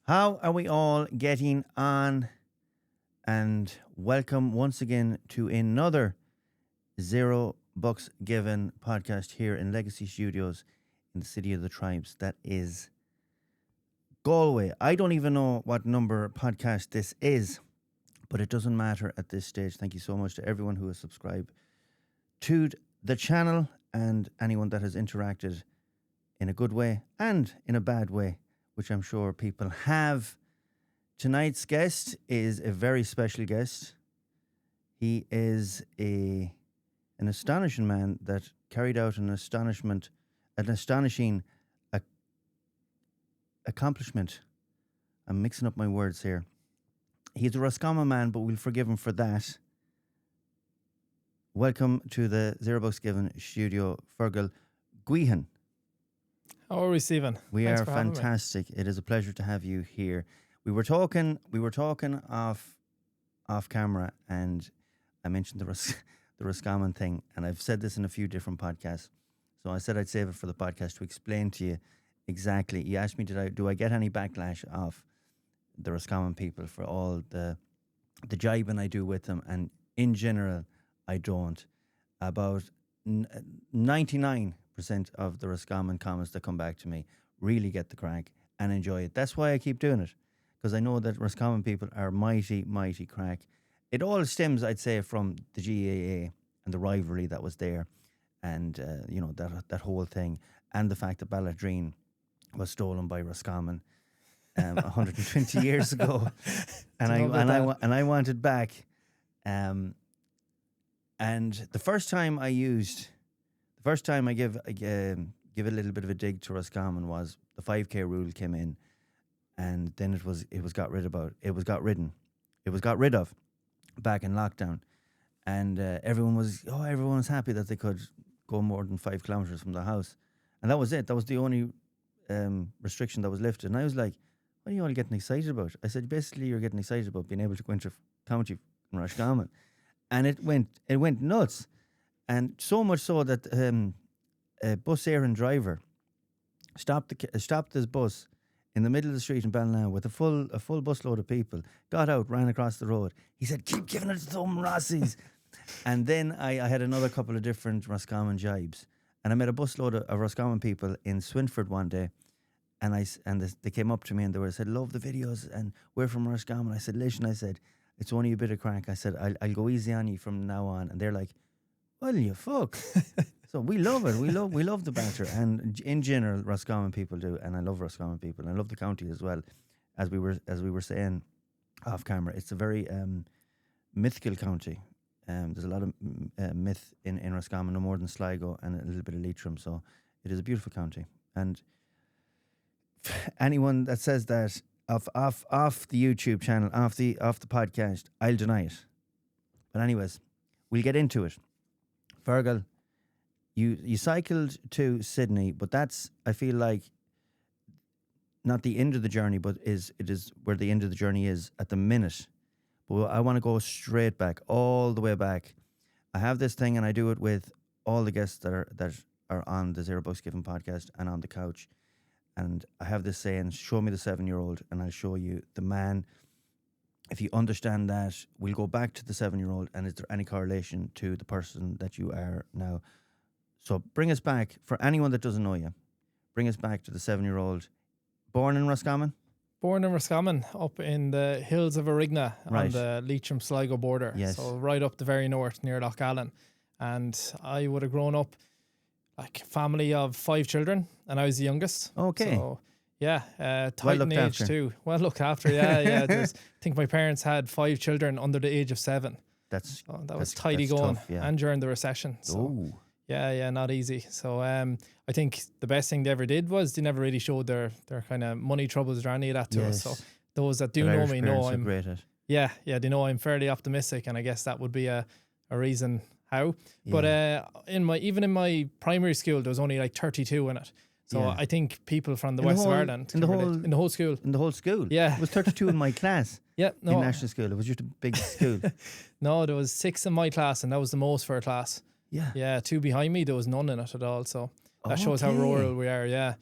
How are we all getting on? And welcome once again to another Zero Bucks Given podcast here in Legacy Studios in the City of the Tribes. That is Galway. I don't even know what number podcast this is, but it doesn't matter at this stage. Thank you so much to everyone who has subscribed to the channel and anyone that has interacted in a good way and in a bad way, which I'm sure people have. Tonight's guest is a very special guest. He is an astonishing man that carried out an astonishing accomplishment. I'm mixing up my words here. He's a Roscommon man, but we'll forgive him for that. Welcome to the Zero Bucks Given studio, Fergal Guihen. How are we, Stephen? We Thanks are for having me. fantastic. It is a pleasure to have you here. We were talking off camera, and I mentioned the Roscommon thing, and I've said this in a few different podcasts. So I said I'd save it for the podcast to explain to you exactly. You asked me, do I get any backlash off the Roscommon people for all the jibing I do with them? And in general, I don't. About 99% of the Roscommon comments that come back to me really get the crack and enjoy it. That's why I keep doing it, because I know that Roscommon people are mighty, mighty crack. It all stems, I'd say, from the GAA and the rivalry that was there, and that whole thing, and the fact that Balladreen was stolen by Roscommon 120 years ago, and I want it back. And the first time I give a little bit of a dig to Roscommon was the 5K rule came in, and then it was got rid of back in lockdown, and everyone was happy that they could go more than 5 kilometers from the house, and that was it. That was the only restriction that was lifted. And I was like, "What are you all getting excited about?" I said, "Basically, you're getting excited about being able to go into county from Roscommon," and it went nuts. And so much so that a bus errand driver stopped his bus in the middle of the street in Ballina with a full busload of people, got out, ran across the road. He said, "Keep giving it to them Rossies." And then I had another couple of different Roscommon jibes. And I met a busload of Roscommon people in Swinford one day. And they came up to me and they said, "Love the videos, and we're from Roscommon." I said, "Listen," I said, "it's only a bit of crack." I said, I'll go easy on you from now on." And they're like, "Well, you fuck." So we love it. We love the banter, and in general, Roscommon people do, and I love Roscommon people, and I love the county as well. As we were saying off camera, it's a very mythical county. There's a lot of myth in Roscommon, no more than Sligo and a little bit of Leitrim. So it is a beautiful county, and anyone that says that off the YouTube channel, off the podcast, I'll deny it. But anyways, we'll get into it. Fergal, you cycled to Sydney, but that's, I feel like, not the end of the journey, but it is where the end of the journey is at the minute. But I want to go straight back, all the way back. I have this thing, and I do it with all the guests that are on the Zero Bucks Given podcast and on the couch. And I have this saying, "Show me the 7-year-old and I'll show you the man." If you understand that, we'll go back to the 7-year-old, and is there any correlation to the person that you are now? So bring us back, for anyone that doesn't know you, bring us back to the 7-year-old. Born in Roscommon? Born in Roscommon, up in the hills of Arigna, Right. on the Leitrim-Sligo border. Yes. So right up the very north, near Loch Allen. And I would have grown up like family of 5 children, and I was the youngest. Okay. So yeah, tight Well in looked age after. too. Well looked after, yeah. I think my parents had 5 children under the age of 7. So that was tidy going, tough, yeah. and during the recession. So Oh, yeah, not easy. So I think the best thing they ever did was they never really showed their kind of money troubles or any of that to us. So those that do but know Irish me know parents are I'm great at. yeah, they know I'm fairly optimistic, and I guess that would be a reason how. But in my primary school, there was only like 32 in it. So I think people from the west of Ireland in the whole school. In the whole school? Yeah. It was 32 in my class. Yeah, In national school. It was just a big school. No, there was 6 in my class, and that was the most for a class. Yeah. Yeah, 2 behind me, there was none in it at all. So that shows how Okay. rural we are, yeah.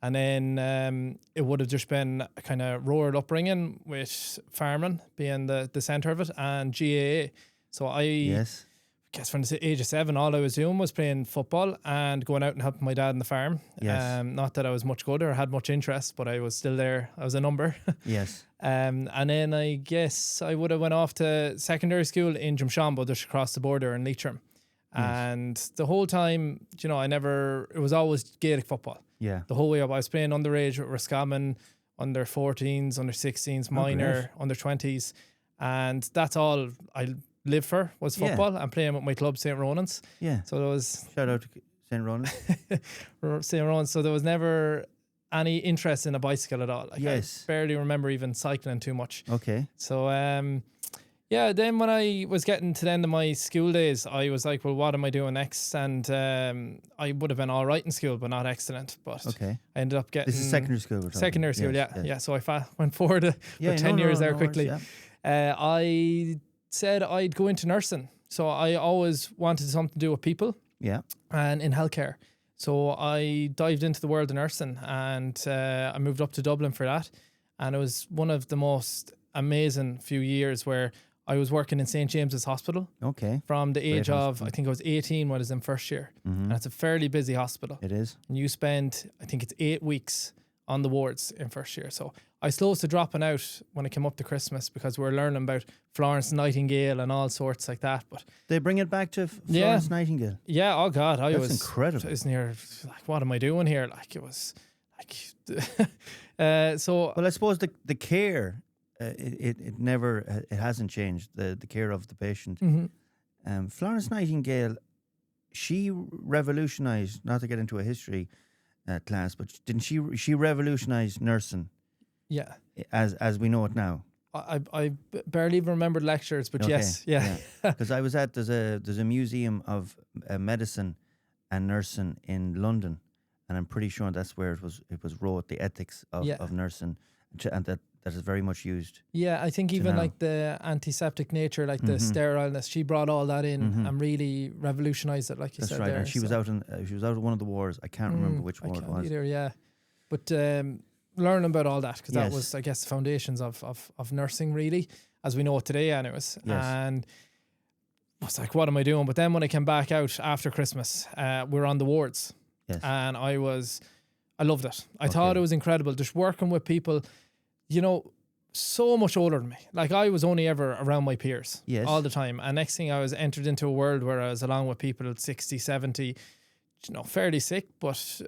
And then it would have just been a kind of rural upbringing with farming being the centre of it, and GAA. So I guess from the age of 7, all I was doing was playing football and going out and helping my dad on the farm. Yes. Not that I was much good or had much interest, but I was still there. I was a number. Yes. And then I guess I would have went off to secondary school in Drumshanbo, just across the border in Leitrim. Yes. And the whole time, you know, it was always Gaelic football. Yeah. The whole way up. I was playing underage with Roscommon, under 14s, under 16s, minor, under 20s. And that's all I lived for was football and playing with my club, St. Ronan's. Yeah. So there was... Shout out to St. Ronan's. St. Ronan's. So there was never any interest in a bicycle at all. Like I barely remember even cycling too much. Okay. So, then when I was getting to the end of my school days, I was like, well, what am I doing next? And I would have been all right in school, but not excellent. But I ended up getting... This is secondary school we're talking. Secondary school, yeah. So I went forward for 10 years there quickly. I said I'd go into nursing. So I always wanted something to do with people. Yeah. And in healthcare. So I dived into the world of nursing, and I moved up to Dublin for that. And it was one of the most amazing few years where I was working in St. James's Hospital. Okay. From the age of, I think I was 18 when I was in first year. Mm-hmm. And it's a fairly busy hospital. It is. And you spend, I think it's 8 weeks on the wards in first year. So I slowed to dropping out when it came up to Christmas because we were learning about Florence Nightingale and all sorts like that. But they bring it back to Florence Nightingale. Yeah. Oh God, That's incredible. I was near like, what am I doing here? Like it was like. So. Well, I suppose the care. It hasn't changed, the care of the patient. Mm-hmm. Florence Nightingale, she revolutionised, not to get into a history class, but didn't she revolutionise nursing? Yeah. As we know it now. I barely remembered lectures, but yes. Yeah. Because I was there's a museum of medicine and nursing in London, and I'm pretty sure that's where it was wrote, the ethics of nursing, and that is very much used. Yeah, I think even like the antiseptic nature, like the sterileness, she brought all that in and really revolutionised it, like you said. That's right. There, and she was out at one of the wars. I can't remember which war it was. Either, yeah. But learning about all that, because that was, I guess, the foundations of nursing, really, as we know it today, anyways. Yes. And I was like, what am I doing? But then when I came back out after Christmas, we were on the wards. Yes. And I loved it. I thought it was incredible, just working with people, you know, so much older than me. Like I was only ever around my peers all the time. And next thing I was entered into a world where I was along with people at 60, 70, you know, fairly sick, but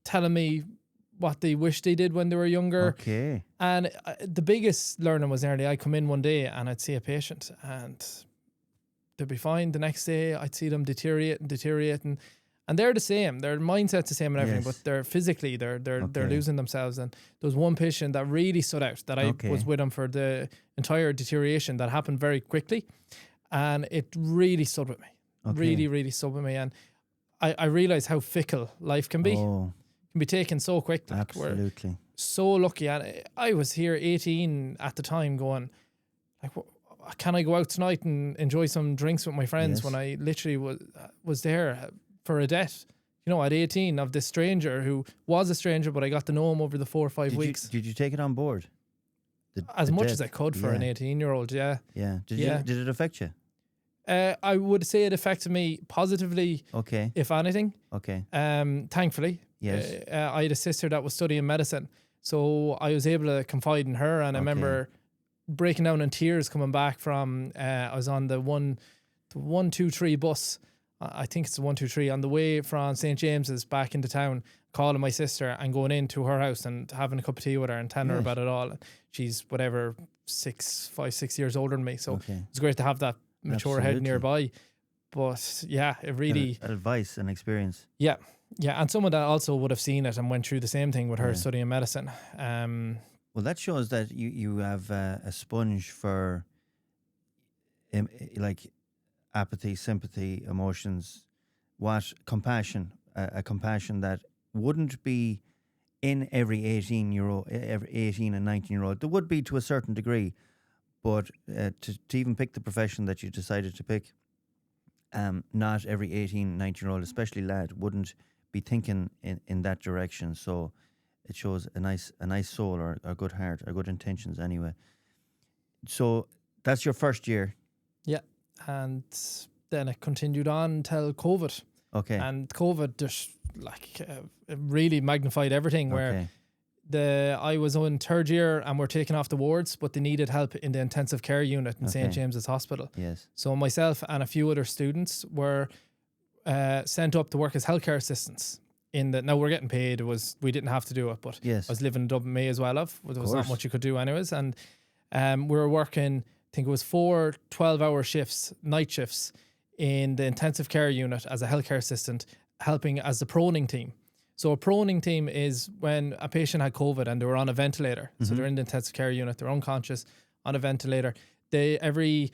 telling me what they wish they did when they were younger. Okay. And the biggest learning was nearly I'd come in one day and I'd see a patient and they'd be fine. The next day I'd see them deteriorate. And they're the same. Their mindset's the same and everything, but they're physically they're losing themselves. And there was one patient that really stood out that I was with him for the entire deterioration that happened very quickly, and it really stood with me. Really, really stood with me. And I realized how fickle life can be. Can be taken so quick. Like absolutely. We're so lucky. And I was here 18 at the time, going like, can I go out tonight and enjoy some drinks with my friends when I literally was there for a debt, you know, at 18 of this stranger who was a stranger, but I got to know him over the 4 or 5 weeks. Did you take it on board? As much as I could for an 18-year-old, yeah. Yeah. Did it affect you? I would say it affected me positively, if anything. Okay. Thankfully. Yes. I had a sister that was studying medicine, so I was able to confide in her, and I remember breaking down in tears coming back from, I was on the 123 bus, I think it's the 123, on the way from St. James's back into town, calling my sister and going into her house and having a cup of tea with her and telling her about it all. She's whatever, 6 years older than me. So it's great to have that mature head nearby. But yeah, it really... advice and experience. Yeah. Yeah. And someone that also would have seen it and went through the same thing with her studying medicine. Well, that shows that you have a sponge for like apathy, sympathy, emotions, compassion, a compassion that wouldn't be in every 18-year-old, every 18 and 19-year-old. There would be to a certain degree, but to even pick the profession that you decided to pick, not every 18, 19-year-old, especially lad, wouldn't be thinking in that direction. So it shows a nice soul, or a good heart, or good intentions anyway. So that's your first year. Yeah. And then it continued on until COVID. Okay. And COVID just it really magnified everything, where I was in third year and we're taking off the wards, but they needed help in the intensive care unit in St. James's Hospital. Yes. So myself and a few other students were sent up to work as healthcare assistants. Now we're getting paid. We didn't have to do it, but yes. I was living in Dublin May as well. There was not much you could do anyways. And we were working, I think it was 4 12-hour shifts, night shifts, in the intensive care unit as a healthcare assistant, helping as the proning team. So a proning team is when a patient had COVID and they were on a ventilator. Mm-hmm. So they're in the intensive care unit, they're unconscious, on a ventilator. I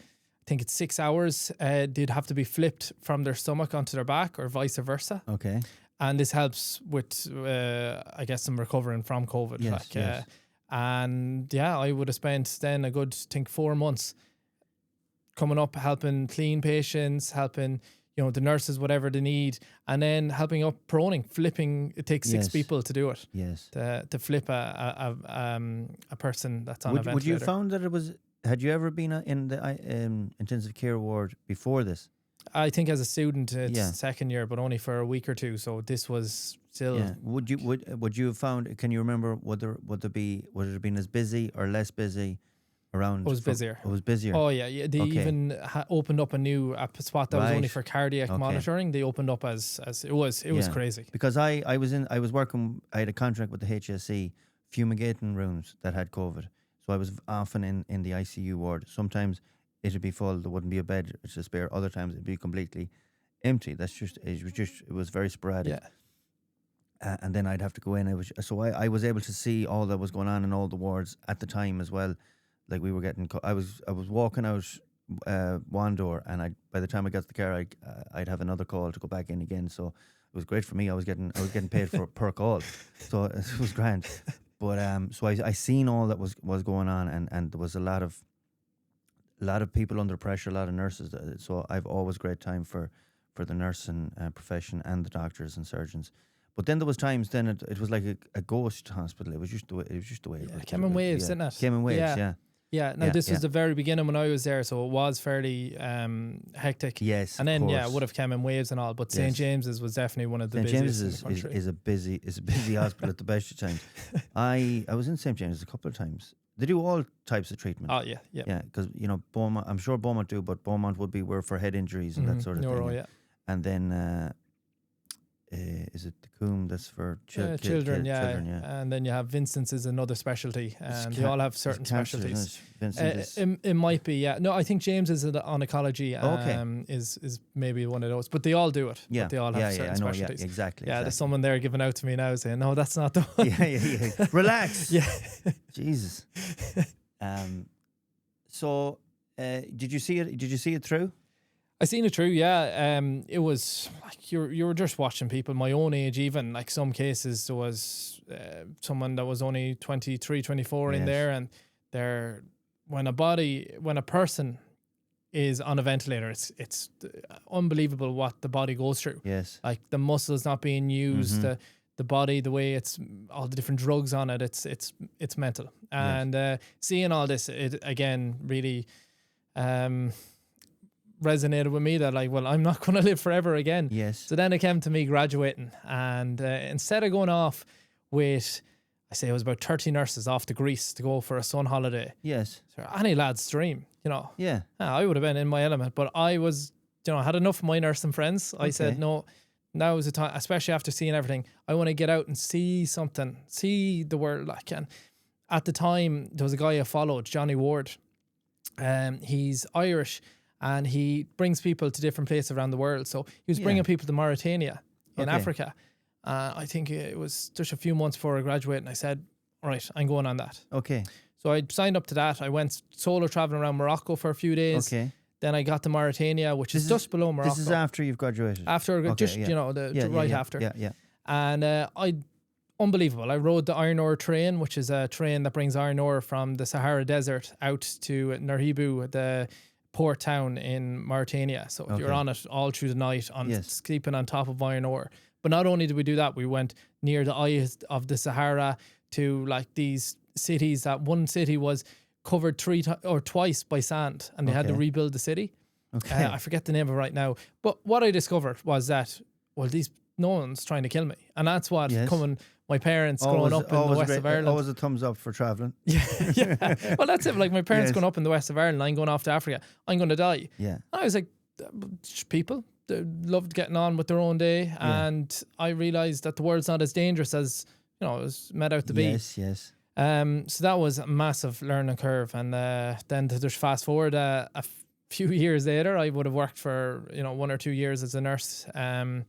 think it's 6 hours, they'd have to be flipped from their stomach onto their back, or vice versa. Okay. And this helps with, I guess, them recovering from COVID. Yes. And yeah, I would have spent then a good, 4 months coming up, helping clean patients, helping, the nurses, whatever they need, and then helping up proning, flipping. It takes 6 people to do it. Yes. To flip a person that's on a ventilator. Would you found that it was? Had you ever been in the intensive care ward before this? I think as a student, it's second year, but only for a week or two. So this was still. Yeah. Would you have found? Can you remember? Would it have been as busy or less busy? Around. It was busier. It was busier. Oh yeah. They even opened up a new spot that was only for cardiac monitoring. They opened up as it was crazy. Because I was working. I had a contract with the HSE, fumigating rooms that had COVID. So I was often in the ICU ward. Sometimes it'd be full. There wouldn't be a bed to spare. Other times it'd be completely empty. It was very sporadic. Yeah. And then I'd have to go in. I was able to see all that was going on in all the wards at the time as well. Like we were getting, I was walking out one door, and by the time I got to the car, I'd have another call to go back in again. So it was great for me. I was getting paid for per call, so it was grand. But so I seen all that was going on, and there was a lot of people under pressure, a lot of nurses. So I've always great time for the nursing profession and the doctors and surgeons. But then there was times then it was like a ghost hospital. It was just the way it was. It came in waves, didn't it? Came in waves, yeah. Yeah, this was the very beginning when I was there, so it was fairly hectic. Yes, and then it would have come in waves and all. But St. James's was definitely one of the busiest in the country. is a busy hospital at the best of times. I was in St. James's a couple of times. They do all types of treatment. Oh yeah. Because Beaumont, I'm sure Beaumont do, but Beaumont would be for head injuries and that sort of neuro, thing. Yeah. And then. Is it the Coombe that's for children? Children, and then you have Vincent's is another specialty, and they all have certain specialties. It might be, yeah. No, I think James is on ecology. Is maybe one of those, but they all do it. Yeah, but they all have certain specialties. Yeah, exactly. Yeah, there's someone there giving out to me now saying, "No, that's not the one." Yeah. Relax. Yeah. Jesus. So, did you see it? Did you see it through? I seen it through, yeah. It was like you were just watching people my own age, even like some cases there was someone that was only 23, 24 in there, and when a person is on a ventilator, it's unbelievable what the body goes through. Yes, like the muscles not being used, the body, the way it's all the different drugs on it, it's mental. And seeing all this, it again really. Resonated with me that I'm not going to live forever again. Yes. So then it came to me graduating, and instead of going off with, I say it was about 30 nurses off to Greece to go for a sun holiday. Yes. So any lad's dream, Yeah. I would have been in my element, but I was, had enough of my nursing friends. I said, no, now is the time, especially after seeing everything. I want to get out and see something, see the world. And at the time, there was a guy I followed, Johnny Ward. He's Irish. And he brings people to different places around the world. So he was bringing people to Mauritania in Africa. I think it was just a few months before I graduated, and I said, all right, I'm going on that. Okay. So I signed up to that. I went solo traveling around Morocco for a few days. Okay. Then I got to Mauritania, which is just below Morocco. This is after you've graduated? After, after. Yeah. And unbelievable. I rode the iron ore train, which is a train that brings iron ore from the Sahara Desert out to Nullarbor, the port town in Mauritania. So you're on it all through the night, sleeping on top of iron ore. But not only did we do that, we went near the eye of the Sahara to like these cities that one city was covered twice by sand, and they had to rebuild the city. Okay. I forget the name of it right now. But what I discovered was that, well, no one's trying to kill me. And that's what my parents growing up in the west of Ireland. Always a thumbs up for travelling. Yeah. Well, that's it. Like my parents growing up in the west of Ireland, I'm going off to Africa, I'm going to die. Yeah. And I was like, people they loved getting on with their own day. And I realised that the world's not as dangerous as, it was made out to be. Yes. So that was a massive learning curve. And then to just fast forward a few years later, I would have worked for 1 or 2 years as a nurse. I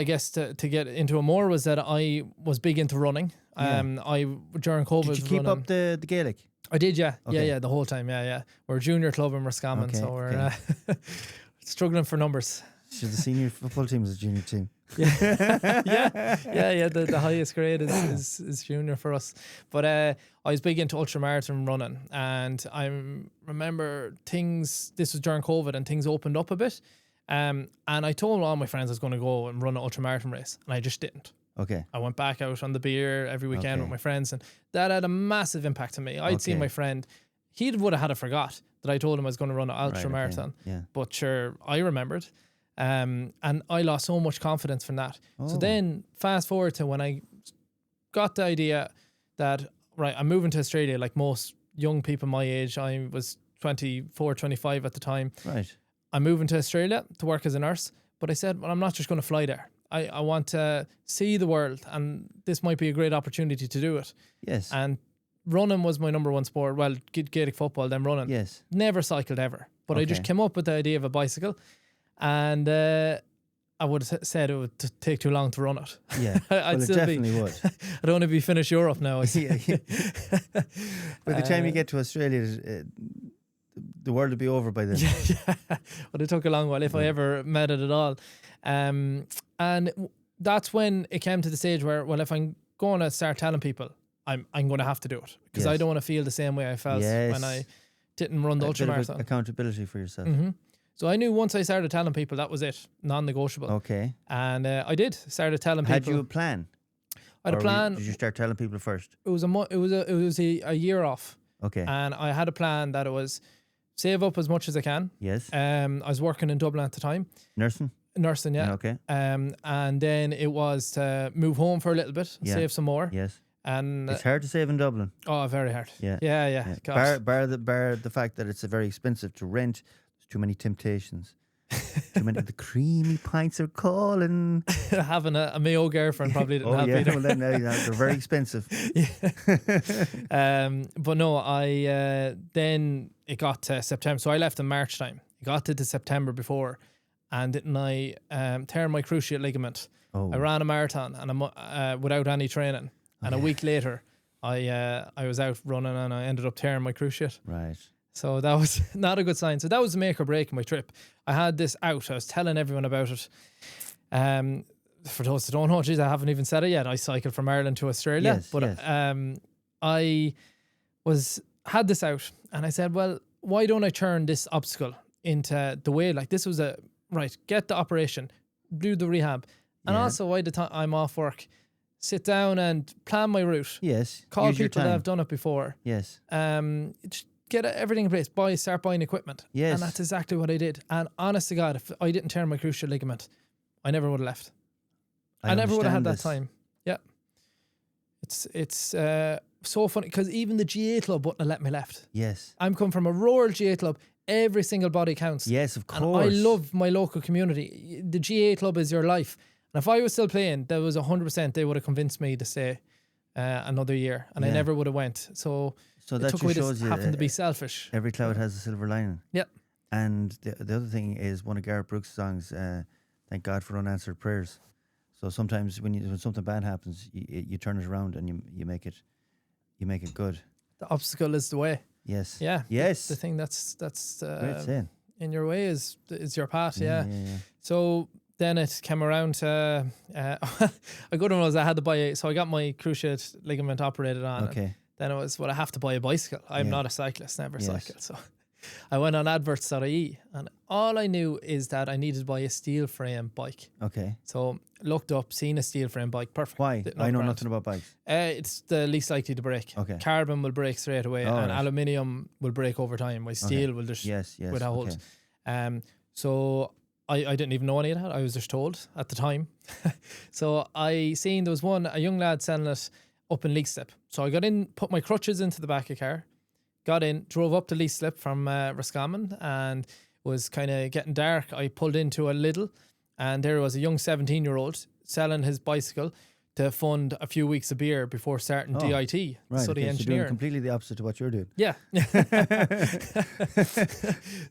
guess to get into it more was that I was big into running. During COVID, did you keep up the Gaelic? I did, yeah. Okay. Yeah, the whole time, yeah. We're a junior club in Roscommon, so we're struggling for numbers. So the senior football team is a junior team. Yeah. The highest grade is junior for us. But I was big into ultramarathon running, and I remember this was during COVID, and things opened up a bit. And I told all my friends I was going to go and run an ultramarathon race, and I just didn't. Okay. I went back out on the beer every weekend with my friends, and that had a massive impact on me. I'd seen my friend, he would have had a forgot that I told him I was going to run an ultramarathon. Yeah. But sure, I remembered. And I lost so much confidence from that. So then fast forward to when I got the idea that, right, I'm moving to Australia like most young people my age. I was 24, 25 at the time. Right. I'm moving to Australia to work as a nurse. But I said, well, I'm not just going to fly there. I want to see the world, and this might be a great opportunity to do it. Yes. And running was my number one sport. Well, Gaelic football, then running. Yes. Never cycled ever. But I just came up with the idea of a bicycle. And I would have said it would take too long to run it. Yeah, I'd it definitely would. I'd only be finished Europe now. By the time you get to Australia, the world will be over by then. Yeah. Well, it took a long while, if I ever made it at all. And that's when it came to the stage where, well, if I'm going to start telling people, I'm going to have to do it, because I don't want to feel the same way I felt when I didn't run the ultramarathon. Accountability for yourself. Mm-hmm. So I knew once I started telling people, that was it, non-negotiable. Okay. And I started telling people. Had you a plan? I had a plan. Did you start telling people first? It was a year off. Okay. And I had a plan that it was save up as much as I can. Yes. I was working in Dublin at the time. Nursing, yeah. Okay. And then it was to move home for a little bit, save some more. Yes. And it's hard to save in Dublin. Oh, very hard. Yeah. Bar the fact that it's very expensive to rent. There's too many temptations. Too many. The creamy pints are calling. Having a Mayo girlfriend probably didn't help either. Well, then, they're very expensive. But no, I then it got to September, so I left in March time. It got to the September before, and didn't I tear my cruciate ligament? I ran a marathon and without any training, and a week later, I was out running and I ended up tearing my cruciate. Right. So that was not a good sign. So that was the make or break of my trip. I had this out. I was telling everyone about it. For those that don't know, geez, I haven't even said it yet. I cycled from Ireland to Australia. I had this out, and I said, well, why don't I turn this obstacle into the way? Like, this was get the operation, do the rehab, and also why the time I'm off work, sit down and plan my route. Yes. Call people that have done it before. Yes. Just get everything in place. Start buying equipment. Yes. And that's exactly what I did. And honest to God, if I didn't tear my cruciate ligament, I never would have left. I never would have had that time. Yeah. It's so funny, because even the GA club wouldn't have let me left. Yes. I'm come from a rural GA club. Every single body counts. Yes, of course. And I love my local community. The GA club is your life. And if I was still playing, there was 100% they would have convinced me to stay another year, and I never would have went. So that took away shows you having to be selfish. Every cloud has a silver lining. Yep. And the other thing is one of Gareth Brooks' songs, "Thank God for Unanswered Prayers." So sometimes when something bad happens, you turn it around and you make it good. The obstacle is the way. Yes. Yeah. Yes. The thing that's great saying. In your way is your path. Yeah. Yeah. So then it came around to a good one was I had to buy. So I got my cruciate ligament operated on. Okay. Then it was, well, I have to buy a bicycle. I'm not a cyclist, never cycled. So I went on adverts.ie and all I knew is that I needed to buy a steel frame bike. Okay. So looked up, seen a steel frame bike. Perfect. Why? I know nothing about bikes. It's the least likely to break. Okay. Carbon will break straight away, and aluminium will break over time. While steel will just without holes. So I didn't even know any of that. I was just told at the time. So I seen there was a young lad selling it up in Leakslip. So I got in, put my crutches into the back of the car, got in, drove up to Leakslip from Roscommon, and was kind of getting dark. I pulled into a Lidl, and there was a young 17-year-old selling his bicycle to fund a few weeks of beer before starting DIT, study engineering. So doing completely the opposite to what you're doing. Yeah.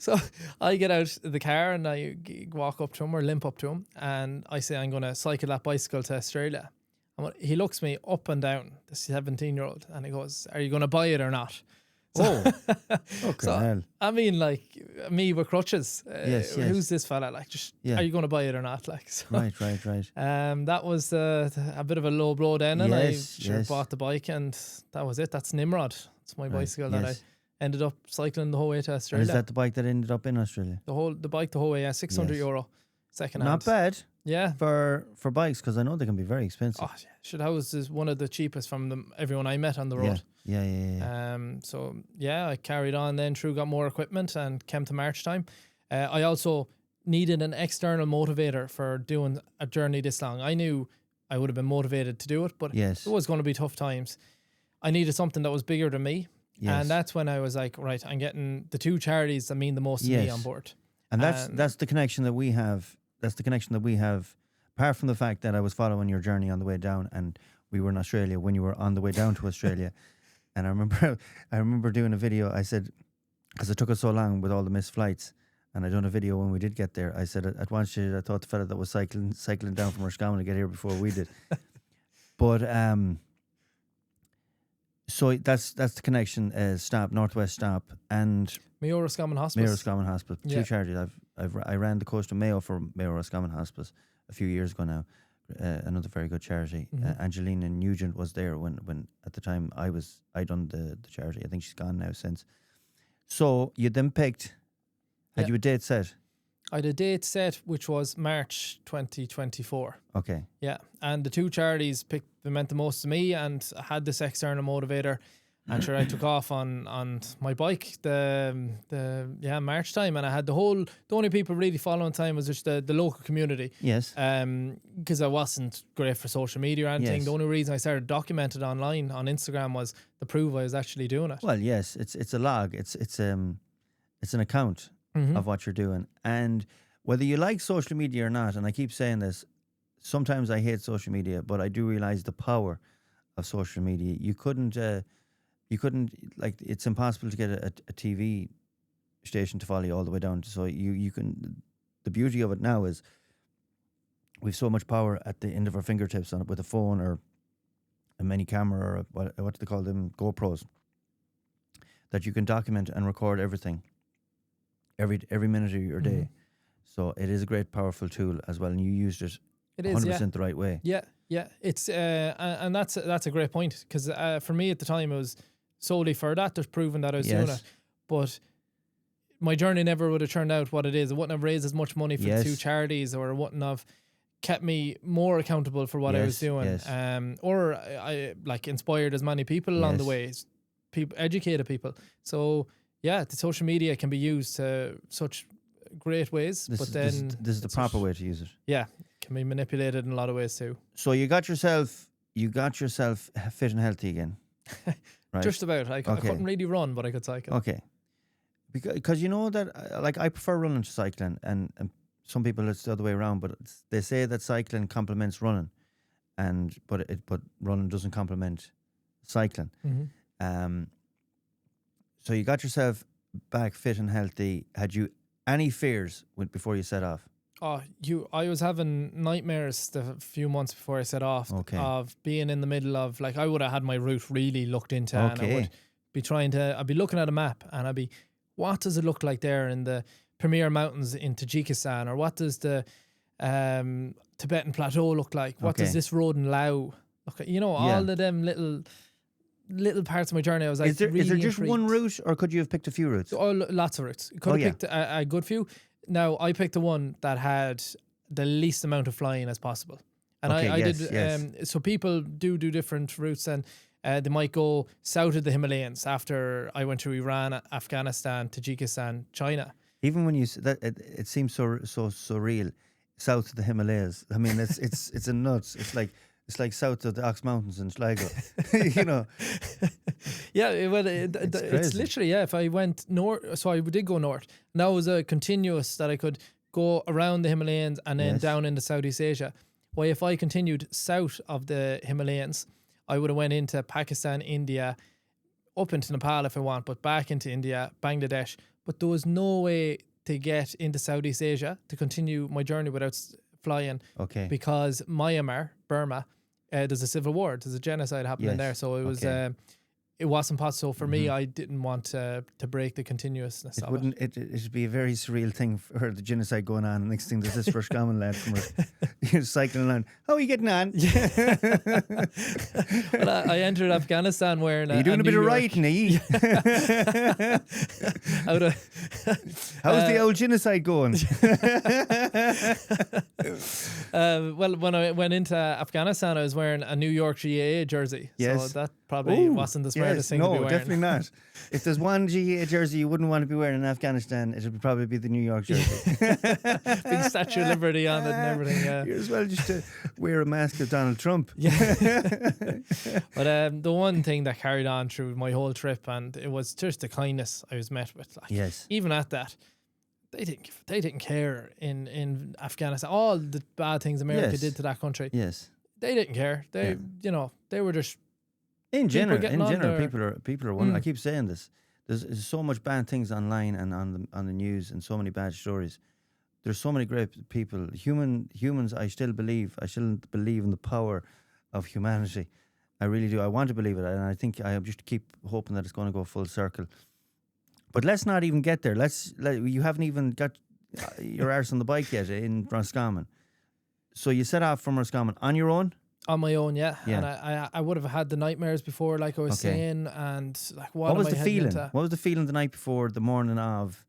So I get out of the car and I walk up to him or limp up to him, and I say I'm going to cycle that bicycle to Australia. And he looks me up and down, the 17-year-old, and he goes, "Are you going to buy it or not?" So, hell. I mean, like, me with crutches. Yes. Who's this fella? Like, are you going to buy it or not? Like, so, right. That was a bit of a low blow then, and I bought the bike, and that was it. That's Nimrod. It's my bicycle that I ended up cycling the whole way to Australia. And is that the bike that ended up in Australia? The bike the whole way, yeah, €600 second hand. Not bad. Yeah. For bikes, because I know they can be very expensive. Oh, yeah. That was one of the cheapest from everyone I met on the road. Yeah. So yeah, I carried on then got more equipment and came to March time. I also needed an external motivator for doing a journey this long. I knew I would have been motivated to do it, but it was going to be tough times. I needed something that was bigger than me. Yes. And that's when I was like, right, I'm getting the two charities that mean the most to me on board. And that's the connection that we have. That's the connection that we have, apart from the fact that I was following your journey on the way down, and we were in Australia when you were on the way down to Australia. And I remember doing a video. I said, because it took us so long with all the missed flights, and I done a video when we did get there. I said at one stage I thought the fella that was cycling down from Roscommon to get here before we did. But so that's the connection. Stop, Northwest Stop, and Mayo Roscommon Hospice. Two charities. I ran the coast of Mayo for Mayo Roscommon Hospice a few years ago now. Another very good charity. Angelina Nugent was there when at the time I done the charity. I think she's gone now since. So you then picked. Had you a date set? I had a date set which was March 2024. Okay. Yeah, and the two charities meant the most to me, and I had this external motivator. And sure, I took off on my bike the March time, and I had the only people really following time was just the local community. Yes. Because I wasn't great for social media or anything. Yes. The only reason I started documenting online on Instagram was to prove I was actually doing it. Well, yes, it's a log. It's an account of what you're doing, and whether you like social media or not. And I keep saying this. Sometimes I hate social media, but I do realize the power of social media. You couldn't, like, it's impossible to get a TV station to follow you all the way down. So you can, the beauty of it now is we've so much power at the end of our fingertips on it with a phone or a mini camera or what do they call them, GoPros, that you can document and record everything every minute of your day. So it is a great, powerful tool as well, and you used it 100% the right way. Yeah. It's and that's a great point, because for me at the time it was solely for that. There's proven that I was doing it, but my journey never would have turned out what it is. It wouldn't have raised as much money for the two charities, or it wouldn't have kept me more accountable for what I was doing. Or I like inspired as many people along the way, educated people. So yeah, the social media can be used to such great ways. This is the proper way to use it. Yeah, can be manipulated in a lot of ways too. So you got yourself fit and healthy again. Right. Just about. I couldn't really run, but I could cycle. Okay. Because you know that, like, I prefer running to cycling, and some people it's the other way around. But they say that cycling complements running, but running doesn't complement cycling. So you got yourself back fit and healthy. Had you any fears before you set off? I was having nightmares the few months before I set off of being in the middle of, like, I would have had my route really looked into, and I would be I'd be looking at a map, and I'd be, what does it look like there in the Pamir Mountains in Tajikistan, or what does the Tibetan Plateau look like? What does this road in Laos look like? You know, all of them little little parts of my journey, I was like, is there just intrigued. one route, or could you have picked a few routes? Oh, lots of routes. Could have picked a good few. Now, I picked the one that had the least amount of flying as possible. And I did. So people do different routes, and they might go south of the Himalayas after I went through Iran, Afghanistan, Tajikistan, China. Even when you that it seems so surreal, south of the Himalayas. I mean, it's a nuts. It's like south of the Ox Mountains in Sligo. You know. Yeah, well, it's literally If I went north, so I did go north. Now it was a continuous that I could go around the Himalayas and then down into Southeast Asia. Well, if I continued south of the Himalayas, I would have went into Pakistan, India, up into Nepal if I want, but back into India, Bangladesh. But there was no way to get into Southeast Asia to continue my journey without flying. Okay. Because Myanmar, Burma, there's a civil war, there's a genocide happening there. So it was it wasn't possible. So for me, I didn't want to break the continuousness of it. It'd be a very surreal thing for the genocide going on. And next thing, there's this Roscommon lad from cycling along. How are you getting on? Well, I entered Afghanistan wearing Are you doing a bit of writing, are you? How's the old genocide going? Well, when I went into Afghanistan, I was wearing a New York GAA jersey. Yes. So that probably wasn't the smartest thing to be wearing. No, definitely not. If there's one GAA jersey you wouldn't want to be wearing in Afghanistan, it would probably be the New York jersey. Big Statue of Liberty on it and everything. Yeah. You're as well just to wear a mask of Donald Trump. Yeah. But the one thing that carried on through my whole trip, and it was just the kindness I was met with. Like, even at that, they didn't care in Afghanistan. All the bad things America did to that country. Yes. They didn't care. They they were just in general people are wondering. I keep saying this. There's so much bad things online and on the news, and so many bad stories. There's so many great people. Humans, I still believe in the power of humanity. I really do. I want to believe it, and I think I just keep hoping that it's going to go full circle. But let's not even get there. You haven't even got your arse on the bike yet in Roscommon. So you set off from Roscommon on your own? On my own, yeah. And I would have had the nightmares before, like I was saying, and like what was am the I feeling? Into? What was the feeling the night before, the morning of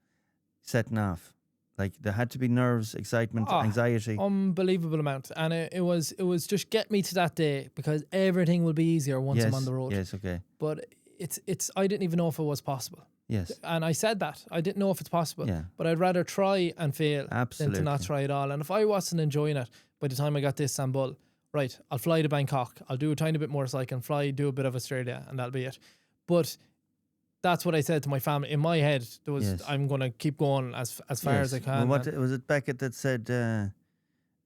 setting off? Like there had to be nerves, excitement, anxiety. Unbelievable amount. And it was just get me to that day, because everything will be easier once I'm on the road. Yes, okay. But it's I didn't even know if it was possible. Yes. And I said that. I didn't know if it's possible. Yeah. But I'd rather try and fail than to not try at all. And if I wasn't enjoying it by the time I got to Istanbul, right, I'll fly to Bangkok. I'll do a tiny bit more cycling, do a bit of Australia, and that'll be it. But that's what I said to my family. In my head, there was I'm going to keep going as far as I can. Well, what was it Beckett that said,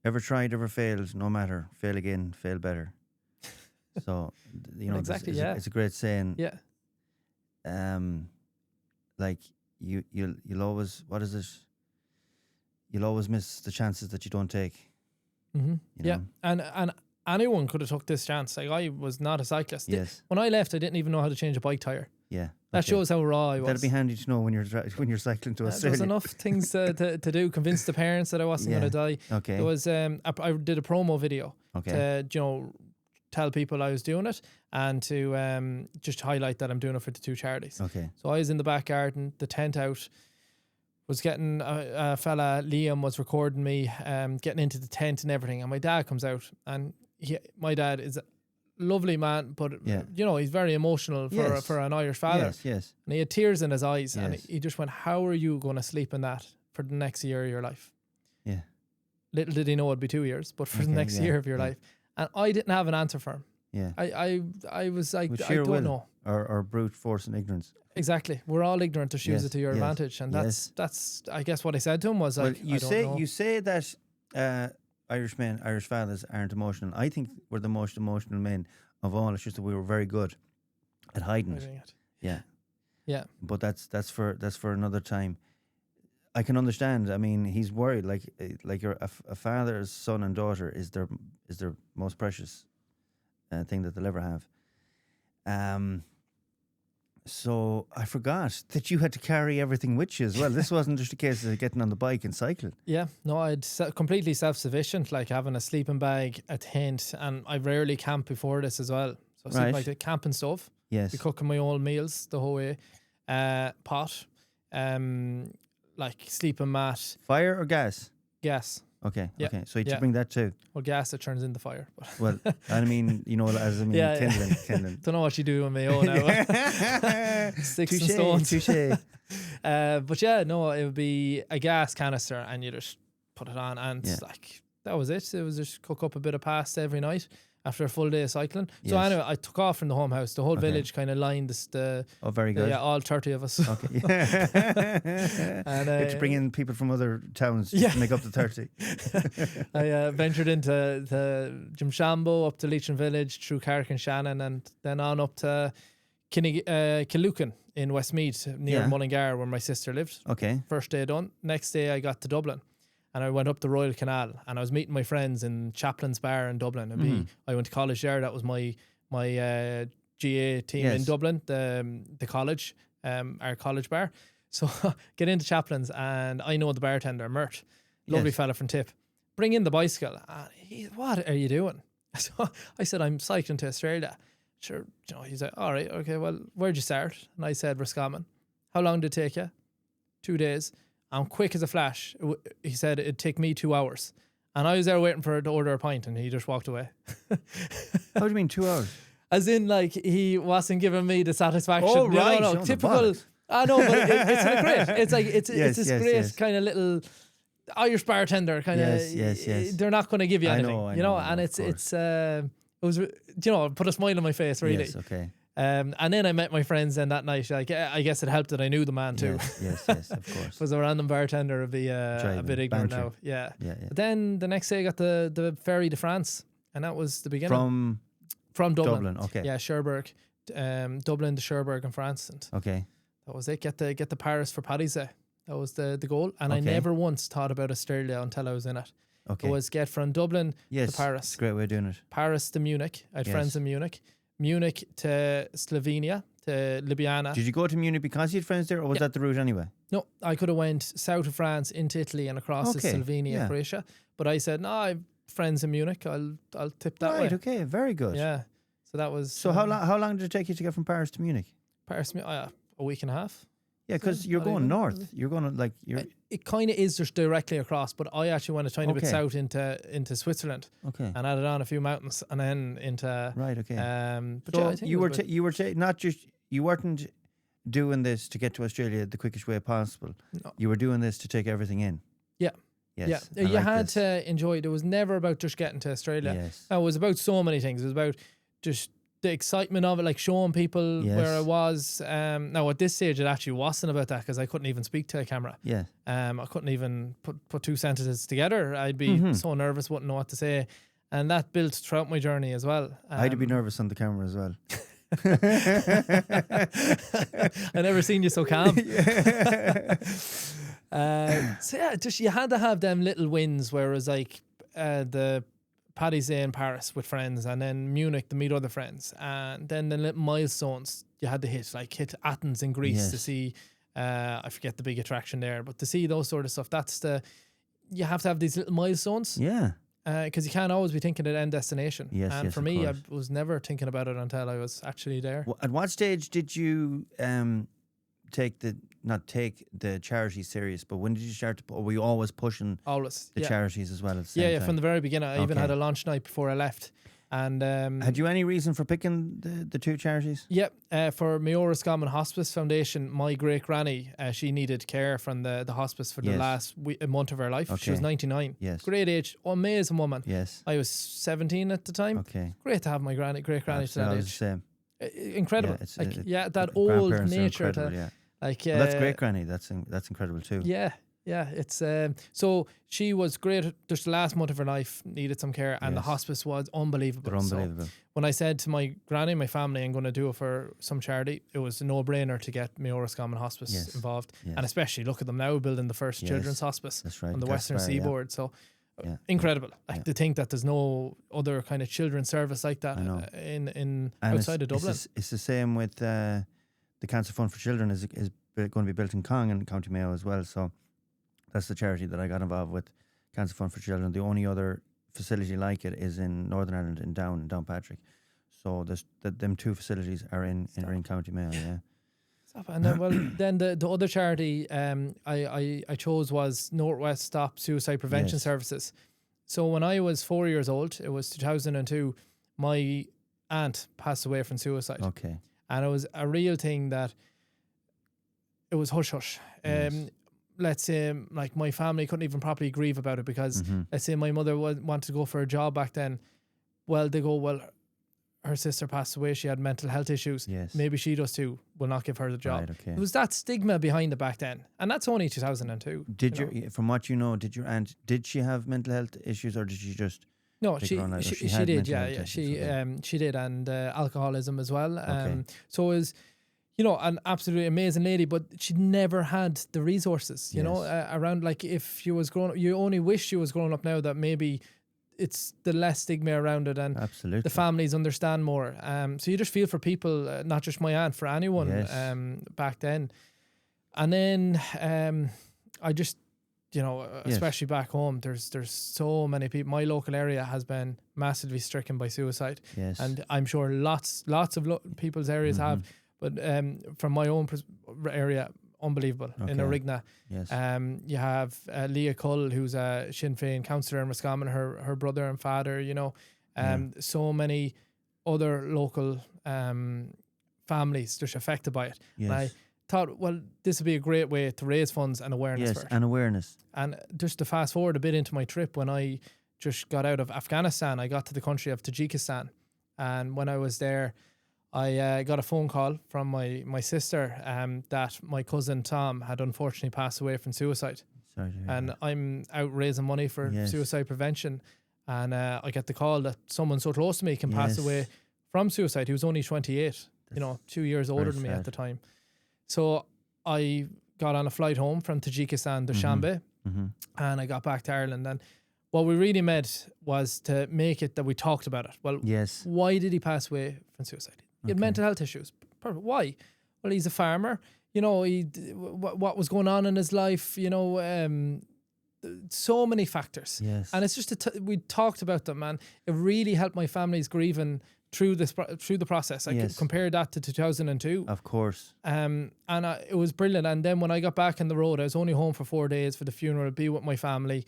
ever tried, ever failed, no matter, fail again, fail better. So, exactly, it's a great saying. Yeah. Like you'll always, what is it? You'll always miss the chances that you don't take. Mm-hmm. Yeah, and anyone could have took this chance. Like, I was not a cyclist. Yes. When I left, I didn't even know how to change a bike tire. Yeah. That shows how raw I was. That'd be handy to know when you're cycling to Australia. There was enough things to do. Convince the parents that I wasn't going to die. Okay. There was I did a promo video to tell people I was doing it, and to just highlight that I'm doing it for the two charities. Okay. So I was in the back garden, the tent out, was getting a fella, Liam, was recording me getting into the tent and everything, and my dad comes out, and my dad is a lovely man, but he's very emotional for an Irish father. Yes. And he had tears in his eyes, and he just went, "How are you going to sleep in that for the next year of your life?" Yeah. Little did he know it'd be 2 years, but for the next year of your life. And I didn't have an answer for him. Yeah. I was like, with I don't know. Or brute force and ignorance. exactly. We're all ignorant to use it to your advantage, and that's I guess what I said to him was like, you say that Irishmen, Irish fathers aren't emotional. I think we're the most emotional men of all. It's just that we were very good at hiding it. Yeah. But that's for another time. I can understand. I mean, he's worried. Like a father's son and daughter is their most precious thing that they'll ever have. So I forgot that you had to carry everything with you as well. This wasn't just a case of getting on the bike and cycling. Yeah, no, I'd completely self-sufficient, like having a sleeping bag, a tent, and I rarely camped before this as well. So like the camping stuff, Yes. Be cooking my own meals the whole way. Pot. Like sleeping mat. Fire or gas? Gas. Okay. Yeah. Okay. So you Yeah. bring that too. Well, gas that turns into fire. Well, I mean, kindling. Don't know what you do on my own now. Sticks and stones. Touche. But yeah, no, it would be a gas canister and you just put it on and like that was it. It was just cook up a bit of pasta every night after a full day of cycling. So anyway, I took off from the home house. The whole village kind of lined Oh, very good. Yeah, all 30 of us. Okay. And had to bring in people from other towns to make up the 30. I ventured into the Jimshambo, up to Leitrim Village, through Carrick and Shannon, and then on up to Killucan in Westmeath, near Mullingar, where my sister lived. Okay. First day done. Next day I got to Dublin. And I went up the Royal Canal and I was meeting my friends in Chaplin's Bar in Dublin. And I went to college there. That was my GA team in Dublin, the college, our college bar. So get into Chaplin's and I know the bartender, Mert, lovely fella from Tip. Bring in the bicycle. And what are you doing? So I said, I'm cycling to Australia. Sure, he's like, all right, okay, well, where'd you start? And I said, Roscommon. How long did it take you? 2 days. I'm quick as a flash. He said it'd take me 2 hours. And I was there waiting for her to order a pint and he just walked away. How do you mean 2 hours? As in, like, he wasn't giving me the satisfaction. Oh, right. No, typical. I know, but it's great. It's like, it's this great kind of little Irish bartender kind of. Yes. They're not going to give you anything. I know, and it was, put a smile on my face, really. Yes, okay. And then I met my friends then that night. Like, I guess it helped that I knew the man too. Yes, of course. Was a random bartender would be a bit ignorant banter. now. Yeah. But But then the next day I got the ferry to France, and that was the beginning. From Dublin. Okay. Yeah, Cherbourg, Dublin to Cherbourg in France, and that was it. Get to Paris for Paddy's Day. That was the goal, and I never once thought about Australia until I was in it. Okay. It was get from Dublin to Paris. It's a great way of doing it. Paris to Munich. I had friends in Munich. Munich to Slovenia, to Ljubljana. Did you go to Munich because you had friends there, or was that the route anyway? No, I could have went south of France into Italy and across to Slovenia, Croatia. But I said, no, I have friends in Munich. I'll tip that way. Right, okay, very good. Yeah. So that was... So how long did it take you to get from Paris to Munich? Paris, a week and a half. Yeah, because you're going north. You're going to It kind of is just directly across, but I actually went a tiny bit south into Switzerland. Okay. And added on a few mountains, and then into right. Okay. But so I think you weren't doing this to get to Australia the quickest way possible. No. You were doing this to take everything in. Yeah. Yes. Yeah. You had to enjoy it. It was never about just getting to Australia. Yes. No, it was about so many things. It was about just the excitement of it, like showing people where I was. Now at this stage, it actually wasn't about that because I couldn't even speak to a camera. Yeah. I couldn't even put two sentences together. I'd be so nervous, wouldn't know what to say, and that built throughout my journey as well. I'd be nervous on the camera as well. I never seen you so calm. So yeah, just you had to have them little wins, whereas like the Paddy's Day in Paris with friends, and then Munich to meet other friends, and then the little milestones you had to hit, like hit Athens in Greece to see. I forget the big attraction there, but to see those sort of stuff, you have to have these little milestones. Yeah. Because you can't always be thinking of end destination. Yes, and for me, I was never thinking about it until I was actually there. At what stage did you not take the charity serious, but when did you start to, or were you always pushing the charities as well at the same time? Yeah, from the very beginning. I even had a launch night before I left. And had you any reason for picking the two charities? Yeah, for Roscommon Hospice Foundation, my great granny, she needed care from the hospice for the last month of her life. Okay. She was 99. Yes. Great age, amazing woman. Yes. I was 17 at the time. Okay. Great to have my great granny to that age. The same. Incredible. That old nature. That's great granny. That's incredible too. Yeah, it's so she was great. Just the last month of her life needed some care, and the hospice was unbelievable. They're unbelievable. So when I said to my granny, my family, I'm going to do it for some charity, it was a no-brainer to get Roscommon Hospice involved, and especially look at them now building the first children's hospice on the Western Seaboard. So incredible. To think that there's no other kind of children's service like that in outside of Dublin. It's the same with the Cancer Fund for Children is going to be built in Cong in County Mayo as well. So that's the charity that I got involved with, Cancer Fund for Children. The only other facility like it is in Northern Ireland in Downpatrick. So there's them two facilities are in County Mayo. Yeah. And then, well, then the other charity I chose was Northwest Stop Suicide Prevention Services. So when I was 4 years old, it was 2002, my aunt passed away from suicide. Okay. And it was a real thing that it was hush hush. Let's say like my family couldn't even properly grieve about it because let's say my mother wanted to go for a job back then. Well, they go, well, her sister passed away. She had mental health issues. Yes. Maybe she does too. We'll not give her the job. Right, okay. It was that stigma behind it back then. And that's only 2002. From what you know, did your aunt, did she have mental health issues or did she just... No, she did. Yeah. She did. And alcoholism as well. So it was, you know, an absolutely amazing lady, but she never had the resources, you know, around. Like if she was growing up, you only wish she was growing up now that maybe it's the less stigma around it and absolutely the families understand more. So you just feel for people, not just my aunt, for anyone back then. And then I just, you know, especially back home, there's so many people. My local area has been massively stricken by suicide. Yes. And I'm sure lots of people's areas have. But from my own area, unbelievable. In Arigna. Yes. You have Leah Cull, who's a Sinn Féin councillor in Roscommon, her brother and father, you know. So many other local families just affected by it. Yes. And I thought, well, this would be a great way to raise funds and awareness for it. And awareness. And just to fast forward a bit into my trip, when I just got out of Afghanistan, I got to the country of Tajikistan. And when I was there, I got a phone call from my sister that my cousin Tom had unfortunately passed away from suicide. Sorry to hear and that. I'm out raising money for suicide prevention. And I get the call that someone so close to me can pass away from suicide. He was only 28, you know, 2 years older than me at the time. So I got on a flight home from Tajikistan, Dushanbe, and I got back to Ireland. And what we really meant was to make it that we talked about it. Well, why did he pass away from suicide? He had mental health issues. Perfect. Why? Well, he's a farmer. You know, what was going on in his life, you know, so many factors. Yes. And it's just, we talked about them, and it really helped my family's grieving through the process. I compared that to 2002. Of course. And it was brilliant. And then when I got back on the road, I was only home for 4 days for the funeral, be with my family,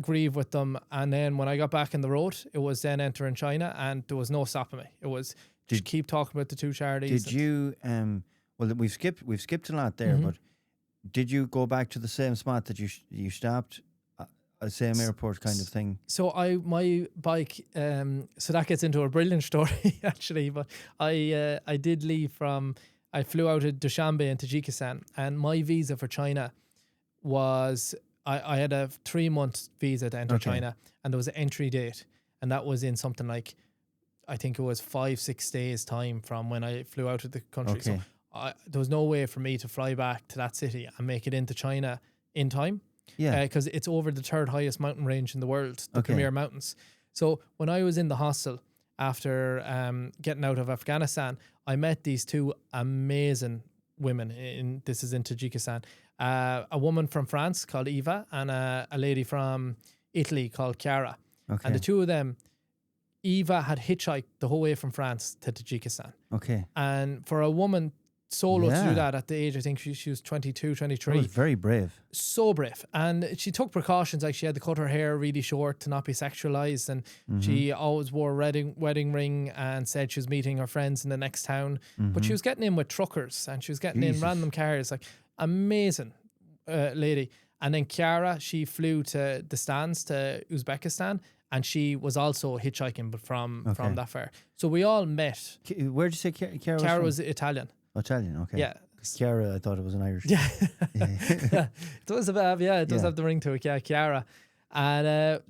grieve with them. And then when I got back on the road, it was then entering China, and there was no stopping me. It was just keep talking about the two charities. Did you, well, we've skipped a lot there, but did you go back to the same spot that you stopped? Same airport kind of thing. So my bike, so that gets into a brilliant story actually. But I did leave I flew out of Dushanbe in Tajikistan, and my visa for China was I had a 3-month visa to enter China, and there was an entry date, and that was in something like, I think it was 5-6 days time from when I flew out of the country. So there was no way for me to fly back to that city and make it into China in time. Yeah, because it's over the 3rd highest mountain range in the world, the Premier Mountains. So when I was in the hostel after getting out of Afghanistan, I met these two amazing women. This is in Tajikistan. A woman from France called Eva and a lady from Italy called Chiara. Okay. And the two of them, Eva had hitchhiked the whole way from France to Tajikistan. Okay. And for a woman solo to do that at the age, I think she was 22, 23. That was very brave. So brave. And she took precautions, like she had to cut her hair really short to not be sexualized, and she always wore a wedding ring and said she was meeting her friends in the next town. But she was getting in with truckers, and she was getting in random cars. Like, amazing lady. And then Chiara, she flew to the stands to Uzbekistan, and she was also hitchhiking, but from that far. So we all met. Where did you say Chiara was Chiara was Italian. Italian, okay. Yeah. Chiara, I thought it was an Irish. Yeah. It does have, it does have the ring to it, Chiara. And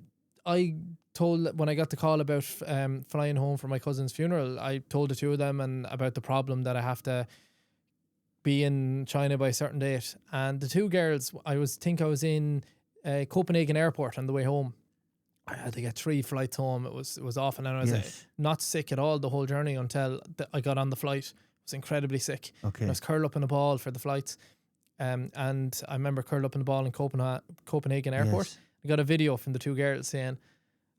I told, when I got the call about flying home for my cousin's funeral, I told the two of them and about the problem that I have to be in China by a certain date. And the two girls, I was in Copenhagen airport on the way home. I had to get 3 flights home. It was awful. And I was not sick at all the whole journey until I got on the flight. Was incredibly sick. Okay. I was curled up in a ball for the flights. And I remember curled up in the ball in Copenhagen airport. I got a video from the two girls saying,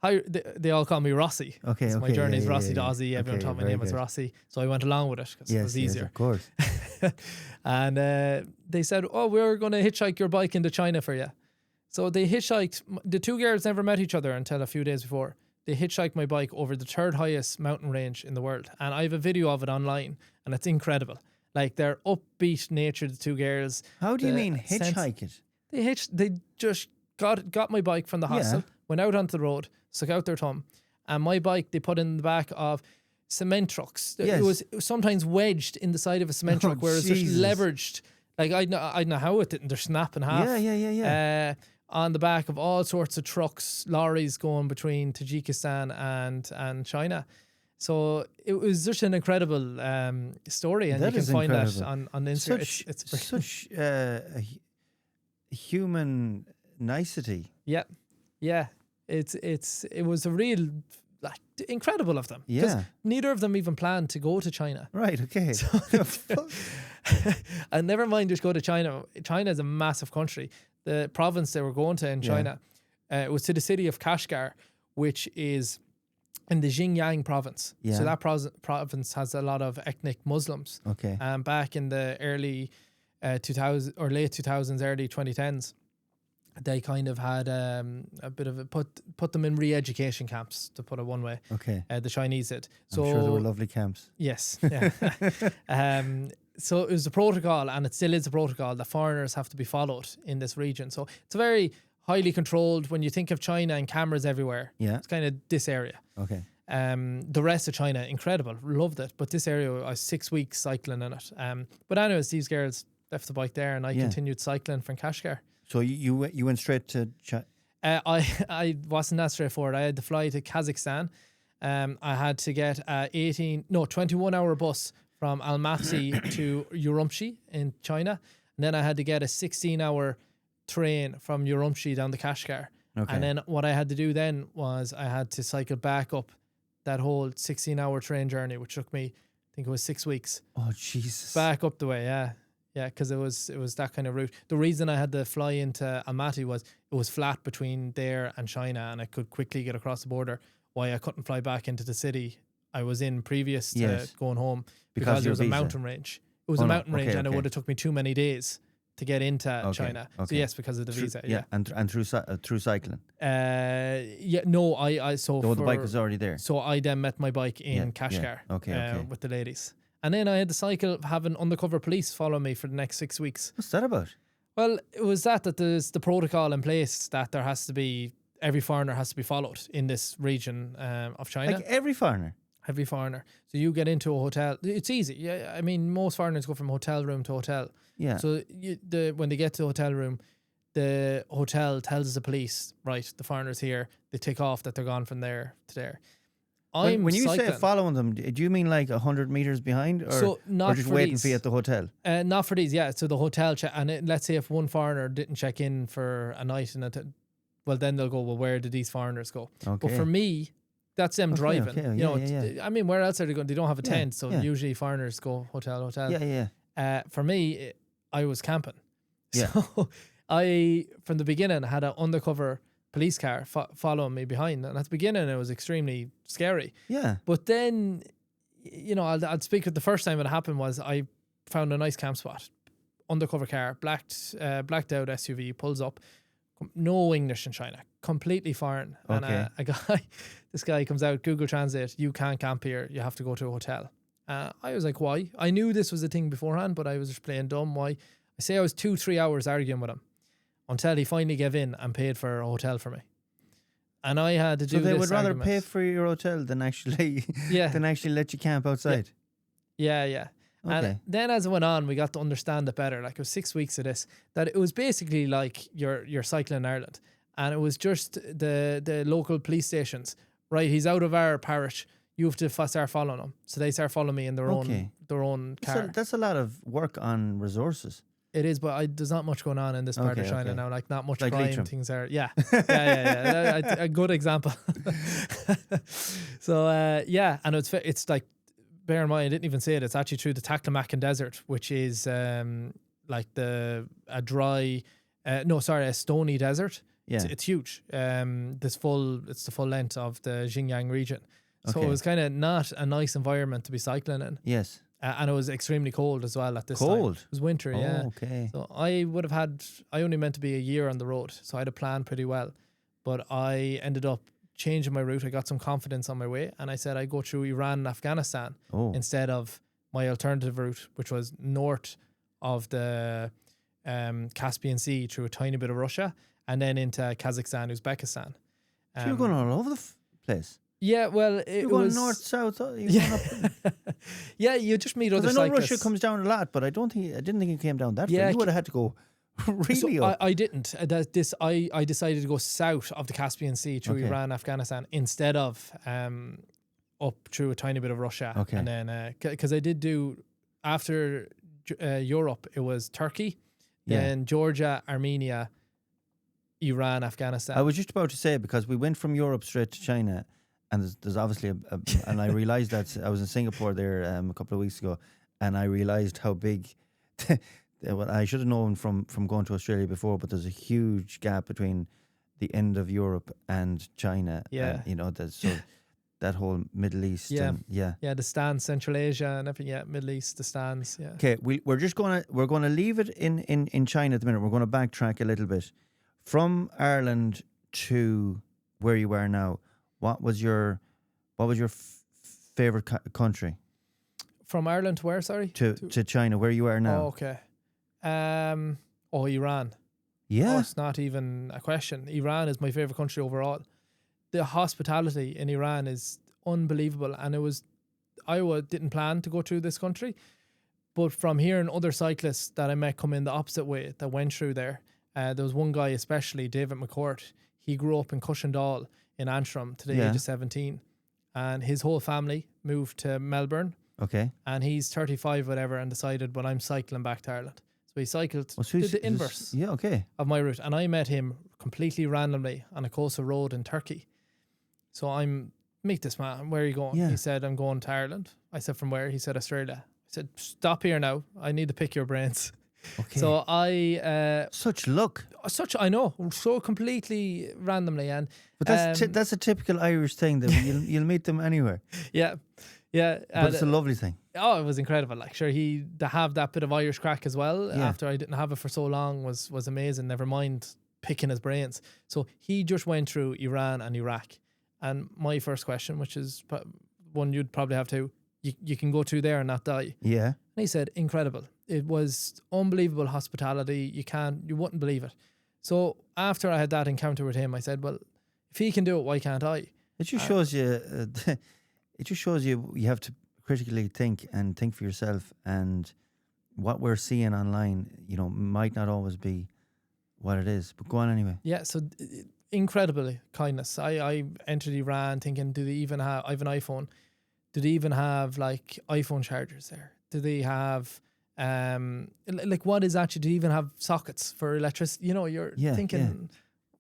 Hi, they all call me Rossi. Okay, So okay. my journey is yeah, Rossi to yeah. Aussie. Everyone Okay, thought my very name was good. Rossi. So I went along with it because it was Yes, easier. of course. And they said, oh, we're going to hitchhike your bike into China for you. So they hitchhiked. The two girls never met each other until a few days before. They hitchhiked my bike over the third highest mountain range in the world. And I have a video of it online, and it's incredible. Like, they're upbeat nature, the two girls. How do you mean hitchhike it? They just got my bike from the hostel, went out onto the road, stuck out their thumb, and my bike they put in the back of cement trucks. Yes. It was sometimes wedged in the side of a cement truck where it's just leveraged. Like I know how it didn't. They're snap in half. Yeah. On the back of all sorts of trucks, lorries going between Tajikistan and China. So it was just an incredible story, and That you can is find incredible. that on Instagram. It's Such human nicety. Yeah. It was a real incredible of them. Yeah. Neither of them even planned to go to China. Right. Okay. And never mind just go to China. China is a massive country. The province they were going to in China, it was to the city of Kashgar, which is in the Xinjiang province. Yeah. So that province has a lot of ethnic Muslims. Okay. Back in the early 2000 or late 2000s, early 2010s, they kind of had a bit of a put them in re-education camps, to put it one way. Okay. The Chinese did. So I'm sure there were lovely camps. yes. Yeah. So it was a protocol, and it still is a protocol, that foreigners have to be followed in this region. So it's a very highly controlled. When you think of China and cameras everywhere, it's kind of this area. Okay. The rest of China, incredible, loved it. But this area, I was 6 weeks cycling in it. But anyways, these girls left the bike there, and I continued cycling from Kashgar. So you went straight to China? I wasn't that straightforward. I had to fly to Kazakhstan. I had to get a 21-hour bus from Almaty to Urumqi in China. And then I had to get a 16-hour train from Urumqi down to Kashgar. Okay. And then what I had to do then was I had to cycle back up that whole 16-hour train journey, which took me, I think it was 6 weeks. Oh, Jesus. Back up the way, yeah. Yeah, because it was that kind of route. The reason I had to fly into Almaty was it was flat between there and China, and I could quickly get across the border. Why I couldn't fly back into the city I was in previous to going home, because it was a mountain range. It was a mountain range, and it would have took me too many days to get into China. Okay. So yes, because of the visa. Yeah, and through cycling. So the bike was already there. So I then met my bike in Kashgar. Okay. With the ladies. And then I had the cycle having undercover police follow me for the next 6 weeks. What's that about? Well, it was that there's the protocol in place that there has to be, every foreigner has to be followed in this region of China. Like every foreigner? Every foreigner. So you get into a hotel. It's easy. Yeah, I mean, most foreigners go from hotel room to hotel. Yeah. So when they get to the hotel room, the hotel tells the police, right, the foreigner's here. They tick off that they're gone from there to there. When you say following them, do you mean like 100 meters behind, or just waiting for you at the hotel? Not for these, yeah. So the hotel check, and let's say if one foreigner didn't check in for a night, well, then they'll go, well, where did these foreigners go? Okay. But for me, that's them driving. Okay. I mean, where else are they going? They don't have a tent, so usually foreigners go hotel. Yeah. For me, I was camping. Yeah. So I, from the beginning, had an undercover police car following me behind, and at the beginning it was extremely scary. Yeah. But then, I'd speak of the first time it happened was I found a nice camp spot, undercover car, blacked out SUV pulls up, no English in China, completely foreign. Okay. And this guy comes out, Google Translate, you can't camp here, you have to go to a hotel. I was like, why? I knew this was a thing beforehand, but I was just playing dumb. Why? I say I was 2-3 hours arguing with him, until he finally gave in and paid for a hotel for me. And I had to do this. So they would rather pay for your hotel than actually let you camp outside. Yeah. Okay. And then as it went on, we got to understand it better. Like, it was 6 weeks of this, that it was basically like you're cycling in Ireland. And it was just the local police stations. Right, he's out of our parish. You have to start following him. So they start following me in their own car. That's a lot of work on resources. It is, but there's not much going on in this part of China now. Like, not much like crime. Leitrim. Things are, yeah. A good example. So, and it's like, bear in mind, I didn't even say it. It's actually through the Taklamakan Desert, which is like a stony desert. Yeah. It's huge. It's the full length of the Xinjiang region. So Okay. it was kind of not a nice environment to be cycling in. Yes. And it was extremely cold as well at this time. Cold? It was winter, yeah. Okay. So I only meant to be a year on the road. So I had a plan pretty well. But I ended up changing my route. I got some confidence on my way. And I said I'd go through Iran and Afghanistan instead of my alternative route, which was north of the Caspian Sea through a tiny bit of Russia and then into Kazakhstan, Uzbekistan. So you're going all over the place. Yeah, well, you're going north, south. Yeah, you just meet other cyclists. I know cyclists. Russia comes down a lot, but I didn't think it came down that far. You would have had to go really up. I didn't. I decided to go south of the Caspian Sea through Iran, Afghanistan, instead of up through a tiny bit of Russia. Okay. And then because I did do after Europe, it was Turkey, then Georgia, Armenia, Iran, Afghanistan. I was just about to say, because we went from Europe straight to China, and there's obviously and I realized that I was in Singapore there a couple of weeks ago, and I realized how big. Well, I should have known from going to Australia before, but there's a huge gap between the end of Europe and China. Yeah, so that whole Middle East. Yeah, the stands, Central Asia, and everything. Yeah, Middle East, the stands. Yeah. Okay, we're gonna leave it in China at the minute. We're going to backtrack a little bit from Ireland to where you are now. What was your favorite country? From Ireland to where? Sorry, to China, where you are now. Oh, okay. Iran. Yeah. It's not even a question. Iran is my favorite country overall. The hospitality in Iran is unbelievable, and I didn't plan to go through this country, but from hearing other cyclists that I met come in the opposite way that went through there, there was one guy especially, David McCourt. He grew up in Cushendall in Antrim to the age of 17, and his whole family moved to Melbourne. Okay. And he's 35, whatever, and decided, well, I'm cycling back to Ireland. So he cycled the inverse of my route. And I met him completely randomly on a coastal road in Turkey. So meet this man. Where are you going? Yeah. He said, I'm going to Ireland. I said, from where? He said, Australia. I said, stop here now. I need to pick your brains. Okay. So such luck. I know, so completely randomly. But that's a typical Irish thing, that you'll meet them anywhere. Yeah. Yeah, but it's a lovely thing. Oh, it was incredible. Like, sure, to have that bit of Irish crack as well after I didn't have it for so long was amazing. Never mind picking his brains. So he just went through Iran and Iraq. And my first question, which is one you'd probably have to, you can go through there and not die. Yeah. And he said, incredible. It was unbelievable hospitality. You wouldn't believe it. So after I had that encounter with him, I said, well, if he can do it, why can't I? It just shows you. It just shows you have to critically think for yourself, and what we're seeing online, might not always be what it is. But go on anyway. Yeah, so incredible kindness. I entered Iran thinking, do they even have? I have an iPhone. Do they even have like iPhone chargers there? Do they have like what is actually? Do they even have sockets for electricity? You're thinking,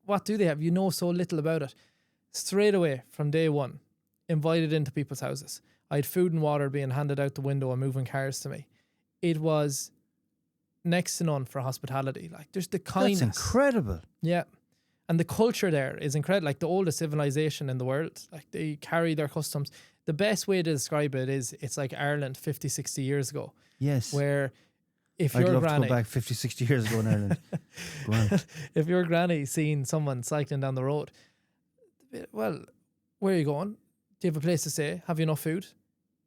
what do they have? You know so little about it. Straight away from day one, invited into people's houses. I had food and water being handed out the window and moving cars to me. It was next to none for hospitality. Like, there's the kindness. That's incredible. Yeah. And the culture there is incredible. Like, the oldest civilization in the world. Like, they carry their customs. The best way to describe it is it's like Ireland 50, 60 years ago. Yes. Where if I'd your love granny... to go back 50, 60 years ago in Ireland. Go on. If your granny seen someone cycling down the road, well, where are you going? Do you have a place to stay? Have you enough food?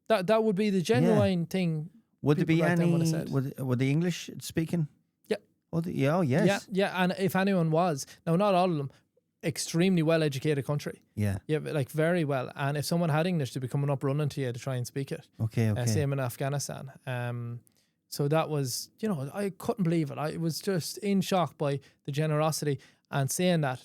That would be the genuine thing. Would there be any? Were the English speaking? Yeah. Yes. Yeah. And if anyone was, now not all of them, extremely well educated country. Yeah. Yeah, like very well. And if someone had English, they'd be coming up running to you to try and speak it. Okay. Same in Afghanistan. So that was, I couldn't believe it. I was just in shock by the generosity. And saying that,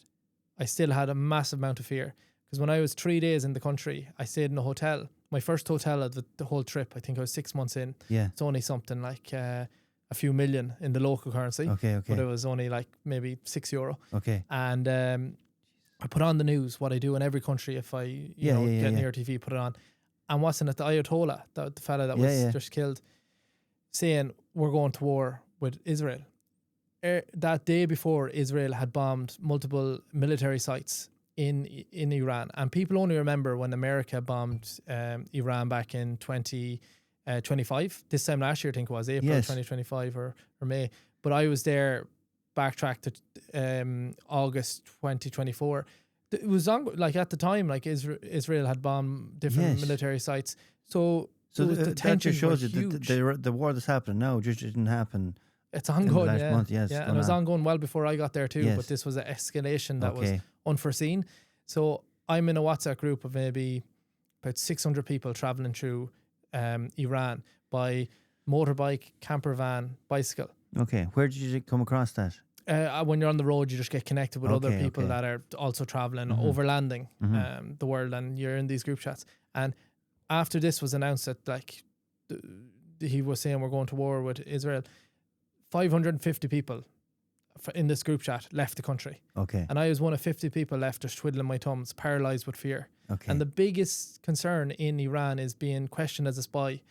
I still had a massive amount of fear. Because when I was 3 days in the country, I stayed in a hotel. My first hotel of the whole trip. I think I was 6 months in. Yeah. It's only something like a few million in the local currency. Okay. But it was only like maybe €6. Okay. And I put on the news, what I do in every country if I get near TV, put it on. And wasn't it the Ayatollah, the fella that was just killed, saying we're going to war with Israel. that day before, Israel had bombed multiple military sites in Iran, and people only remember when America bombed Iran back in 2025. This time last year, I think it was April 2025 or May. But I was there, backtracked to August 2024. It was like at the time, like Israel had bombed different military sites. So the tension shows you the war that's happening now just didn't happen. It's ongoing, in the last month, yes, and it was ongoing well before I got there too. But this was an escalation that was unforeseen. So I'm in a WhatsApp group of maybe about 600 people traveling through Iran by motorbike, camper van, bicycle. Okay, where did you come across that? When you're on the road, you just get connected with other people that are also traveling, overlanding the world, and you're in these group chats. And after this was announced that like he was saying we're going to war with Israel, 550 people in this group chat left the country. Okay. And I was one of 50 people left just twiddling my thumbs, paralyzed with fear. Okay. And the biggest concern in Iran is being questioned as a spy,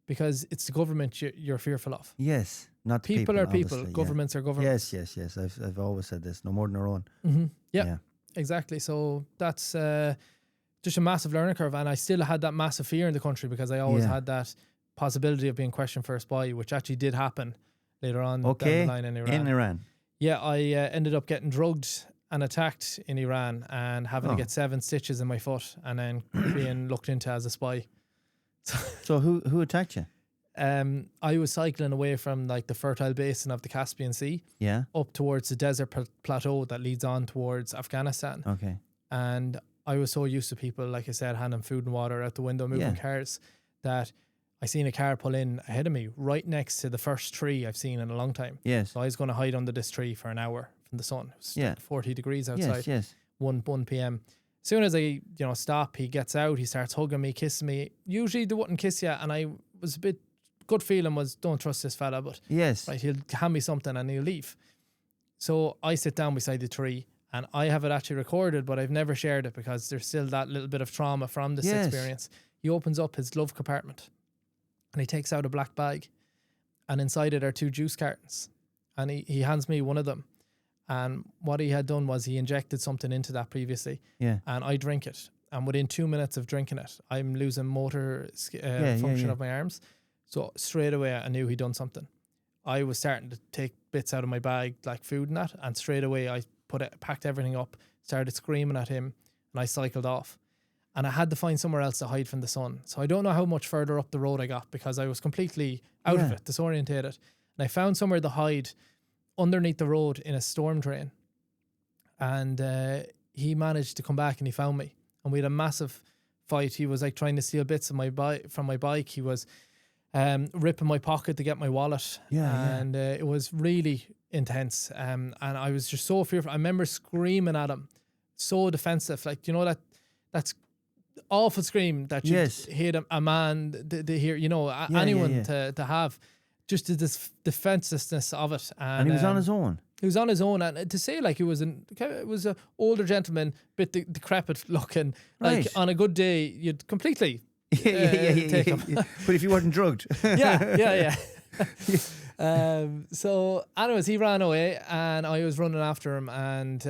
because it's the government you're fearful of. Yes. Not the people are people. obviously, Governments are governments. Yes. I've always said this. No more than our own. Mm-hmm. Yeah, exactly. So that's just a massive learning curve. And I still had that massive fear in the country because I always had that possibility of being questioned for a spy, which actually did happen later on down the line in Iran. In Iran. Yeah, I ended up getting drugged and attacked in Iran and having to get 7 stitches in my foot and then being looked into as a spy. So who attacked you? I was cycling away from like the fertile basin of the Caspian Sea up towards the desert plateau that leads on towards Afghanistan. Okay. And I was so used to people, like I said, handing food and water out the window, moving cars, that I seen a car pull in ahead of me right next to the first tree I've seen in a long time. Yes. So I was going to hide under this tree for an hour from the sun. It was like 40 degrees outside. Yes. 1 p.m. As soon as I, stop, he gets out, he starts hugging me, kissing me. Usually they wouldn't kiss you, and I was a bit, gut feeling was, don't trust this fella, but right, he'll hand me something and he'll leave. So I sit down beside the tree, and I have it actually recorded, but I've never shared it because there's still that little bit of trauma from this experience. He opens up his glove compartment and he takes out a black bag, and inside it are 2 juice cartons, and he hands me one of them. And what he had done was he injected something into that previously, and I drink it. And within 2 minutes of drinking it, I'm losing motor function of my arms. So straight away, I knew he'd done something. I was starting to take bits out of my bag, like food and that, and straight away I packed everything up, started screaming at him, and I cycled off. And I had to find somewhere else to hide from the sun. So I don't know how much further up the road I got because I was completely out of it, disorientated. And I found somewhere to hide underneath the road in a storm drain. And he managed to come back and he found me. And we had a massive fight. He was like trying to steal bits of from my bike. He was ripping my pocket to get my wallet. And it was really intense. And I was just so fearful. I remember screaming at him, so defensive. Like, that's awful scream that you hate a man to hear, anyone to have. Just the defensiveness of it. And he was on his own. He was on his own, and to say like it was a older gentleman, bit decrepit looking. Like on a good day, you'd completely take him. But if you weren't drugged, So, anyways, he ran away, and I was running after him, and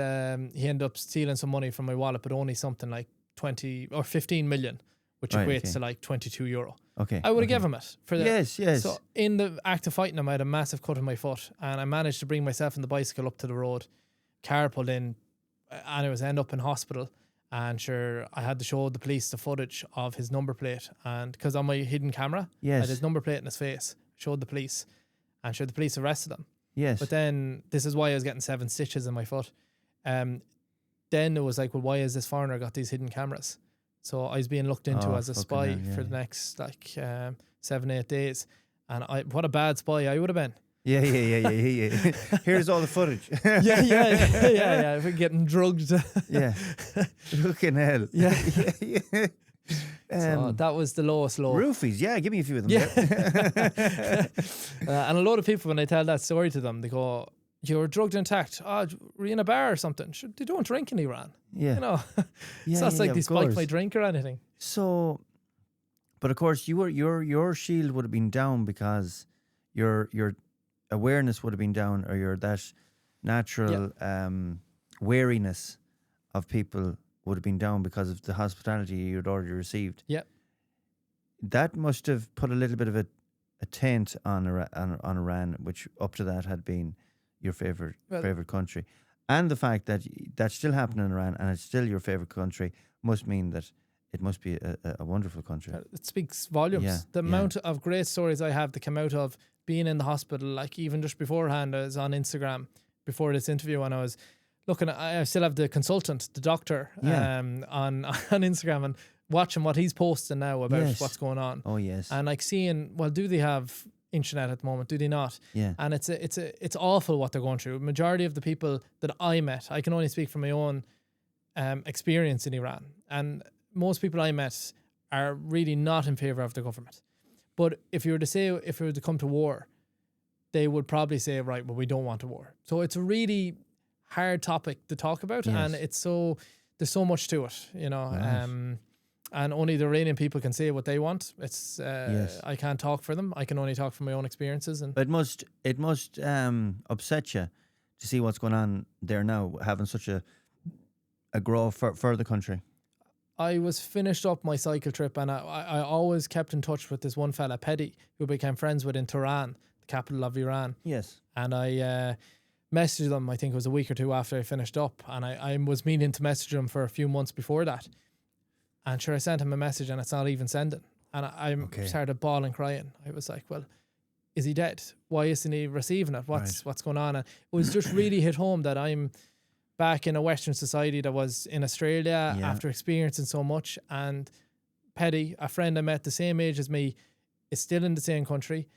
he ended up stealing some money from my wallet, but only something like 20 or 15 million, which equates to like €22. Okay. I would have given him it for that. Yes. So in the act of fighting him, I had a massive cut in my foot, and I managed to bring myself and the bicycle up to the road. Car pulled in, and I was end up in hospital. And sure, I had to show the police the footage of his number plate, and because on my hidden camera, I had his number plate in his face. Showed the police, and sure, the police arrested him. Yes. But then this is why I was getting 7 stitches in my foot. Then it was like, well, why has this foreigner got these hidden cameras? So I was being looked into as a spy for the next 7-8 days. And what a bad spy I would have been. Yeah. Here's all the footage. Yeah. We're getting drugged. Fucking hell. Yeah. So that was the lowest low. Roofies, give me a few of them. And a lot of people, when I tell that story to them, they go, "You were drugged and attacked. Were you in a bar or something?" Sure, they don't drink in Iran. So it's like they spiked my drink or anything. So, but of course, your shield would have been down because your awareness would have been down, or your that natural wariness of people would have been down because of the hospitality you'd already received. Yeah. That must have put a little bit of a taint on Iran, which up to that had been your favorite country. And the fact that that's still happening in Iran and it's still your favorite country must mean that it must be a wonderful country. It speaks volumes. Yeah, the amount of great stories I have that come out of being in the hospital, like even just beforehand, I was on Instagram before this interview and I was looking at, I still have the consultant, the doctor, on Instagram and watching what he's posting now about what's going on. Oh, yes. And like seeing, well, do they have internet at the moment? Do they not? Yeah. And it's awful what they're going through. Majority of the people that I met, I can only speak from my own experience in Iran. And most people I met are really not in favor of the government. But if you were to come to war, they would probably say, right, well, we don't want a war. So it's a really hard topic to talk about, and there's so much to it, you know. Right. And only the Iranian people can say what they want. It's I can't talk for them. I can only talk from my own experiences. And it must upset you to see what's going on there now, having such a growth for the country. I was finished up my cycle trip, and I always kept in touch with this one fella, Petty, who I became friends with in Tehran, the capital of Iran. Yes. And I messaged them, I think it was a week or two after I finished up, and I was meaning to message him for a few months before that. And sure, I sent him a message and it's not even sending. And I started bawling, crying. I was like, well, is he dead? Why isn't he receiving it? What's going on? And it was just really hit home that I'm back in a Western society that was in Australia after experiencing so much. And Petty, a friend I met the same age as me, is still in the same country,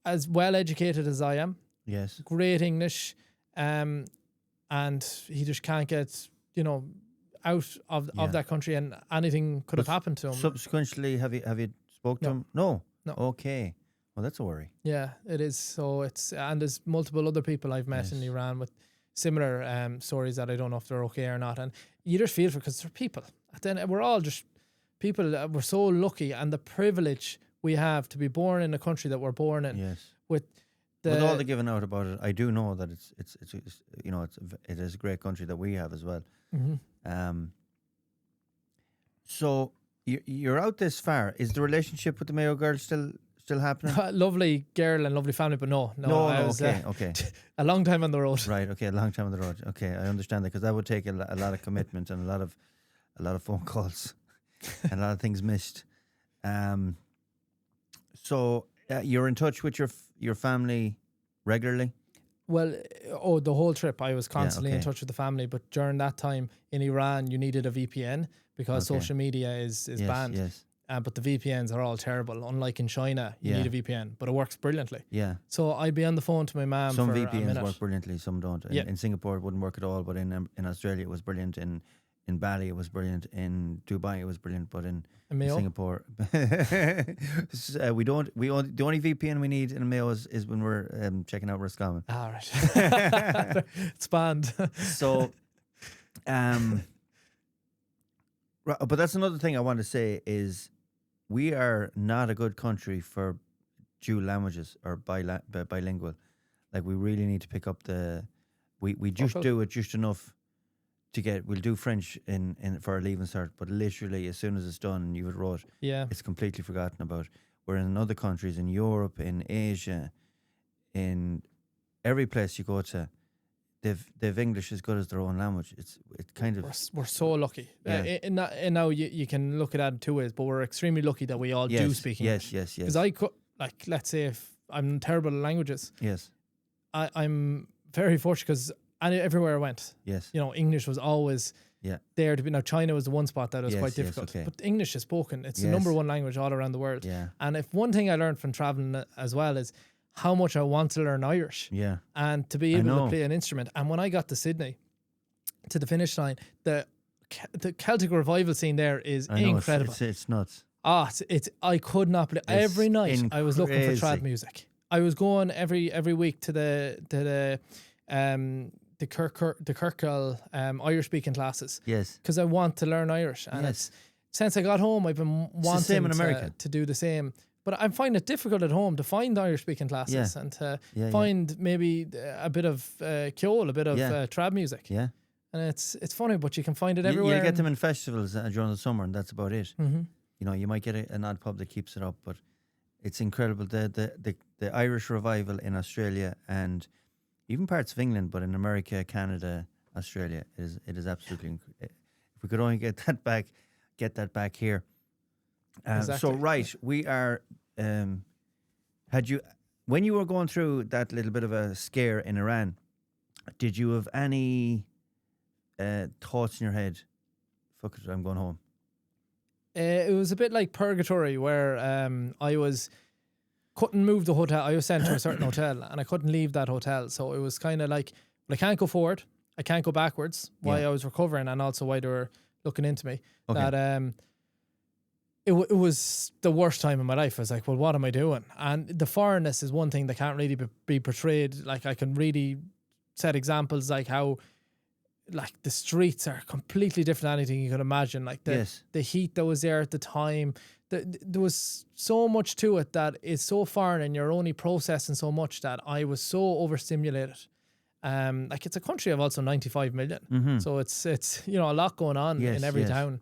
as well educated as I am. Yes. Great English. And he just can't get, out of that country, and anything could have happened to him. Subsequently, have you spoke to him? No. Okay. Well, that's a worry. Yeah, it is. So and there's multiple other people I've met in Iran with similar stories that I don't know if they're okay or not. And you just feel for, because they're people. Then we're all just people. We're so lucky, and the privilege we have to be born in a country that we're born in. Yes. With all the giving out about it, I do know that it is a great country that we have as well. Mm-hmm. So you're out this far. Is the relationship with the Mayo girl still happening? Lovely girl and lovely family, but no. Okay. A long time on the road. Right. Okay. A long time on the road. Okay, I understand that, because that would take a lot of commitment and a lot of phone calls and a lot of things missed. So you're in touch with your family regularly? Well, the whole trip I was constantly in touch with the family, but during that time in Iran you needed a VPN because social media is banned. Yes. But the VPNs are all terrible. Unlike in China, you need a VPN, but it works brilliantly. Yeah. So I'd be on the phone to my mum. Some for VPNs a minute. work brilliantly, some don't. In Singapore it wouldn't work at all, but in Australia it was brilliant. In Bali it was brilliant. In Dubai it was brilliant, but in Singapore the only VPN we need in Mayo is when we're checking out Roscommon. All right. It's banned. So but that's another thing I want to say is we are not a good country for dual languages or bilingual. Like, we really need to pick up we just do it just enough to we'll do French in for our leaving cert, but literally as soon as it's done and you've wrote, it's completely forgotten about. Where in other countries, in Europe, in Asia, in every place you go to, they've English as good as their own language. It's kind of we're so lucky. Yeah. And now you can look at that in two ways, but we're extremely lucky that we all do speak English. Yes. Because I could, like, let's say if I'm terrible at languages, I'm very fortunate because everywhere I went, English was always there to be. Now China was the one spot that was quite difficult, but English is spoken. It's the number one language all around the world. Yeah. And if one thing I learned from traveling as well is how much I want to learn Irish. Yeah. And to be able to play an instrument. And when I got to Sydney, to the finish line, the Celtic revival scene there is incredible. It's nuts. I could not believe. Every night I was looking for trad music. I was going every week to the Kirkall Irish speaking classes. Yes. Because I want to learn Irish. And it's since I got home I've been wanting same in America. to do the same. But I find it difficult at home to find Irish speaking classes and to find maybe a bit of Kjol, a bit of trad music. Yeah. And it's funny, but you can find it everywhere. You get them in festivals during the summer, and that's about it. Mm-hmm. You know, you might get an odd pub that keeps it up, but it's incredible. The Irish revival in Australia and even parts of England, but in America, Canada, Australia, it is absolutely. If we could only get that back here. Exactly. So right, we are. Had you, when you were going through that little bit of a scare in Iran, did you have any thoughts in your head? Fuck it, I'm going home. It was a bit like purgatory, where I couldn't move the hotel. I was sent to a certain hotel, and I couldn't leave that hotel. So it was kind of like, well, I can't go forward, I can't go backwards. While I was recovering, and also why they were looking into me. Okay. That it was the worst time in my life. I was like, well, what am I doing? And the foreignness is one thing that can't really be portrayed. Like, I can really set examples like how, like, the streets are completely different than anything you could imagine. Like the heat that was there at the time, there was so much to it that is so foreign, and you're only processing so much, that I was so overstimulated. Like, it's a country of also 95 million. Mm-hmm. So it's a lot going on in every town.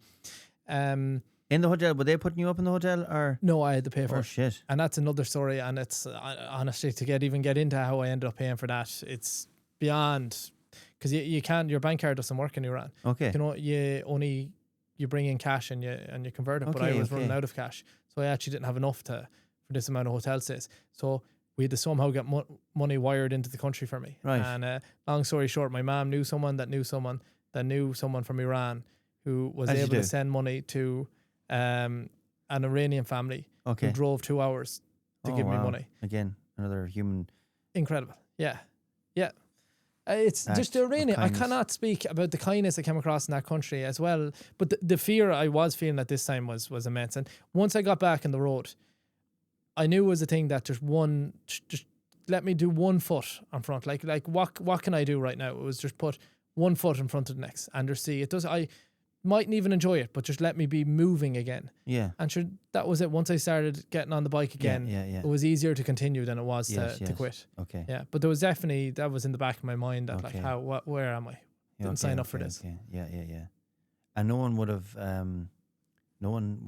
In the hotel, were they putting you up in the hotel, or? No, I had to pay for it. Oh, shit. And that's another story, and it's honestly, to get into how I ended up paying for that, it's beyond, because you can't, your bank card doesn't work in Iran. Okay. You bring in cash and you convert it, but I was running out of cash, so I actually didn't have enough for this amount of hotel stays. So we had to somehow get money wired into the country for me. Right. And long story short, my mom knew someone that knew someone that knew someone from Iran who was able to send money to an Iranian family who drove 2 hours to give me money. Again, another human. Incredible. Yeah. Yeah. It's just the Iranian. I cannot speak about the kindness I came across in that country as well. But the fear I was feeling at this time was immense. And once I got back on the road, I knew it was a thing that just let me do 1 foot in front. Like what can I do right now? It was just put 1 foot in front of the next and just see. I mightn't even enjoy it, but just let me be moving again. Yeah. And sure, that was it. Once I started getting on the bike again, it was easier to continue than it was to quit. Okay. Yeah. But there was definitely, that was in the back of my mind, that where am I? Didn't sign up for this. Okay. Yeah. And no one would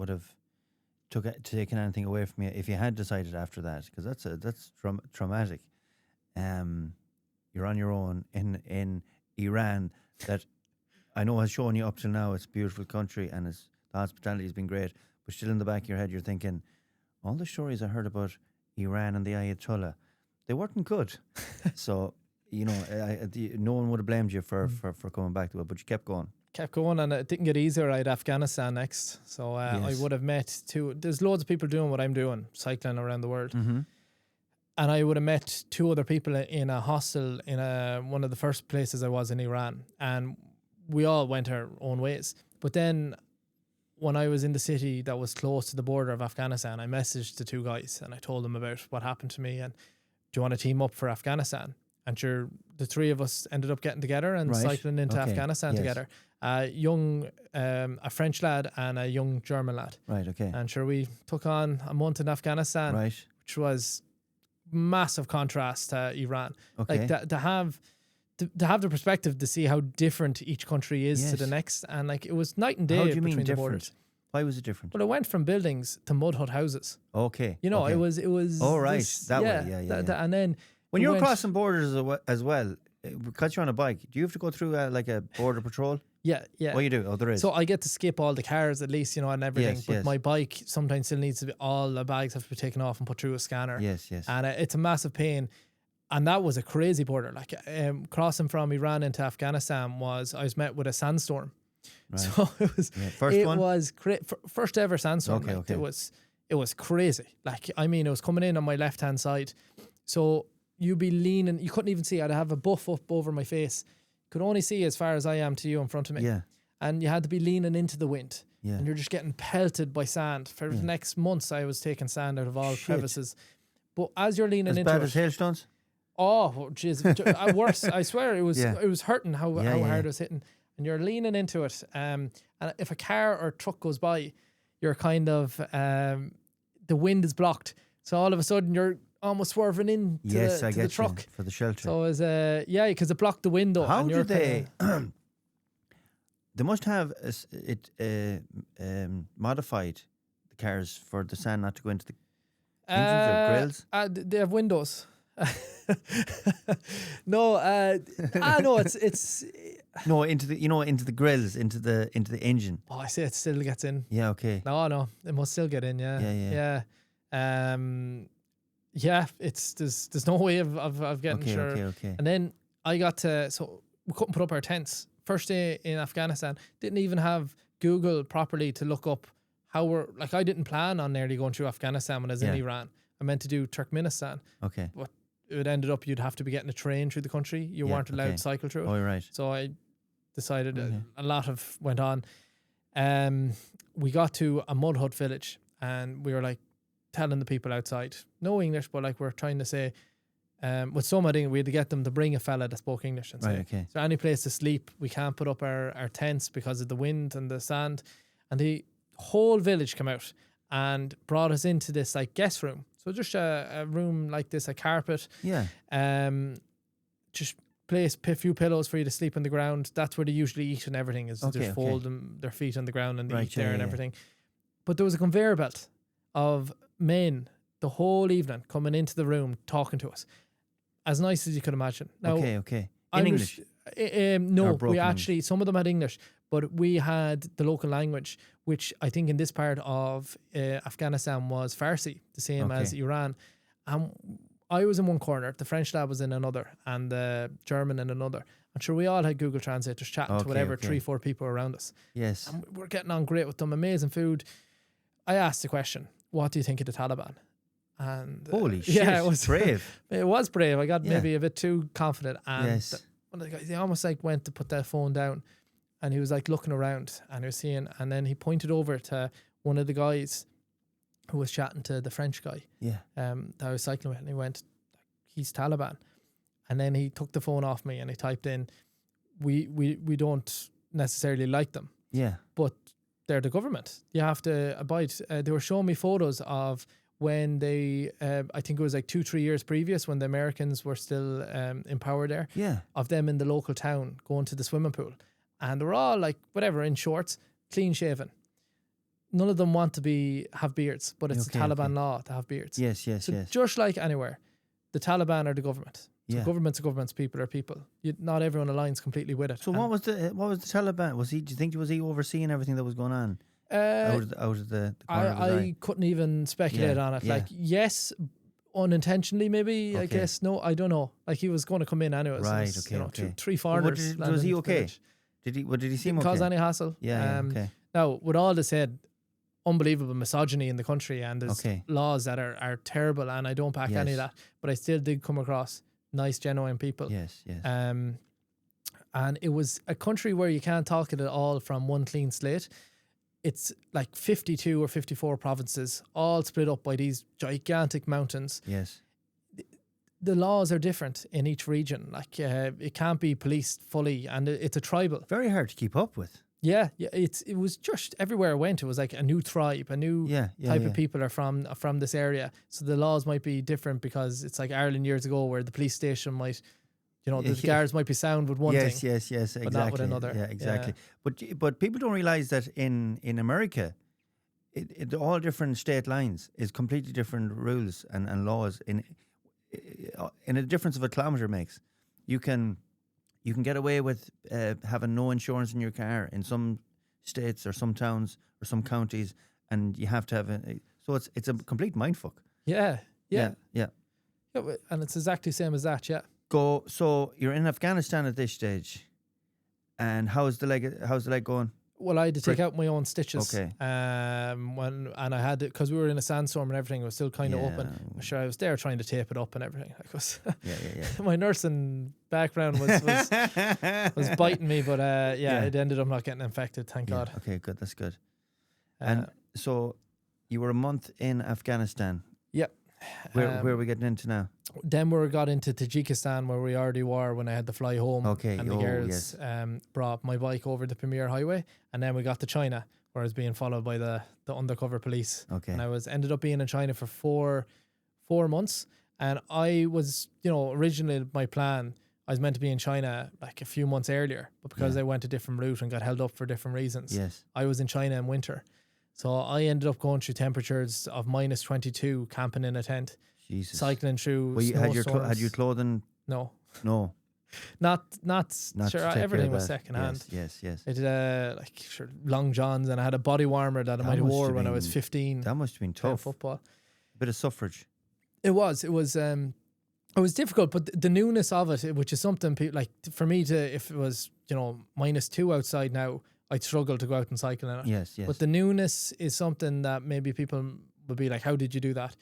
have taken anything away from you if you had decided after that, because that's traumatic. You're on your own in Iran that I know has shown you up till now. It's a beautiful country, and the hospitality has been great. But still in the back of your head, you're thinking, all the stories I heard about Iran and the Ayatollah, they weren't good. So, no one would have blamed you for coming back to it, but you kept going. Kept going, and it didn't get easier. I had Afghanistan next. So I would have met there's loads of people doing what I'm doing, cycling around the world. Mm-hmm. And I would have met 2 other people in a hostel in one of the first places I was in Iran. And we all went our own ways. But then when I was in the city that was close to the border of Afghanistan, I messaged the 2 guys and I told them about what happened to me and, do you want to team up for Afghanistan? And sure, the 3 of us ended up getting together and cycling into Afghanistan together. A French lad and a young German lad. Right, okay. And sure, we took on a month in Afghanistan, which was massive contrast to Iran. Okay. Like to have the perspective to see how different each country is to the next, and like it was night and day. How do you between mean the different? borders. Why was it different? Well, it went from buildings to mud hut houses. Okay. It was. Oh right, that way. Yeah. And then when you're crossing borders as well, because you're on a bike, do you have to go through like a border patrol? Yeah. Well, you do. Oh, there is. So I get to skip all the cars at least, and everything. But my bike sometimes still needs to be, all the bags have to be taken off and put through a scanner. Yes. And it's a massive pain. And that was a crazy border. Like crossing from Iran into Afghanistan I was met with a sandstorm. Right. So it was first ever sandstorm. Okay. It was crazy. Like, I mean, it was coming in on my left hand side. So you'd be leaning, you couldn't even see. I'd have a buff up over my face. Could only see as far as I am to you in front of me. Yeah. And you had to be leaning into the wind. Yeah. And you're just getting pelted by sand. For the next months I was taking sand out of all crevices. But as you're leaning into it. As bad as hailstones? Oh, jeez. Worse. I swear it was hurting how hard it was hitting. And you're leaning into it. And if a car or truck goes by, you're kind of the wind is blocked. So all of a sudden you're almost swerving in to I the get truck. you, for the shelter. So it was, because it blocked the window. How and do you're they? They must have modified the cars for the sand not to go into the engines or grills. They have windows. No, no, it's No, into the grills, into the engine. Oh, I see. It still gets in. Yeah, okay. No, it must still get in. Yeah. It's there's no way of getting sure. Okay. And then I got so we couldn't put up our tents. First day in Afghanistan, didn't even have Google properly to look up how I didn't plan on nearly going through Afghanistan when I was in Iran. I meant to do Turkmenistan. Okay. But it ended up you'd have to be getting a train through the country. You weren't allowed to cycle through it. Oh, right. So I decided a lot of went on. We got to a mud hut village and we were like telling the people outside, no English, but like we're trying to say, with somebody we had to get them to bring a fella that spoke English and say, is there any place to sleep? We can't put up our tents because of the wind and the sand. And the whole village came out and brought us into this like guest room. So just a room like this, a carpet. Yeah. Just place a few pillows for you to sleep on the ground. That's where they usually eat and everything is just fold them, their feet on the ground and they eat there and everything. But there was a conveyor belt of men the whole evening coming into the room talking to us. As nice as you could imagine. Now, Okay. In English? No, we actually, some of them had English, but we had the local language, which I think in this part of Afghanistan was Farsi, the same as Iran. I was in one corner, the French lad was in another, and the German in another. I'm sure we all had Google Translate just chatting to whatever 3-4 people around us. Yes. And we're getting on great with them, amazing food. I asked the question, what do you think of the Taliban? And holy shit, it was brave. It was brave. I got maybe a bit too confident. And one of the guys, he almost like went to put that phone down and he was like looking around and he was seeing, and then he pointed over to one of the guys who was chatting to the French guy. Yeah. That I was cycling with, and he went, he's Taliban. And then he took the phone off me and he typed in, we don't necessarily like them. Yeah. But they're the government. You have to abide. They were showing me photos of when they, I think it was like 2-3 years previous when the Americans were still in power there. Yeah. Of them in the local town going to the swimming pool. And they were all like, whatever, in shorts, clean shaven. None of them want to have beards, but it's the Taliban law to have beards. Yes. Just like anywhere, the Taliban are the government. So government's are governments, people are people. Not everyone aligns completely with it. So what was the Taliban? Do you think was he overseeing everything that was going on? Out of the corner of his eye? I couldn't even speculate on it. Like, yes, unintentionally maybe, I guess. No, I don't know. Like, he was going to come in anyways. Right, was, okay. 3 foreigners. Was he okay? Did he seem okay? Didn't cause any hassle. Yeah, okay. Now, with all this said, unbelievable misogyny in the country, and there's laws that are terrible, and I don't back any of that. But I still did come across nice, genuine people. Yes. And it was a country where you can't talk it at all from one clean slate. It's like 52 or 54 provinces, all split up by these gigantic mountains. Yes. The laws are different in each region. Like, it can't be policed fully, and it's a tribal. Very hard to keep up with. Yeah. It was just everywhere I went. It was like a new tribe, a new type of people are from this area. So the laws might be different because it's like Ireland years ago, where the police station might, the guards might be sound with one thing. Yes, exactly. But not with another. Yeah, exactly. But people don't realize that in America, all different state lines is completely different rules and laws in a difference of a kilometre makes. You can get away with having no insurance in your car in some states or some towns or some counties, and you have to have so it's a complete mindfuck. Yeah. And it's exactly the same as that. Yeah. So you're in Afghanistan at this stage, and how's the leg going? Well, I had to take out my own stitches. Okay. And I had it because we were in a sandstorm and everything. It was still kind of open. I'm sure I was there trying to tape it up and everything. Like, my nursing background was biting me, but it ended up not getting infected. Thank God. Okay, good. That's good. And so you were a month in Afghanistan. Yep. Where are we getting into now? Then we got into Tajikistan, where we already were when I had to fly home. Okay. And the girls brought my bike over the Premier Highway, and then we got to China, where I was being followed by the undercover police. Okay. And I ended up being in China for four months. And I was, originally my plan, I was meant to be in China like a few months earlier, but because I went a different route and got held up for different reasons, I was in China in winter. So I ended up going through temperatures of minus 22, camping in a tent, Jesus. Cycling through. Well, had you clothing? No. Not Sure. Everything was secondhand. Yes. It did long johns, and I had a body warmer that I might have wore when I was 15. That must have been tough. Football. A bit of suffrage. It was difficult, but the newness of it, which is something like for me if it was minus 2 outside now, I'd struggle to go out and cycle in it. Yes. But the newness is something that maybe people would be like, how did you do that?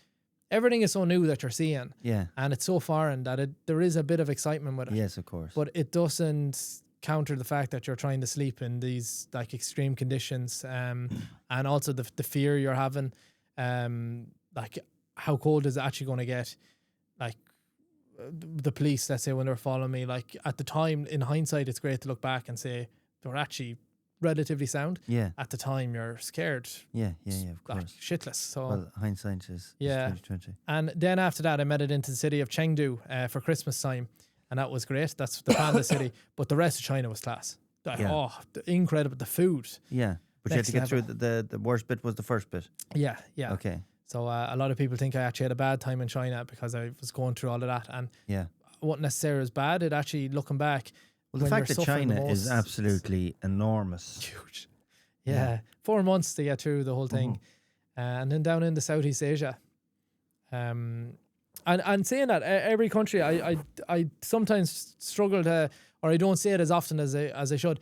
Everything is so new that you're seeing. Yeah. And it's so foreign that there is a bit of excitement with it. Yes, of course. But it doesn't counter the fact that you're trying to sleep in these like extreme conditions. And also the fear you're having. Like how cold is it actually going to get? Like the police, let's say, when they were following me, like at the time, in hindsight, it's great to look back and say they were actually relatively sound. Yeah. At the time, you're scared. Yeah, of course. Like shitless. So well, hindsight is 2020. And then after that, I made it into the city of Chengdu for Christmas time, and that was great. That's the panda city, but the rest of China was class. Incredible. The food. Yeah, but you had to get through the worst bit was the first bit. Yeah. Okay. So a lot of people think I actually had a bad time in China because I was going through all of that, and it wasn't necessarily as bad. It actually, looking back. Well, the fact that China is absolutely enormous. Huge. Yeah. 4 months to get through the whole thing. And then down into Southeast Asia. And saying that, every country, I sometimes struggle to, or I don't say it as often as I should.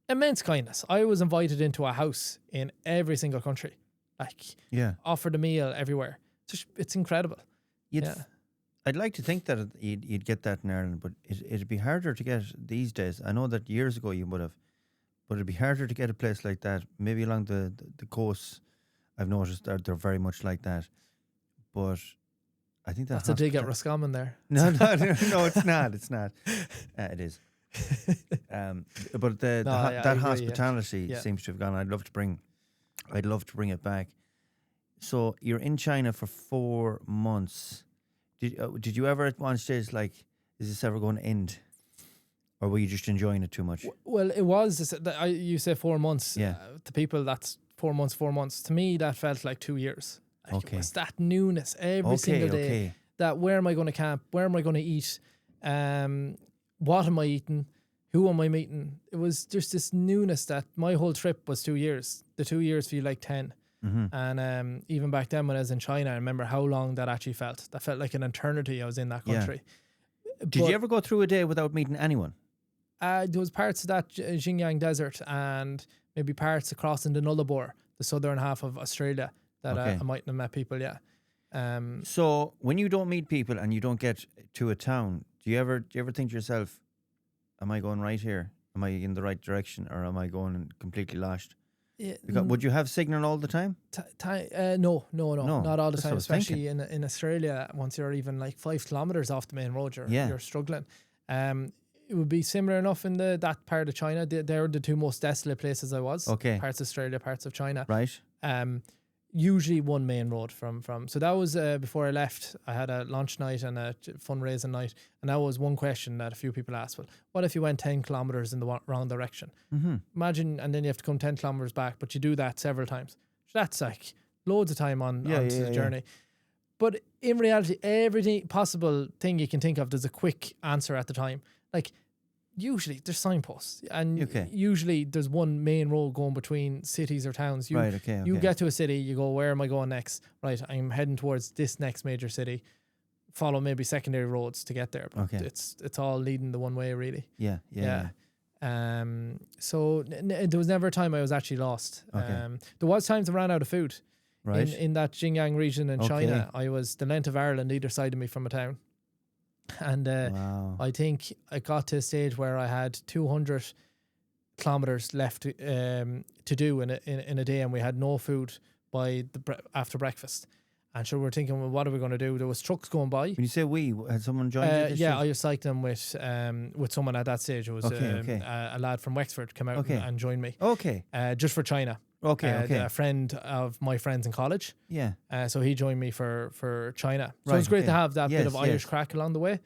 Immense kindness. I was invited into a house in every single country. Offered a meal everywhere. It's incredible. I'd like to think that you'd get that in Ireland, but it'd be harder to get these days. I know that years ago you would have, but it'd be harder to get a place like that. Maybe along the coast, I've noticed that they're very much like that. But I think that's a dig at Roscommon there. No, it's not. It's not. It is. But that hospitality seems to have gone. I'd love to bring it back. So you're in China for 4 months. Did you ever at one stage like, is this ever going to end? Or were you just enjoying it too much? Well, it was. You say 4 months. Yeah. To people, that's 4 months, 4 months. To me, that felt like 2 years. It was that newness every single day. Okay. That where am I going to camp? Where am I going to eat? What am I eating? Who am I meeting? It was just this newness that my whole trip was 2 years. The 2 years feel like 10. And even back then when I was in China, I remember how long that actually felt. That felt like an eternity I was in that country. Did you ever go through a day without meeting anyone? There was parts of that Xinjiang desert and maybe parts across in the Nullarbor, the southern half of Australia, that I mightn't have met people, So when you don't meet people and you don't get to a town, do you ever think to yourself, am I going right here? Am I in the right direction, or am I going completely lost? Would you have signal all the time? No, not all the time. Especially in Australia, once you're even like 5 kilometers off the main road, you're struggling. It would be similar enough in that part of China. They're the 2 most desolate places I was. Okay. Parts of Australia, parts of China. Right. Usually one main road from. So that was before I left. I had a launch night and a fundraising night, and that was one question that a few people asked. Well, what if you went 10 kilometers in the wrong direction? Imagine, and then you have to come 10 kilometers back, but you do that several times. So that's like loads of time onto the journey. But in reality, every possible thing you can think of, there's a quick answer at the time. Like usually there's signposts, and usually there's one main road going between cities or towns. You get to a city, you go, where am I going next? Right, I'm heading towards this next major city. Follow maybe secondary roads to get there, but it's all leading the one way really. Yeah. So there was never a time I was actually lost. There was times I ran out of food. Right. In that Xinjiang region in China, I was the length of Ireland either side of me from a town. And I think I got to a stage where I had 200 kilometers left to do in a day, and we had no food by after breakfast. And so we're thinking, well, what are we going to do? There was trucks going by. When you say we, had someone joined you? I was cycling with someone at that stage. It was a lad from Wexford came out and joined me. Okay. Just for China. Okay. A friend of my friends in college. Yeah. So he joined me for China. So Right, it was great okay. to have that bit Yes, of Irish yes. crack along the way.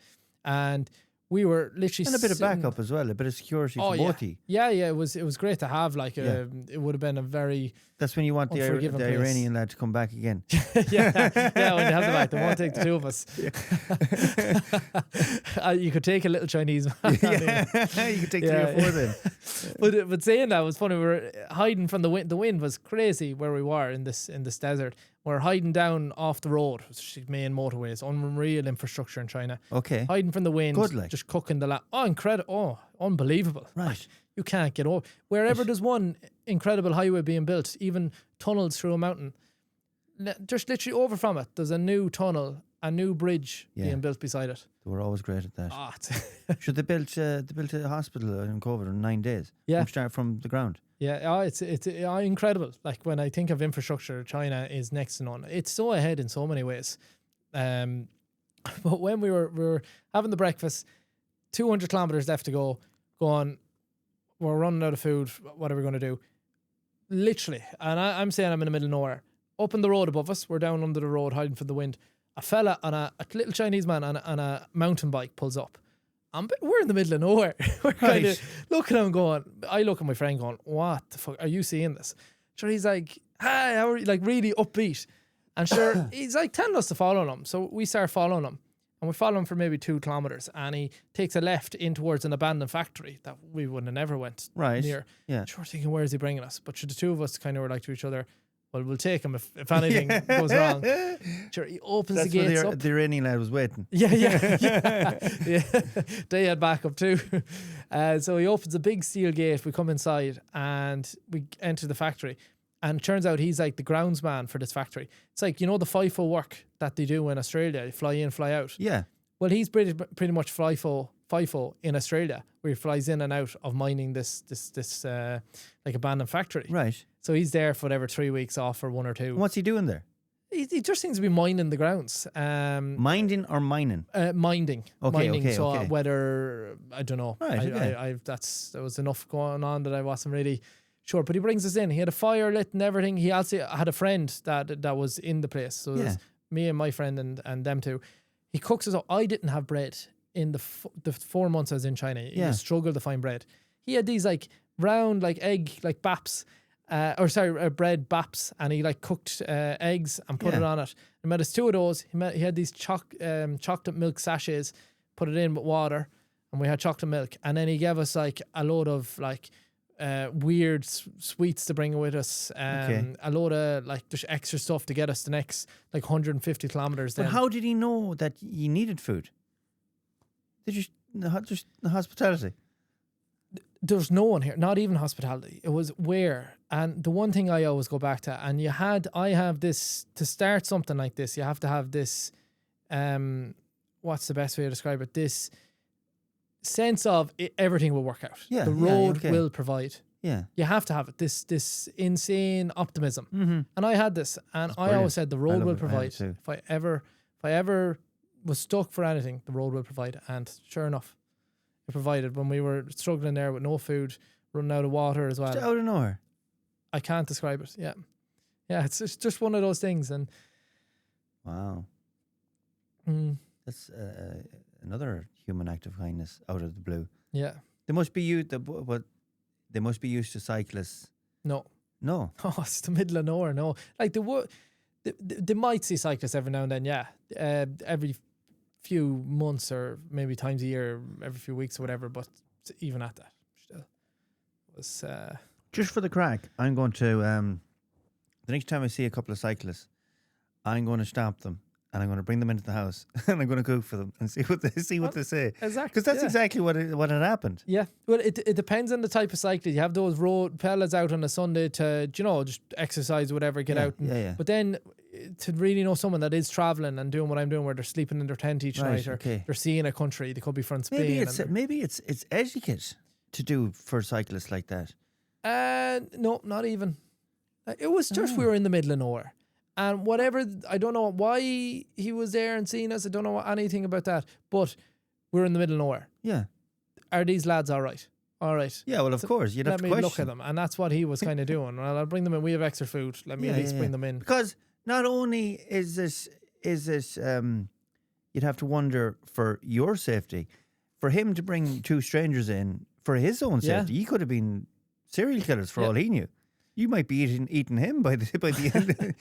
And we were literally And a bit of sitting- backup as well, a bit of security Oh for yeah. both of you. Yeah, it was great to have. Like Yeah. it would have been a very That's when you want the Unforgiven place. Iranian lad to come back again. yeah, when they have the back, they won't take the two of us. You could take a little Chinese man. Yeah, you could take 3 or 4 then. But saying that was funny. We were hiding from the wind. The wind was crazy where we were in this desert. We're hiding down off the road, main motorways, unreal infrastructure in China. Okay. Hiding from the wind, Good, like. just cooking the Oh, incredible! Oh, unbelievable! Right. Like, you can't get over. Wherever there's one incredible highway being built, even tunnels through a mountain, just literally over from it, there's a new tunnel, a new bridge being built beside it. They were always great at that. Ah, Should they built a hospital in COVID in 9 days? Yeah. Start from the ground. yeah, it's incredible. Like when I think of infrastructure, China is next to none. It's so ahead in so many ways. But when we were having the breakfast, 200 kilometers left to go, going, we're running out of food. What are we going to do? Literally, and I'm saying I'm in the middle of nowhere. Up in the road above us, we're down under the road hiding from the wind. A fella on a little Chinese man on a mountain bike pulls up. We're in the middle of nowhere. We're kind of looking at him going, I look at my friend going, what the fuck, are you seeing this? Sure, he's like, hi, how are you? Like really upbeat. And sure, he's like telling us to follow him. So we start following him. And we follow him for maybe 2 kilometers. And he takes a left in towards an abandoned factory that we wouldn't have never went near. Yeah. Sure, thinking, where is he bringing us? But the two of us kind of were like to each other, well, we'll take him if anything goes wrong. Sure, he opens the gates up. The Iranian lad was waiting. Yeah. They had backup too. So he opens a big steel gate. We come inside and we enter the factory. And it turns out he's like the groundsman for this factory. It's like, you know, the FIFO work that they do in Australia. You fly in, fly out. Yeah. Well, he's pretty much FIFO in Australia, where he flies in and out of mining this like abandoned factory. Right. So he's there for whatever 3 weeks off for 1 or 2. What's he doing there? He just seems to be mining the grounds. Minding or mining? Minding. Okay, Mining. okay, So okay. whether, I don't know. Right, okay. There was enough going on that I wasn't really sure. But he brings us in. He had a fire lit and everything. He also had a friend that was in the place. So it was me and my friend and them two. He cooks us up. I didn't have bread in the 4 months I was in China. You struggled to find bread. He had these like round like egg like baps. Bread baps, and he like cooked eggs and put it on it. He made us 2 of those. He had these chocolate milk sachets, put it in with water, and we had chocolate milk. And then he gave us like a load of like weird sweets to bring with us. A load of like just extra stuff to get us the next like 150 kilometers. But how did he know that you needed food? Did you just the hospitality? There's no one here, not even hospitality. It was where. And the one thing I always go back to, and I have this, to start something like this, you have to have this, what's the best way to describe it? This sense of everything will work out. Yeah, the road will provide. Yeah. You have to have it. This insane optimism. Mm-hmm. And I had this, and I always said the road will provide. If I ever was stuck for anything, the road will provide. And sure enough, it provided when we were struggling there with no food, running out of water as well. Just out of nowhere. I can't describe it. Yeah. Yeah, it's just one of those things. And wow. That's another human act of kindness out of the blue. Yeah. They must be they must be used to cyclists. No. No. Oh, it's the middle of nowhere. No. Like they might see cyclists every now and then, yeah. Every few months or maybe times a year, every few weeks or whatever, but even at that still it was just for the crack, I'm going to the next time I see a couple of cyclists, I'm going to stop them and I'm going to bring them into the house and I'm going to cook for them and see what they say. Exactly. Because that's exactly what had happened. Yeah. Well, it depends on the type of cyclist. You have those road fellas out on a Sunday to, just exercise, whatever, get out. Yeah. But then to really know someone that is traveling and doing what I'm doing, where they're sleeping in their tent each night, or they're seeing a country, they could be from Spain. Maybe it's etiquette to do for cyclists like that. No, not even. It was just we were in the middle of nowhere. And whatever, I don't know why he was there and seeing us. I don't know anything about that. But we're in the middle of nowhere. Yeah. Are these lads all right? all right. Yeah, well, of course, you'd have to Let me question. look at them. And that's what he was kind of doing. Well, I'll bring them in. We have extra food. Let me at least bring them in. Because not only is this you'd have to wonder for your safety, for him to bring two strangers in for his own safety. He could have been serial killers for all he knew. You might be eating him by the end.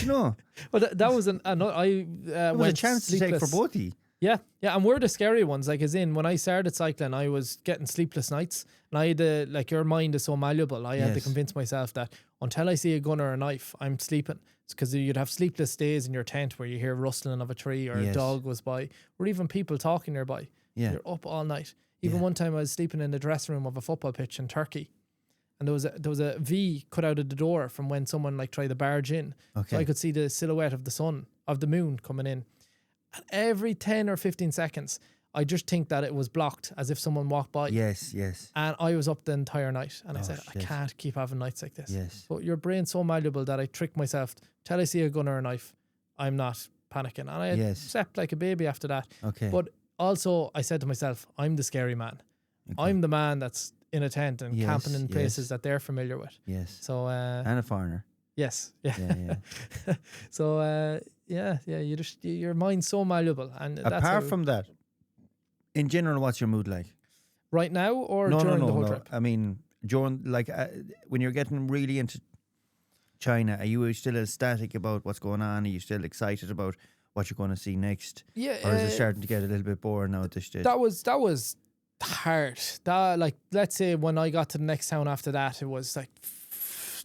You know. Well, that was it was a chance to take for both of you. Yeah, and we're the scary ones. Like, as in, when I started cycling, I was getting sleepless nights, and I had to, like, your mind is so malleable. I had to convince myself that until I see a gun or a knife, I'm sleeping. It's because you'd have sleepless days in your tent where you hear rustling of a tree or a dog goes by, or even people talking nearby. Yeah, you're up all night. Even one time, I was sleeping in the dressing room of a football pitch in Turkey, and there was a V cut out of the door from when someone like tried to barge in. Okay. So I could see the silhouette of the moon coming in. And every 10 or 15 seconds, I just think that it was blocked as if someone walked by. Yes. And I was up the entire night. And I said, I can't keep having nights like this. Yes. But your brain's so malleable that I trick myself. Till I see a gun or a knife, I'm not panicking. And I slept like a baby after that. Okay. But also, I said to myself, I'm the scary man. Okay. I'm the man that's in a tent and camping in places that they're familiar with. Yes. So and a foreigner. Yes. Yeah. So your mind's so malleable. And apart from that, in general, what's your mood like right now, or during the whole trip? I mean, during when you're getting really into China, are you still ecstatic about what's going on? Are you still excited about what you're going to see next? Yeah. Or is it starting to get a little bit boring now at this stage? That was hard. That, like, let's say when I got to the next town after that, it was like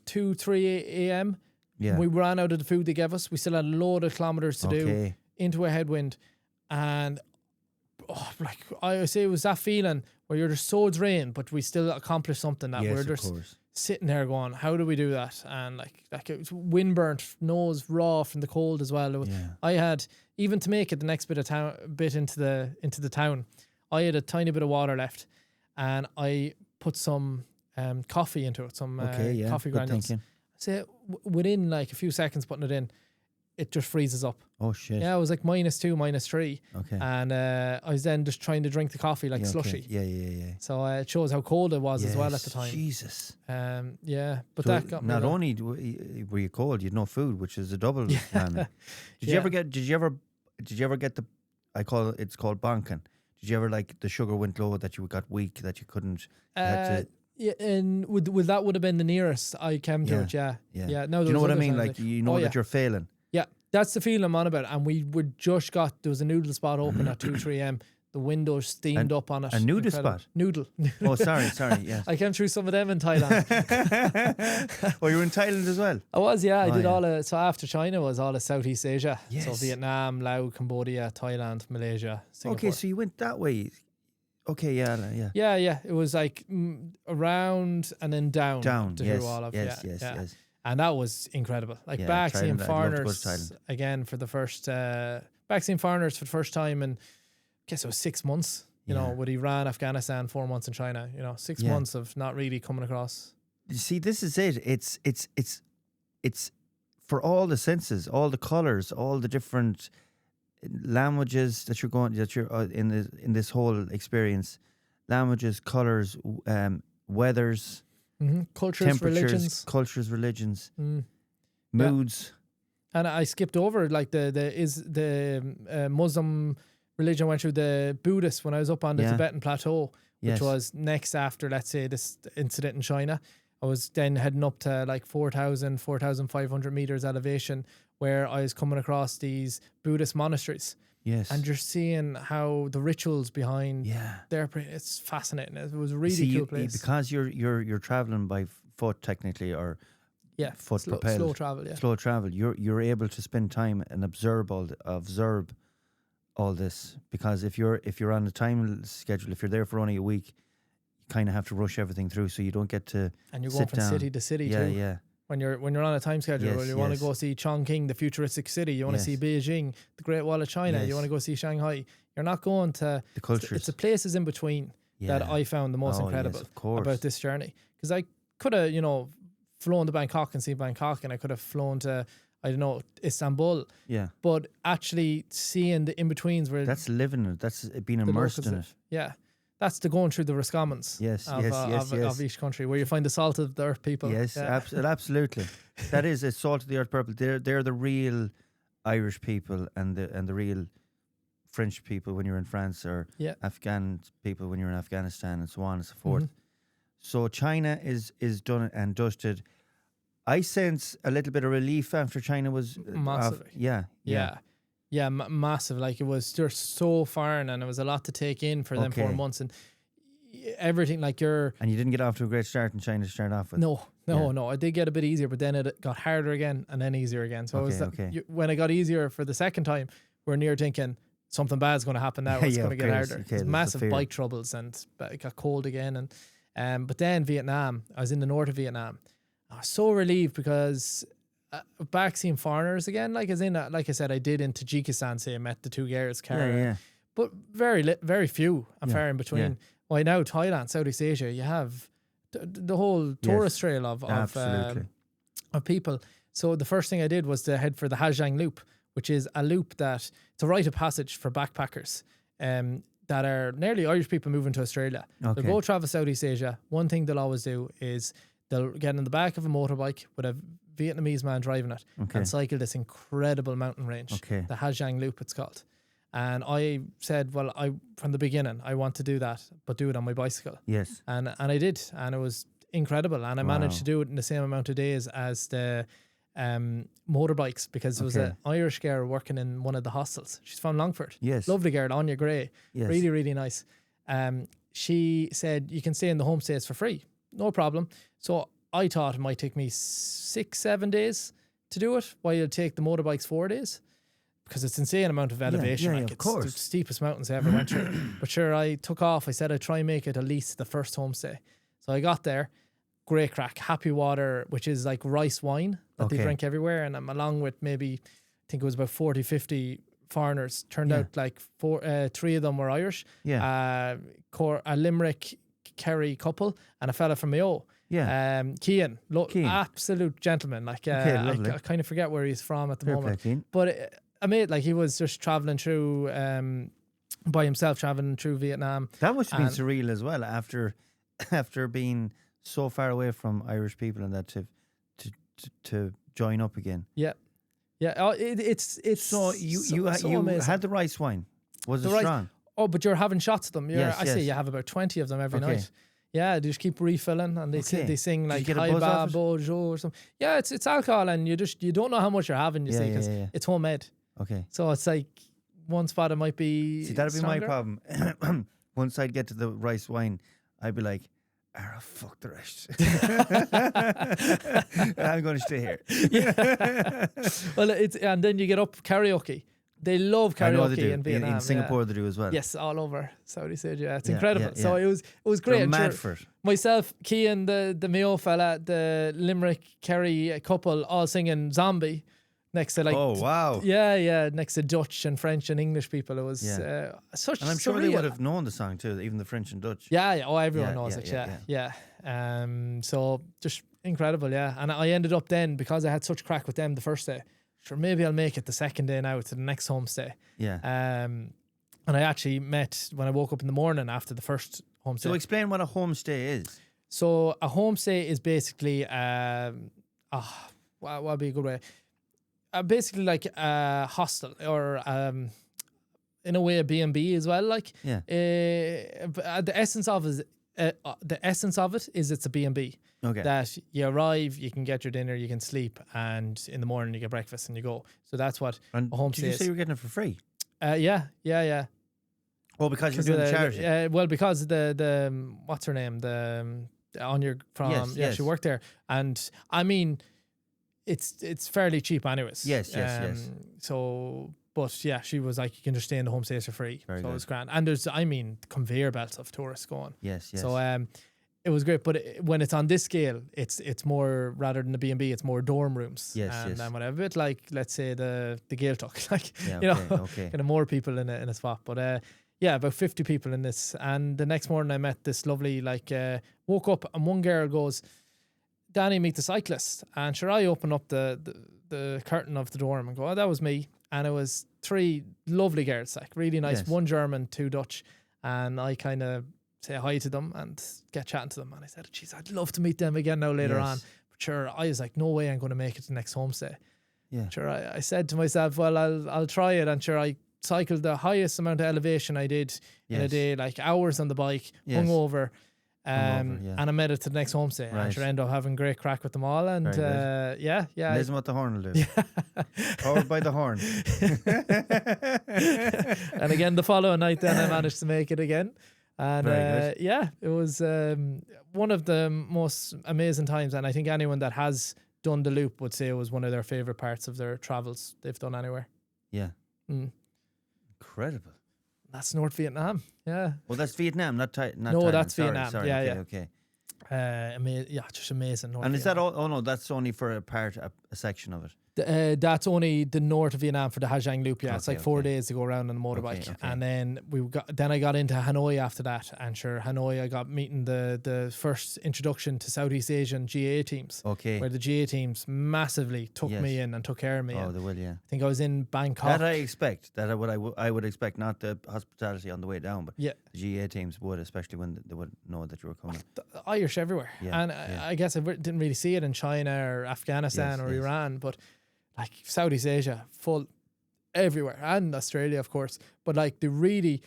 2-3 a.m. Yeah. We ran out of the food they gave us. We still had a load of kilometers to do into a headwind. And I say, it was that feeling where you're just so drained, but we still accomplished something that we're just sitting there going, how do we do that? And like it was wind burnt, nose raw from the cold as well. I had, even to make it the next bit into the town, I had a tiny bit of water left, and I put some coffee into it, some coffee granules. Say within like a few seconds putting it in, it just freezes up. Oh shit! Yeah, it was like -2, -3. Okay. And I was then just trying to drink the coffee like slushy. Yeah. So it shows how cold it was as well at the time. Jesus. But so that got me. Not only were you cold, you had no food, which is a double. Did you ever get the? It's called bonking. Did you ever, like, the sugar went low, that you got weak, that you couldn't? Yeah, and that would have been the nearest I came to it. Yeah. No, do you know what I mean? Like, you know that you're failing. Yeah, that's the feeling I'm on about. And we were just there was a noodle spot open at 2-3 a.m. The windows steamed up on it. A noodle spot? Noodle. Oh, sorry, yes. I came through some of them in Thailand. Oh, you were in Thailand as well? I was, yeah. I did so after China was all of Southeast Asia. Yes. So Vietnam, Laos, Cambodia, Thailand, Malaysia, Singapore. Okay, so you went that way. Okay, yeah. Yeah. It was like around and then down. To yes, do all of yes. And that was incredible. Like, back seeing foreigners again for the first time, and I guess it was 6 months, you know, with Iran, Afghanistan, 4 months in China, 6 months of not really coming across. You see, this is it. It's for all the senses, all the colors, all the different languages that you're in this whole experience. Languages, colors, weathers, cultures, religions, moods. And I skipped over like the Muslim religion. I went through the Buddhist when I was up on the Tibetan plateau, which was next after, let's say, this incident in China. I was then heading up to like 4,500 meters elevation, where I was coming across these Buddhist monasteries. Yes. And you're seeing how the rituals behind it's fascinating. It was a really cool place. Because you're traveling by foot technically, or foot propelled. Slow travel, Slow travel. You're able to spend time and observe all this, because if you're on a time schedule, if you're there for only a week, you kind of have to rush everything through, so you don't get to. And you're going from city to city too. Yeah. When you're on a time schedule, you want to go see Chongqing, the futuristic city. You want to see Beijing, the Great Wall of China. You want to go see Shanghai. You're not going to the cultures. It's the places in between that I found the most incredible about this journey. Because I could have, flown to Bangkok and seen Bangkok, and I could have flown to, I don't know, Istanbul. Yeah. But actually seeing the in-betweens where... That's living it. That's being immersed in it. Yeah. that's the going through the Roscommons Yes, of each country, where you find the salt of the earth people. Yes, absolutely. That is a salt of the earth people. They're the real Irish people and the real French people when you're in France, or Afghan people when you're in Afghanistan, and so on and so forth. So China is done and dusted. I sense a little bit of relief after China was massive. Massive. Like, it was just so foreign, and it was a lot to take in for them 4 months, and everything, like, and you didn't get off to a great start in China to start off with. No. I did get a bit easier, but then it got harder again, and then easier again. So when it got easier for the second time, we're near thinking something bad's going to happen now. It's going to get harder. There's massive bike troubles, and it got cold again. And but then Vietnam, I was in the north of Vietnam. I was so relieved because back seeing foreigners again. Like, as in, like I said, I did in Tajikistan. Say I met the two girls, Cara, but very few and far in between. Yeah. Why now Thailand, Southeast Asia, you have the whole tourist trail of people. So the first thing I did was to head for the Ha Giang Loop, which is a loop it's a rite of passage for backpackers that are nearly Irish people moving to Australia. They'll go travel Southeast Asia. One thing they'll always do is they'll get in the back of a motorbike with a Vietnamese man driving it and cycle this incredible mountain range. The Ha Giang Loop, it's called. And I said, well, from the beginning, I want to do that, but do it on my bicycle. Yes. And I did, and it was incredible. And I managed to do it in the same amount of days as the motorbikes, because there was an Irish girl working in one of the hostels. She's from Longford. Yes. Lovely girl, Anya Gray. Yes. Really, really nice. She said, you can stay in the homestays for free. No problem. So I thought it might take me 6-7 days to do it, while you'll take the motorbikes 4 days. Because it's insane amount of elevation. Of course. It's the steepest mountains I ever went through. But sure, I took off. I said I'd try and make it at least the first homestay. So I got there. Great crack. Happy Water, which is like rice wine that they drink everywhere. And I'm along with maybe, I think it was about 40, 50 foreigners. Turned out like 3 of them were Irish. A Limerick Kerry couple and a fella from Mayo. Guihen. Absolute gentleman. Like, I kind of forget where he's from at the moment. But I made, like, he was just traveling through by himself, traveling through Vietnam. That must have been surreal as well, after being so far away from Irish people, and that to join up again. Oh, it's so you had the rice wine. Was it strong? Oh, but you're having shots of them. I say you have about 20 of them every night. Yeah, they just keep refilling, and they sing like Hai Ba Bojo or something. Yeah, it's alcohol, and you don't know how much you're having. You see, because it's homemade. So it's like one spot it might be. See, that'd be stronger. my problem. Once I'd get to the rice wine, I'd be like, fuck the rest. I'm going to stay here. Well, and then you get up karaoke. They love karaoke in Vietnam. In Singapore they do as well. Yes, all over Southeast Asia. Yeah, it's incredible. So it was great. They're mad for it. Myself, Cian, the Mayo fella, the Limerick Kerry couple, all singing Zombie next to, like, oh wow, next to Dutch and French and English people. It was such. And I'm sure they would have known the song too, even the French and Dutch. Oh, everyone knows it. So just incredible. And I ended up then, because I had such crack with them the first day. Sure, maybe I'll make it the second day now to the next homestay. And I actually met when I woke up in the morning after the first homestay. So explain what a homestay is. So a homestay is basically what would be a good way? Basically like a hostel, or in a way a B&B as well. Like the essence of it is it's a B&B. That you arrive, you can get your dinner, you can sleep, and in the morning you get breakfast and you go. So that's what a homestay is. Did you say you were getting it for free? Yeah. Oh, because you're doing the charity. Well, because the what's her name, the Anya from she worked there, and I mean, it's fairly cheap anyways. Yes. So, but yeah, she was like, you can just stay in the homestays for free. Very good. It was grand, and there's conveyor belts of tourists going. Yes. So it was great, but when it's on this scale, it's more, rather than the B&B, it's more dorm rooms. And whatever, a bit like, let's say the Gaeltacht, like kind of more people in a spot. But about 50 people in this. And the next morning I met this lovely, woke up and one girl goes, Danny, meet the cyclist. And sure, I open up the curtain of the dorm and go, oh, that was me. And it was 3 lovely girls, like really nice. Yes. 1 German, 2 Dutch. And I kind of say hi to them and get chatting to them. And I said, geez, I'd love to meet them again now later on. But sure, I was like, no way I'm going to make it to the next homestay. Yeah. Sure, I said to myself, well, I'll try it. And sure, I cycled the highest amount of elevation I did in a day, like hours on the bike, hungover. And I made it to the next homestay. Right. And sure, ended up having great crack with them all. And yeah. Amazing what the horn will do. Powered by the horn. And again, the following night, then I managed to make it again. And it was one of the most amazing times. And I think anyone that has done the loop would say it was one of their favorite parts of their travels they've done anywhere. Yeah. Incredible. That's North Vietnam. Yeah. Well, that's Vietnam, not no, Thailand. that's Vietnam. Sorry. Yeah, okay. Just amazing. North And is Vietnam. that all? Oh no, that's only for a section of it. That's only the north of Vietnam for the Ha Giang Loop. Yeah, it's like 4 days to go around on a motorbike, Okay. and then I got into Hanoi after that, and sure, Hanoi I got meeting the first introduction to Southeast Asian GA teams. Okay. Where the GA teams massively took me in and took care of me. Oh, they will, yeah. I think I was in Bangkok. That I expect. That I would expect, not the hospitality on the way down, but the GA teams would, especially when they would know that you were coming. The Irish everywhere, and I guess I didn't really see it in China or Afghanistan or Iran, but like Southeast Asia, full everywhere, and Australia, of course. But like they really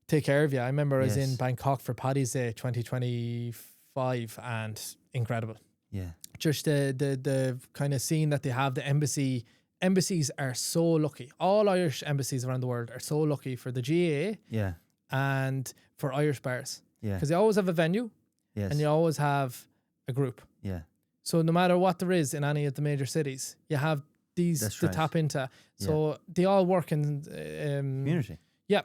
take care of you. I remember I was in Bangkok for Paddy's Day 2025, and incredible. Yeah, just the kind of scene that they have. The embassies are so lucky. All Irish embassies around the world are so lucky for the GA. Yeah, and for Irish bars. Yeah, because they always have a venue. Yes, and you always have a group. Yeah. So no matter what there is in any of the major cities, you have these to tap into. So they all work in community. Yeah,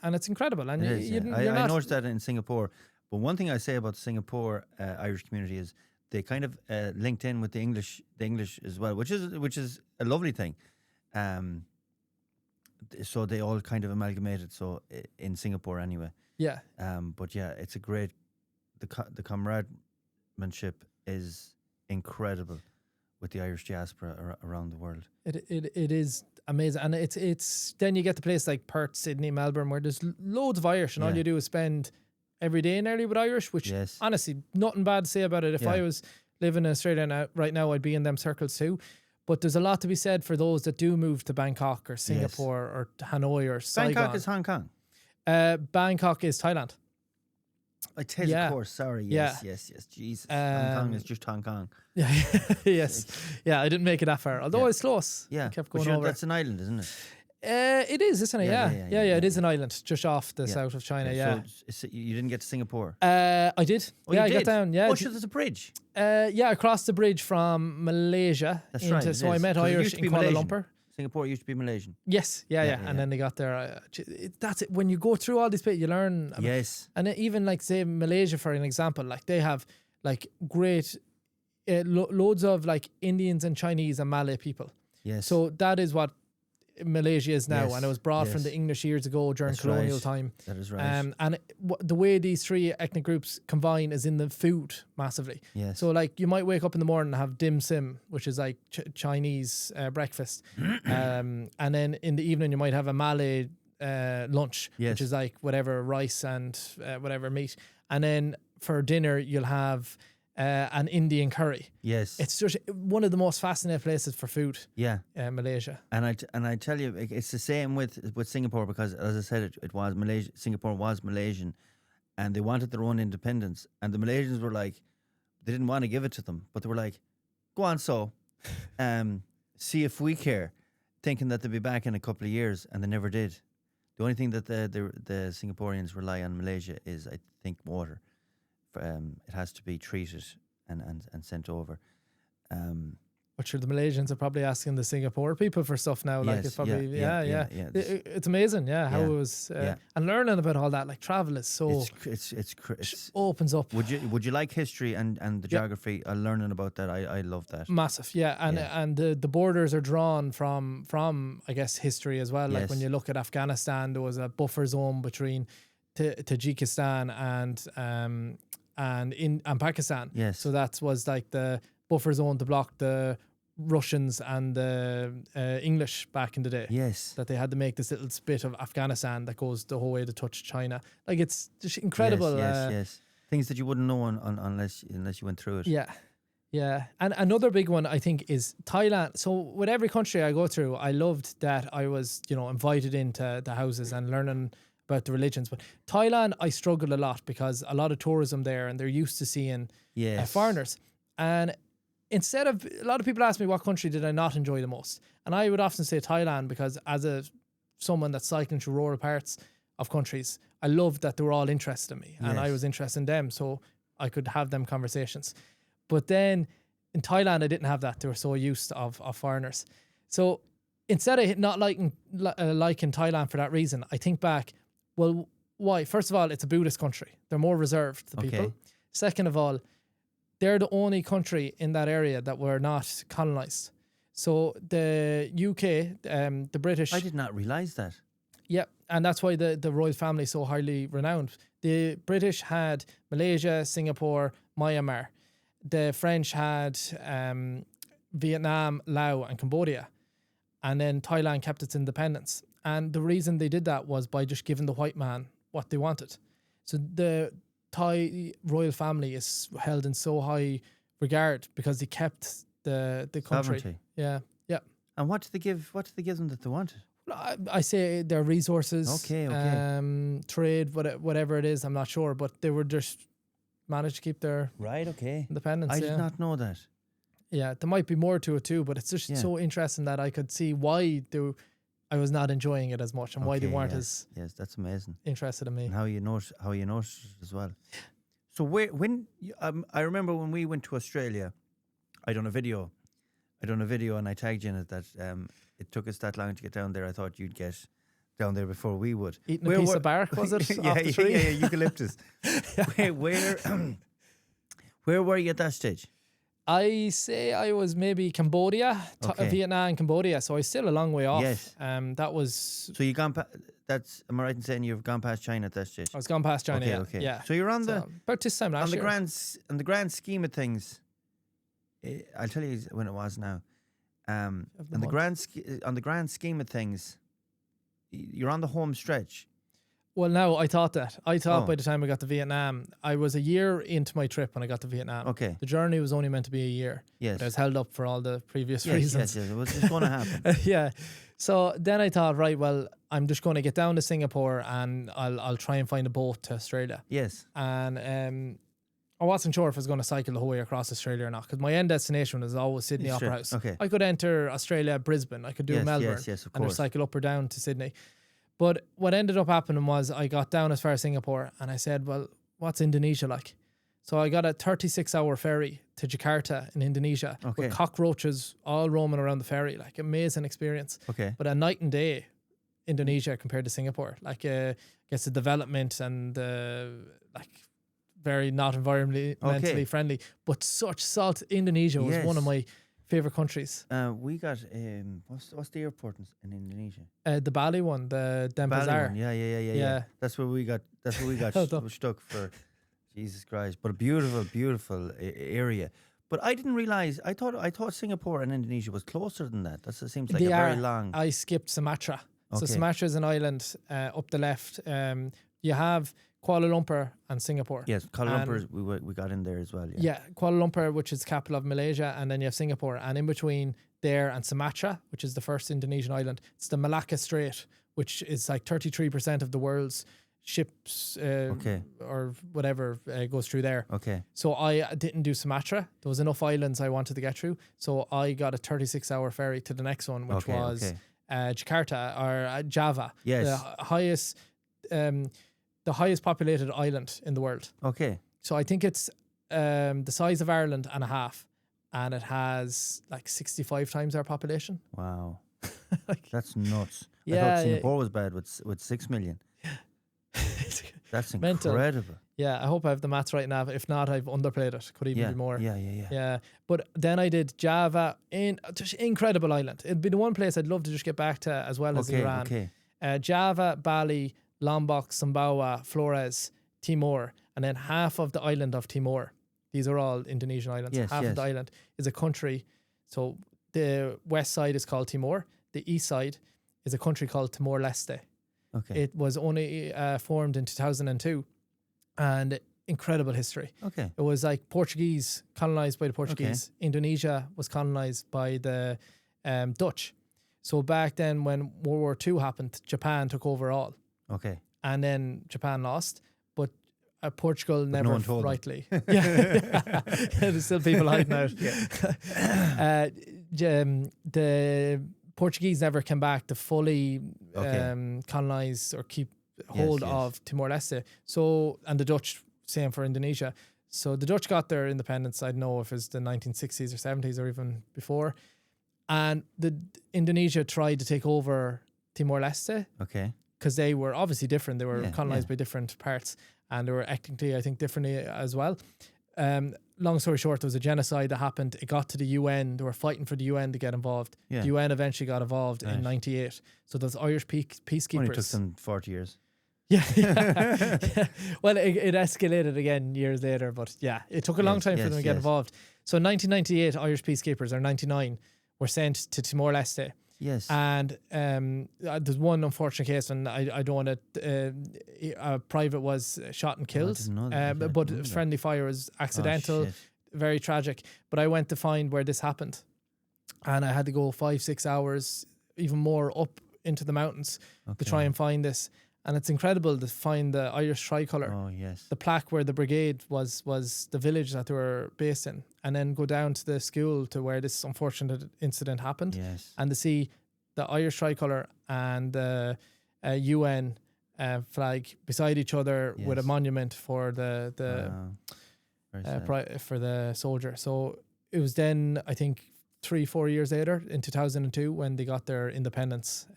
and it's incredible. And I noticed that in Singapore. But one thing I say about the Singapore Irish community is they kind of linked in with the English as well, which is a lovely thing. So they all kind of amalgamated. So in Singapore anyway. Yeah. But yeah, it's a great. The comrademanship is incredible with the Irish diaspora around the world. It is amazing, and it's then you get to places like Perth, Sydney, Melbourne, where there's loads of Irish, and all you do is spend every day nearly with Irish, which honestly honestly nothing bad to say about it. If I was living in Australia right now, I'd be in them circles too. But there's a lot to be said for those that do move to Bangkok or Singapore or Hanoi or Saigon. Bangkok is Hong Kong. Bangkok is Thailand. I tell you, of course. Sorry. Yes. Jesus. Hong Kong is just Hong Kong. Yeah. Yes. Yeah, I didn't make it that far. Although it's close. Yeah. I kept going over. That's an island, isn't it? It is, isn't it? Yeah. It is an island just off the south of China. Yeah. So you didn't get to Singapore? I did. Oh, you I did? got down. Yeah. Oh, sure, there's a bridge. Across the bridge from Malaysia. That's right. So I met Irish in Kuala Lumpur. Singapore used to be Malaysian. Yes, and then they got there. That's it. When you go through all these places, you learn. Yes. And even like say Malaysia, for an example, like they have like great loads of like Indians and Chinese and Malay people. Yes. So that is what Malaysia is now, and it was brought from the English years ago during colonial time. That is right. And the way these three ethnic groups combine is in the food massively. Yes. So like you might wake up in the morning and have dim sim, which is like Chinese breakfast, and then in the evening you might have a Malay lunch, which is like whatever rice and whatever meat, and then for dinner you'll have an Indian curry. Yes. It's just one of the most fascinating places for food. Yeah. Malaysia. And I tell you, it's the same with Singapore, because as I said, it was Malaysia. Singapore was Malaysian, and they wanted their own independence. And the Malaysians were like, they didn't want to give it to them, but they were like, go on, see if we care, thinking that they'd be back in a couple of years, and they never did. The only thing that the Singaporeans rely on Malaysia is, I think, water. It has to be treated and sent over. But sure, the Malaysians are probably asking the Singapore people for stuff now. Like it's probably it's amazing, how it was and learning about all that. Like travel is so it's opens up. Would you like history and the geography? Learning about that, I love that. Massive, and the borders are drawn from I guess history as well. Like when you look at Afghanistan, there was a buffer zone between Tajikistan and Pakistan. Yes. So that was like the buffer zone to block the Russians and the English back in the day. Yes. That they had to make this little bit of Afghanistan that goes the whole way to touch China. Like, it's just incredible. Yes. Things that you wouldn't know unless you went through it. Yeah. And another big one, I think, is Thailand. So with every country I go through, I loved that I was, invited into the houses and learning about the religions. But Thailand, I struggled a lot because a lot of tourism there, and they're used to seeing foreigners. And instead of, a lot of people ask me what country did I not enjoy the most, and I would often say Thailand, because as someone that's cycling through rural parts of countries, I loved that they were all interested in me, and I was interested in them, so I could have them conversations. But then in Thailand, I didn't have that. They were so used of foreigners. So instead of not liking Thailand for that reason, I think back, well, why? First of all, it's a Buddhist country. They're more reserved, the people. Second of all, they're the only country in that area that were not colonized. So the UK, the British... I did not realise that. Yeah, and that's why the royal family is so highly renowned. The British had Malaysia, Singapore, Myanmar. The French had Vietnam, Laos, and Cambodia. And then Thailand kept its independence. And the reason they did that was by just giving the white man what they wanted. So the Thai royal family is held in so high regard because they kept the country. Sovereignty. Yeah. And what did they give them that they wanted? I say their resources, Okay. trade, whatever it is, I'm not sure, but they were just managed to keep their independence. I did not know that. Yeah, there might be more to it too, but it's just so interesting that I could see why I was not enjoying it as much, and why they weren't as that's amazing. interested in me. And how you notice it as well. So I remember when we went to Australia, I done a video and I tagged you in it that it took us that long to get down there. I thought you'd get down there before we would. Eating a piece of bark, was it? Off the tree? Yeah, eucalyptus. Where were you at that stage? I say I was maybe Cambodia, Vietnam and Cambodia, so I was still a long way off. Yes. That was... So you gone am I right in saying you've gone past China at that stage? I was gone past China, okay. Yeah. So you're on about this time last year. On the grand scheme of things, I'll tell you when it was now. On the grand scheme of things, you're on the home stretch. Well, no, I thought by the time I got to Vietnam, I was a year into my trip when I got to Vietnam. Okay. The journey was only meant to be a year. Yes. But I was held up for all the previous reasons. Yes, it was just going to happen. Yeah. So then I thought, right, well, I'm just going to get down to Singapore and I'll try and find a boat to Australia. Yes. And I wasn't sure if I was going to cycle the whole way across Australia or not, because my end destination was always Sydney Opera House. Okay. I could enter Australia, Brisbane. I could do Melbourne. Yes, of and course. cycle up or down to Sydney. But what ended up happening was I got down as far as Singapore and I said, well, what's Indonesia like? So I got a 36-hour ferry to Jakarta in Indonesia with cockroaches all roaming around the ferry. Like, amazing experience. Okay. But a night and day Indonesia compared to Singapore. Like, I guess the development and very not environmentally friendly, but such salt. Indonesia was one of my favorite countries. We got what's the airport in Indonesia? The Bali one, the Denpasar. Yeah. That's where we got stuck for. Jesus Christ! But a beautiful area. But I didn't realize. I thought Singapore and Indonesia was closer than that. That seems like very long. I skipped Sumatra. Okay. So Sumatra is an island up the left. You have Kuala Lumpur and Singapore. Yes, Kuala Lumpur, we got in there as well. Yeah, Kuala Lumpur, which is capital of Malaysia, and then you have Singapore. And in between there and Sumatra, which is the first Indonesian island, it's the Malacca Strait, which is like 33% of the world's ships or whatever goes through there. Okay. So I didn't do Sumatra. There was enough islands I wanted to get through. So I got a 36-hour ferry to the next one, which was Jakarta or Java. Yes. The highest populated island in the world. Okay. So I think it's the size of Ireland and a half, and it has like 65 times our population. Wow. That's nuts. I thought Singapore was bad with 6 million. That's incredible. Mental. Yeah, I hope I have the maths right now. If not, I've underplayed it. Could even be more. Yeah. But then I did Java, just incredible island. It'd be the one place I'd love to just get back to, as well as Iran. Okay. Java, Bali, Lombok, Sumbawa, Flores, Timor, and then half of the island of Timor. These are all Indonesian islands. Half of the island is a country. So the west side is called Timor. The east side is a country called Timor-Leste. Okay. It was only formed in 2002, and incredible history. Okay. It was like Portuguese, colonized by the Portuguese. Okay. Indonesia was colonized by the Dutch. So back then, when World War II happened, Japan took over all. Okay. And then Japan lost, but Portugal but never no one told rightly. Yeah, there's still people hiding out. The Portuguese never came back to fully colonize or keep hold of Timor-Leste. So, and the Dutch, same for Indonesia. So the Dutch got their independence. I don't know if it's the 1960s or 70s or even before. And Indonesia tried to take over Timor-Leste. Okay. Because they were obviously different. They were colonized by different parts, and they were ethnically, I think, differently as well. Long story short, there was a genocide that happened. It got to the UN. They were fighting for the UN to get involved. Yeah. The UN eventually got involved in 98. So those Irish peacekeepers. Only took them 40 years. Yeah. Well, it escalated again years later, but yeah, it took a long time for them to get involved. So in 1998, Irish peacekeepers, or 99, were sent to Timor-Leste. Yes. And there's one unfortunate case, and I don't want to. A private was shot and killed, but friendly fire was accidental, very tragic. But I went to find where this happened, and I had to go 5-6 hours, even more, up into the mountains to try and find this. And it's incredible to find the Irish tricolour. Oh, yes. The plaque where the brigade was the village that they were based in. And then go down to the school to where this unfortunate incident happened. Yes. And to see the Irish tricolour and the UN flag beside each other with a monument for for the soldier. So it was then, I think, 3-4 years later, in 2002, when they got their independence,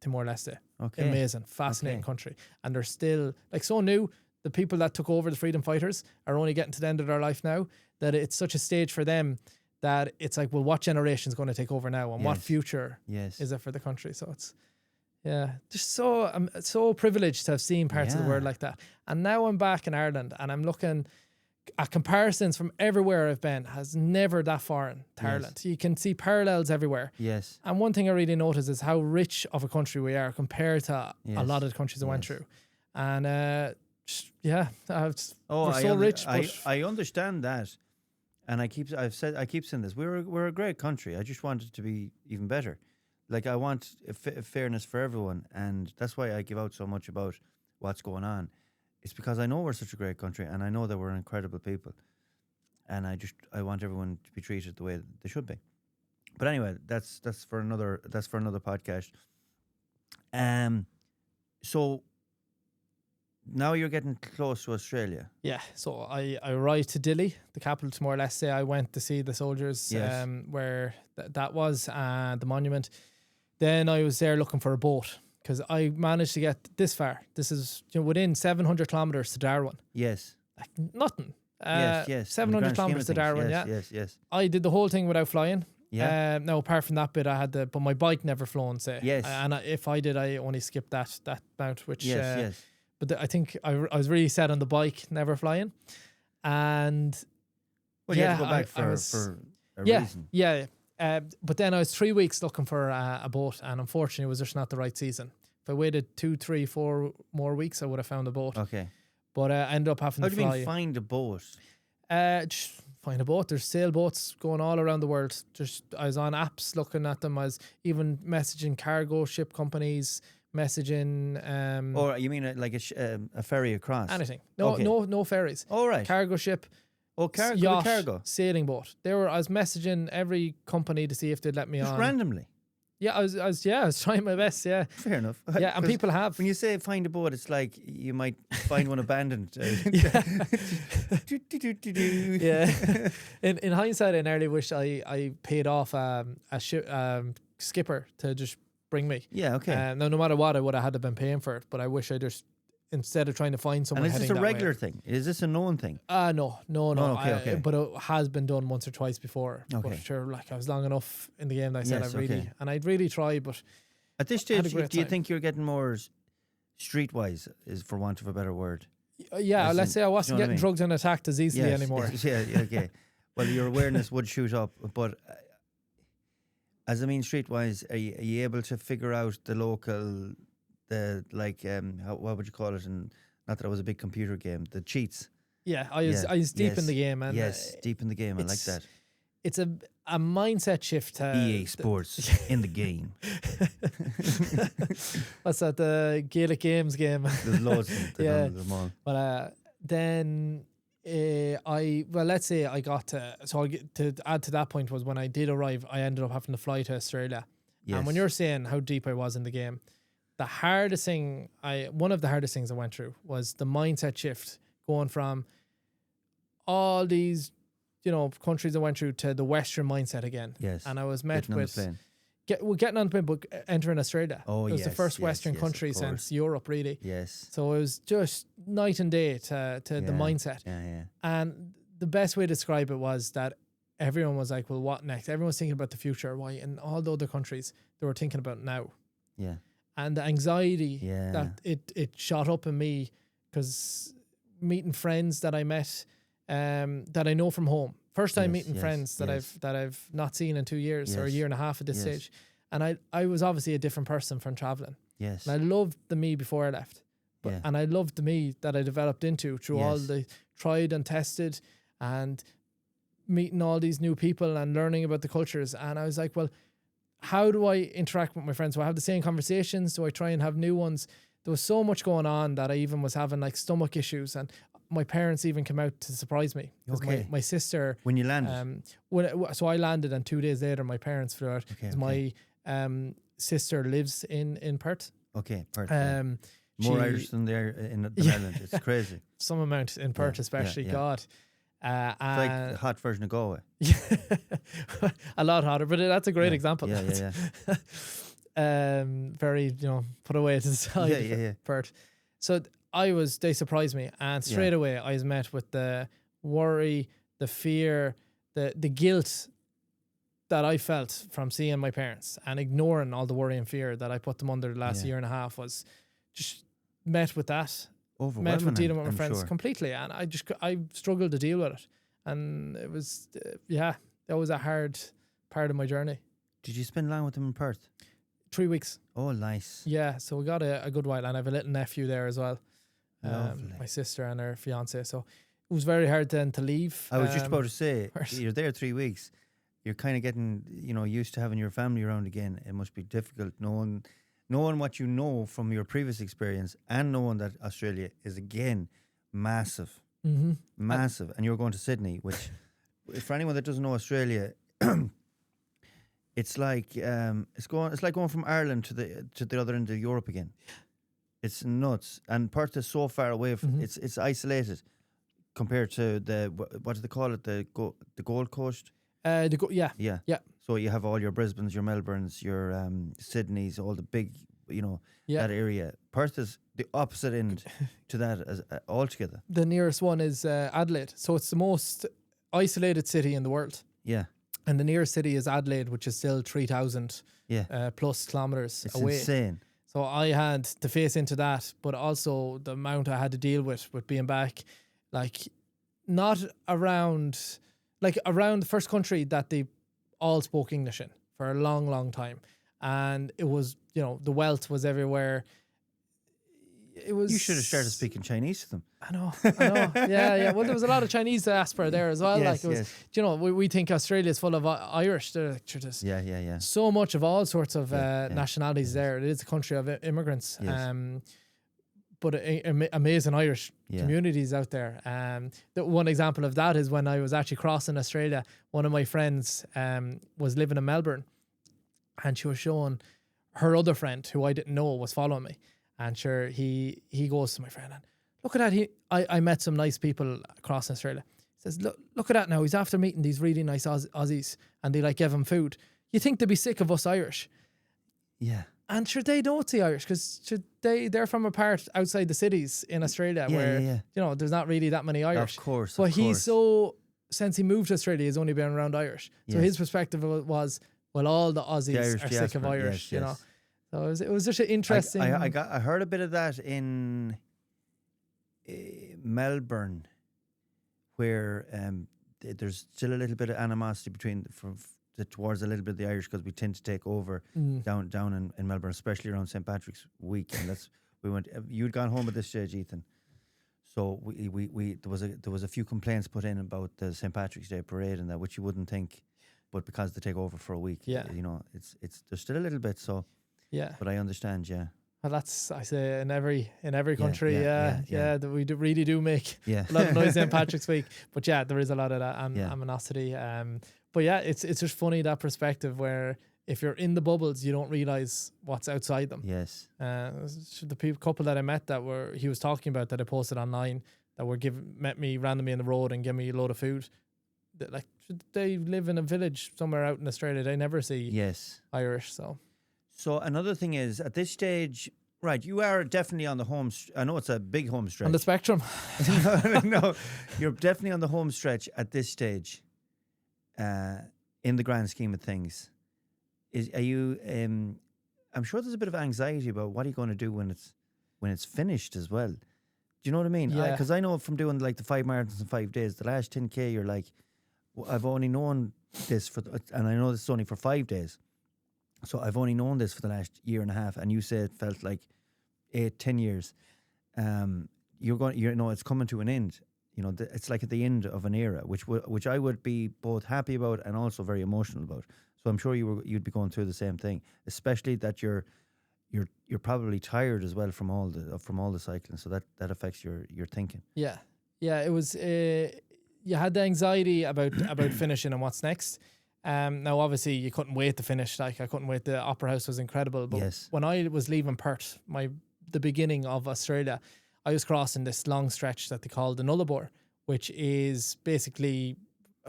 Timor-Leste. Okay. Amazing, fascinating country. And they're still, like, so new. The people that took over, the freedom fighters, are only getting to the end of their life now, that it's such a stage for them that it's like, well, what generation is going to take over now, and what future is it for the country? So it's, just so, I'm so privileged to have seen parts of the world like that. And now I'm back in Ireland, and I'm looking at comparisons from everywhere I've been, has never that foreign to Ireland. You can see parallels everywhere. Yes. And one thing I really notice is how rich of a country we are compared to a lot of the countries I went through. And we're so rich. I understand that, and I keep saying this. We're a great country. I just want it to be even better. Like, I want fairness for everyone, and that's why I give out so much about what's going on. It's because I know we're such a great country, and I know that we're incredible people, and I want everyone to be treated the way they should be. But anyway, that's for another podcast. So now you're getting close to Australia. Yeah. So I arrived to Dili, the capital, Timor-Leste. I went to see the soldiers, where that was, the monument. Then I was there looking for a boat, because I managed to get this far. This is within 700 kilometers to Darwin. Yes. Like nothing. 700 kilometers to Darwin. Yes. I did the whole thing without flying. Yeah. Now, apart from that bit, I had but my bike never flown. Say. Yes. And if I did, I only skipped that mount. Which. Yes. But I think I was really set on the bike, never flying, and. Well, you had to go back for a reason. Yeah. But then I was 3 weeks looking for a boat, and unfortunately, it was just not the right season. If I waited 2, 3, 4 more weeks, I would have found a boat. Okay. But I ended up having to fly. How do you mean find a boat? Just find a boat. There's sailboats going all around the world. I was on apps looking at them. I was even messaging cargo ship companies, messaging. Or you mean like a ferry across? Anything. No ferries. All right. Cargo ship. Oh, cargo. Yacht, cargo. Sailing boat. I was messaging every company to see if they'd let me on. Just randomly. Yeah, I was trying my best. Yeah, fair enough. Yeah, and people have. When you say find a boat, it's like you might find one abandoned. Yeah. In hindsight, I nearly wish I paid off a skipper to just bring me. Yeah. Okay. Now, no matter what, I would have had to been paying for it, but I wish I just, instead of trying to find someone. And is this a regular thing? Is this a known thing? No. Oh, okay. But it has been done once or twice before. Okay. But sure, like I was long enough in the game that I said I'd really try, but at this stage, do you think you're getting more streetwise, is for want of a better word? Yeah, let's say I wasn't getting drugged and attacked as easily anymore. Yeah, okay. Well, your awareness would shoot up, but As I mean, streetwise, are you able to figure out the local, what would you call it? And not that it was a big computer game, the cheats. Yeah, I was deep in the game, and deep in the game. I like that. It's a mindset shift. EA Sports in the game. What's that? The Gaelic Games game. There's loads of them. Them all. But then let's say I got to add to that point was when I did arrive, I ended up having to fly to Australia. Yes. And when you're saying how deep I was in the game, one of the hardest things I went through was the mindset shift, going from all these, countries I went through to the Western mindset again. Yes. And I was met getting with on the plane. getting on the plane, but entering Australia. Oh, it was the first Western country since Europe, really. Yes. So it was just night and day to the mindset. Yeah. And the best way to describe it was that everyone was like, well, what next? Everyone was thinking about the future. Why? In all the other countries, they were thinking about now. Yeah. And the anxiety that it shot up in me, because meeting friends that I met, that I know from home. First time meeting friends that I've not seen in 2 years or a year and a half at this stage. And I was obviously a different person from traveling. Yes. And I loved the me before I left. And I loved the me that I developed into through all the tried and tested and meeting all these new people and learning about the cultures. And I was like, well, how do I interact with my friends? Do I have the same conversations? Do I try and have new ones? There was so much going on that I even was having like stomach issues, and my parents even came out to surprise me. Okay. My sister... When you landed? So I landed, and 2 days later my parents flew out. Okay. My sister lives in Perth. Okay, Perth. More Irish than there in the Netherlands. It's crazy. Some amount in Perth, especially. God. It's like the hot version of Galway. A lot hotter, but that's a great example. Yeah. Very, put away to the side. Perth. So they surprised me, and straight away I was met with the worry, the fear, the guilt that I felt from seeing my parents and ignoring all the worry and fear that I put them under the last year and a half. Was just met with that. Met with dealing with my friends completely, and I struggled to deal with it, and it was that was a hard part of my journey. Did you spend long with them in Perth? 3 weeks. Oh, nice. Yeah, so we got a good while, and I have a little nephew there as well. Lovely. My sister and her fiance. So it was very hard then to leave. I was just about to say, you're there 3 weeks. You're kind of getting, used to having your family around again. It must be difficult knowing what you know from your previous experience, and knowing that Australia is again massive, massive, and you're going to Sydney, which, for anyone that doesn't know Australia, it's like going from Ireland to the other end of Europe again. It's nuts, and Perth is so far away from it's isolated compared to what do they call it, the Gold Coast. Yeah. So you have all your Brisbanes, your Melbournes, your Sydneys, all the big, that area. Perth is the opposite end to that as altogether. The nearest one is Adelaide. So it's the most isolated city in the world. Yeah. And the nearest city is Adelaide, which is still 3,000 plus kilometres away. It's insane. So I had to face into that, but also the amount I had to deal with being back, not around the first country that they all spoke English in for a long, long time. And it was, the wealth was everywhere. It was. You should have started speaking Chinese to them. I know. Yeah. Well, there was a lot of Chinese diaspora there as well. Yes, it was, we think Australia is full of Irish. Yeah. So much of all sorts of nationalities there. It is a country of immigrants. Yes. But amazing Irish communities out there. The one example of that is when I was actually crossing Australia, one of my friends was living in Melbourne, and she was showing her other friend, who I didn't know was following me. And sure, he goes to my friend, and look at that. I met some nice people across Australia. He says, look at that now. He's after meeting these really nice Aussies, and they give him food. You think they'd be sick of us Irish? Yeah. And sure, they don't see Irish, because they're from a part outside the cities in Australia where there's not really that many Irish. Of course. But he's since he moved to Australia, he's only been around Irish. So his perspective was, well, all the Aussies are sick of Irish, Yes. So it was just an interesting. I heard a bit of that in Melbourne, where there's still a little bit of animosity between towards a little bit of the Irish because we tend to take over down in Melbourne, especially around St. Patrick's week. And we went. You'd gone home at this stage, Ethan. So we there was a few complaints put in about the St. Patrick's Day parade and that, which you wouldn't think, but because they take over for a week, you know, it's there's still a little bit. So yeah, but I understand, yeah. Well, that's, I say, in every country, that we really do make a lot of noise in Patrick's Week. But yeah, there is a lot of that animosity. But yeah, it's just funny, that perspective where if you're in the bubbles, you don't realize what's outside them. Yes. The couple that I met he was talking about, that I posted online, that met me randomly in the road and gave me a load of food. Like, they live in a village somewhere out in Australia. They never see Irish, So another thing is, at this stage, right, you are definitely on the home. I know it's a big home stretch. On the spectrum. No, you're definitely on the home stretch at this stage. In the grand scheme of things, are you? I'm sure there's a bit of anxiety about what are you going to do when it's finished as well. Do you know what I mean? Yeah. Because I know from doing like the 5 marathons in 5 days, the last 10K, you're like, I've only known this and I know this is only for 5 days. So I've only known this for the last year and a half, and you say it felt like 8-10 years. It's coming to an end. You know, it's like at the end of an era, which I would be both happy about and also very emotional about. So I'm sure you'd be going through the same thing, especially that you're probably tired as well from all the cycling. So that affects your thinking. Yeah, it was. You had the anxiety about finishing and what's next. Now, obviously, you couldn't wait to finish. Like, I couldn't wait. The Opera House was incredible. But when I was leaving Perth, the beginning of Australia, I was crossing this long stretch that they call the Nullarbor, which is basically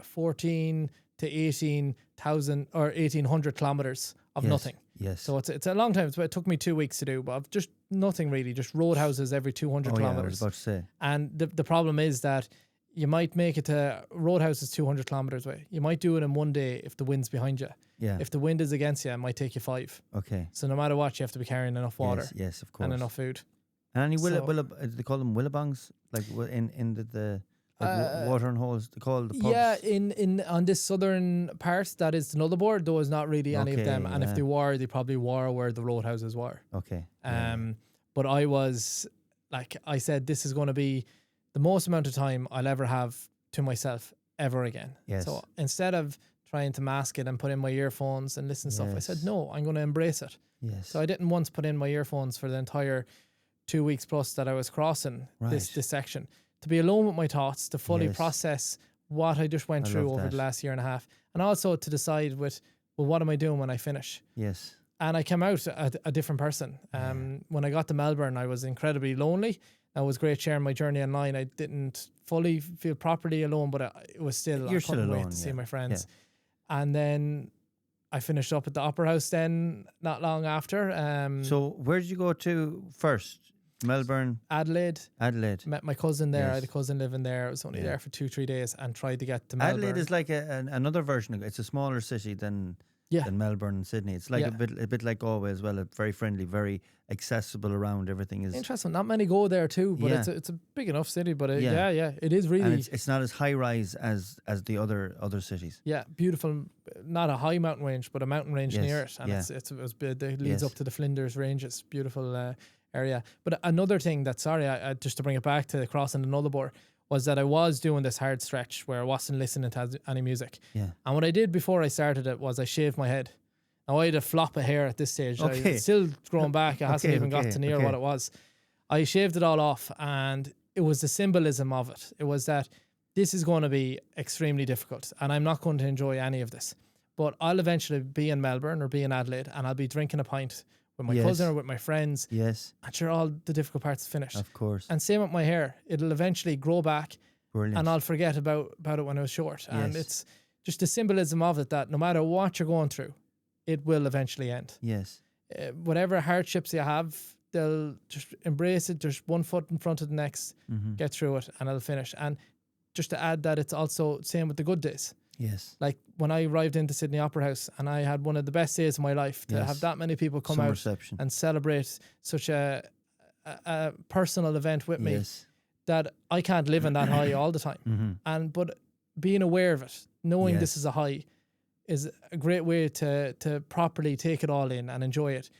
14 to 18,000 or 1,800 kilometers of nothing. Yes. So it's a long time. It took me 2 weeks to do, but I've just nothing really, just roadhouses every 200 kilometers. Yeah, I was about to say. And the problem is that you might make it to Roadhouse is 200 kilometers away. You might do it in one day if the wind's behind you. Yeah. If the wind is against you, it might take you 5. Okay. So no matter what, you have to be carrying enough water. Yes, of course. And enough food. And any they call them willabongs, like in the watering holes. They call the pubs. Yeah, in on this southern part, that is the Nullarbor. There was not really any of them, and if they were, they probably were where the roadhouses were. Okay. But I was like, I said, this is going to be the most amount of time I'll ever have to myself ever again. Yes. So instead of trying to mask it and put in my earphones and listen to stuff, I said, no, I'm going to embrace it. Yes. So I didn't once put in my earphones for the entire 2 weeks plus that I was crossing this section, to be alone with my thoughts, to fully process what I just went through over the last year and a half, and also to decide what am I doing when I finish? Yes. And I came out a different person. When I got to Melbourne, I was incredibly lonely. It was great sharing my journey online. I didn't fully feel properly alone, but it was still, I couldn't wait to see my friends. Yeah. And then I finished up at the Opera House then not long after. So where did you go to first? Melbourne? Adelaide. Met my cousin there. I had a cousin living there. I was only there for 2-3 days and tried to get to Melbourne. Adelaide is like another version of it. It's a smaller city than Melbourne and Sydney. It's like a bit like Galway as well. Very friendly, very accessible around. Everything is interesting. Not many go there too, but it's a big enough city. But it is really. And it's not as high rise as the other cities. Yeah, beautiful. Not a high mountain range, but a mountain range near it, and it leads up to the Flinders Ranges. Beautiful area. But another thing that I just to bring it back to crossing the Nullarbor, was that I was doing this hard stretch where I wasn't listening to any music. Yeah. And what I did before I started it was I shaved my head. Now I had a flop of hair at this stage. Okay. It's still growing back. It hasn't even got to near what it was. I shaved it all off, and it was the symbolism of it. It was that this is going to be extremely difficult and I'm not going to enjoy any of this. But I'll eventually be in Melbourne or be in Adelaide, and I'll be drinking a pint with my cousin or with my friends. Yes. And sure, all the difficult parts finished. Of course. And same with my hair. It'll eventually grow back. Brilliant. And I'll forget about it when it was short. Yes. And it's just the symbolism of it, that no matter what you're going through, it will eventually end. Yes. Whatever hardships you have, they'll just embrace it, just one foot in front of the next, get through it, and it'll finish. And just to add that, it's also same with the good days. Yes. Like when I arrived into Sydney Opera House, and I had one of the best days of my life, to have that many people come out and celebrate such a personal event with me, that I can't live in that high all the time. But being aware of it, knowing this is a high, is a great way to properly take it all in and enjoy it.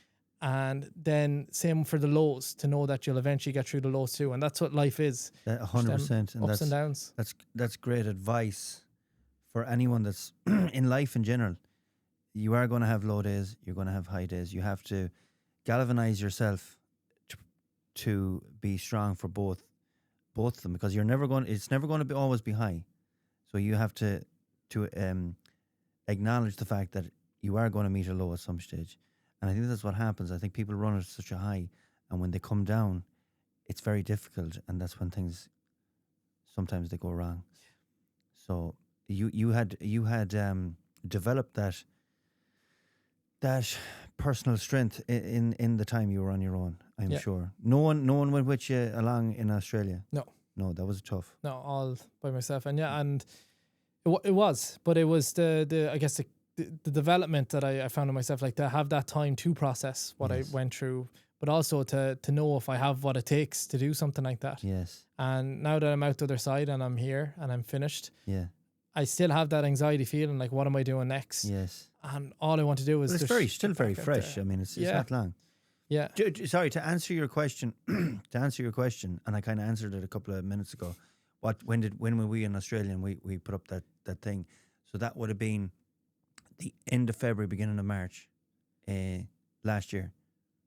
And then same for the lows, to know that you'll eventually get through the lows too. And that's what life is. 100%. And ups and downs. That's great advice for anyone that's in life in general. You are going to have low days. You're going to have high days. You have to galvanize yourself to be strong for both of them, because it's never going to be always be high. So you have to acknowledge the fact that you are going to meet a low at some stage. And I think that's what happens. I think people run at such a high, and when they come down, it's very difficult, and that's when things sometimes they go wrong. So you had developed that personal strength in the time you were on your own. I'm sure. No one went with you along in Australia. No, that was tough. No, all by myself, and it was, but it was the I guess the development that I found in myself, like to have that time to process what I went through, but also to know if I have what it takes to do something like that. Yes. And now that I'm out the other side and I'm here and I'm finished, I still have that anxiety feeling, like, what am I doing next? Yes. And all I want to do is it's still very fresh. I mean, it's not long. Yeah. Sorry, to answer your question, and I kind of answered it a couple of minutes ago. When were we in Australia and we put up that thing? So that would have been the end of February, beginning of March, last year.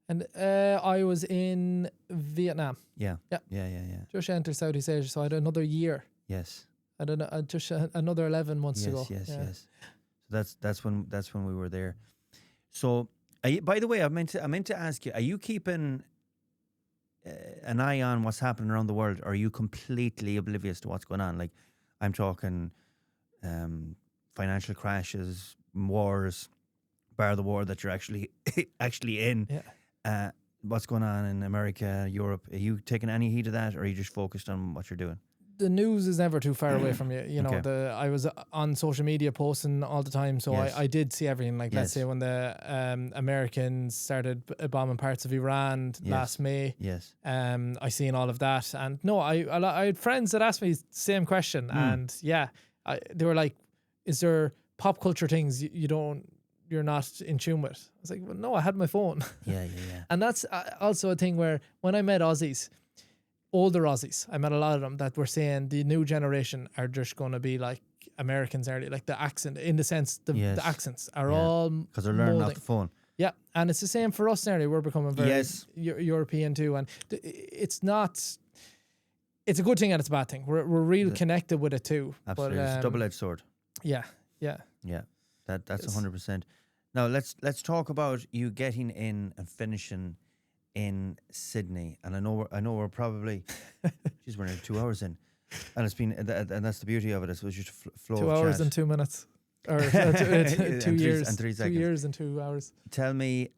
And I was in Vietnam. Yeah. Just entered Southeast Asia, so I had another year. Yes. I don't know, just another 11 months to go. Yes. So that's when we were there. So, by the way, I meant to ask you: are you keeping an eye on what's happening around the world, or are you completely oblivious to what's going on? Like, I'm talking financial crashes, wars, bar the war that you're actually in. Yeah. What's going on in America, Europe? Are you taking any heed of that, or are you just focused on what you're doing? The news is never too far away from you. You know, I was on social media posting all the time, so I did see everything. Like, let's say when the Americans started bombing parts of Iran last May. Yes. I seen all of that, and no, I had friends that asked me the same question, and they were like, "Is there pop culture things you're not in tune with?" I was like, "Well, no, I had my phone." Yeah. And that's also a thing where when I met Aussies, older Aussies, I met a lot of them that were saying the new generation are just going to be like Americans early, like the accent, in the sense the accents are all because they're learning off the phone. Yeah, and it's the same for us nearly. We're becoming very European too, and it's not. It's a good thing and it's a bad thing. We're real connected with it too. Absolutely, it's a double-edged sword. Yeah. That's 100%. Now let's talk about you getting in and finishing in Sydney, and I know we're probably, geez, we're nearly 2 hours in, and it's been, and that's the beauty of it. It was just flow 2 of hours chat. and 2 minutes, or 2 years and 3 seconds. 2 years and 2 hours. Tell me,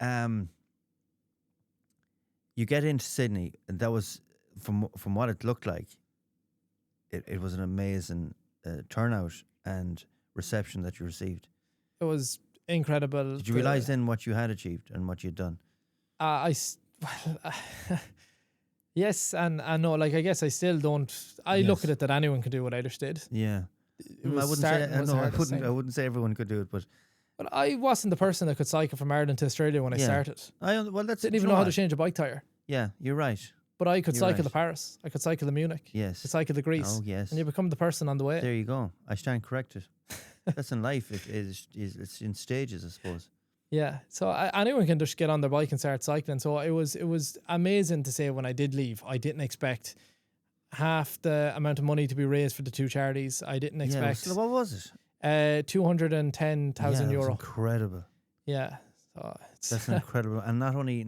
you get into Sydney, and that was from what it looked like. It was an amazing turnout and reception that you received. It was incredible. Did you realise then what you had achieved and what you'd done? Yes and no. Like, I guess I still don't. I look at it that anyone can do what I just did. Yeah, I wouldn't say everyone could do it, but I wasn't the person that could cycle from Ireland to Australia when I started. Didn't even know how to change a bike tire. Yeah, you're right. But I could cycle to Paris. I could cycle to Munich. Yes. I could cycle to Greece. Oh, yes. And you become the person on the way. There you go. I stand corrected. That's in life. It's in stages, I suppose. Yeah. So anyone can just get on their bike and start cycling. So it was amazing to say when I did leave, I didn't expect half the amount of money to be raised for the two charities. I didn't expect. Yeah, what was it? 210,000 euro. Incredible. Yeah. So that's incredible. And not only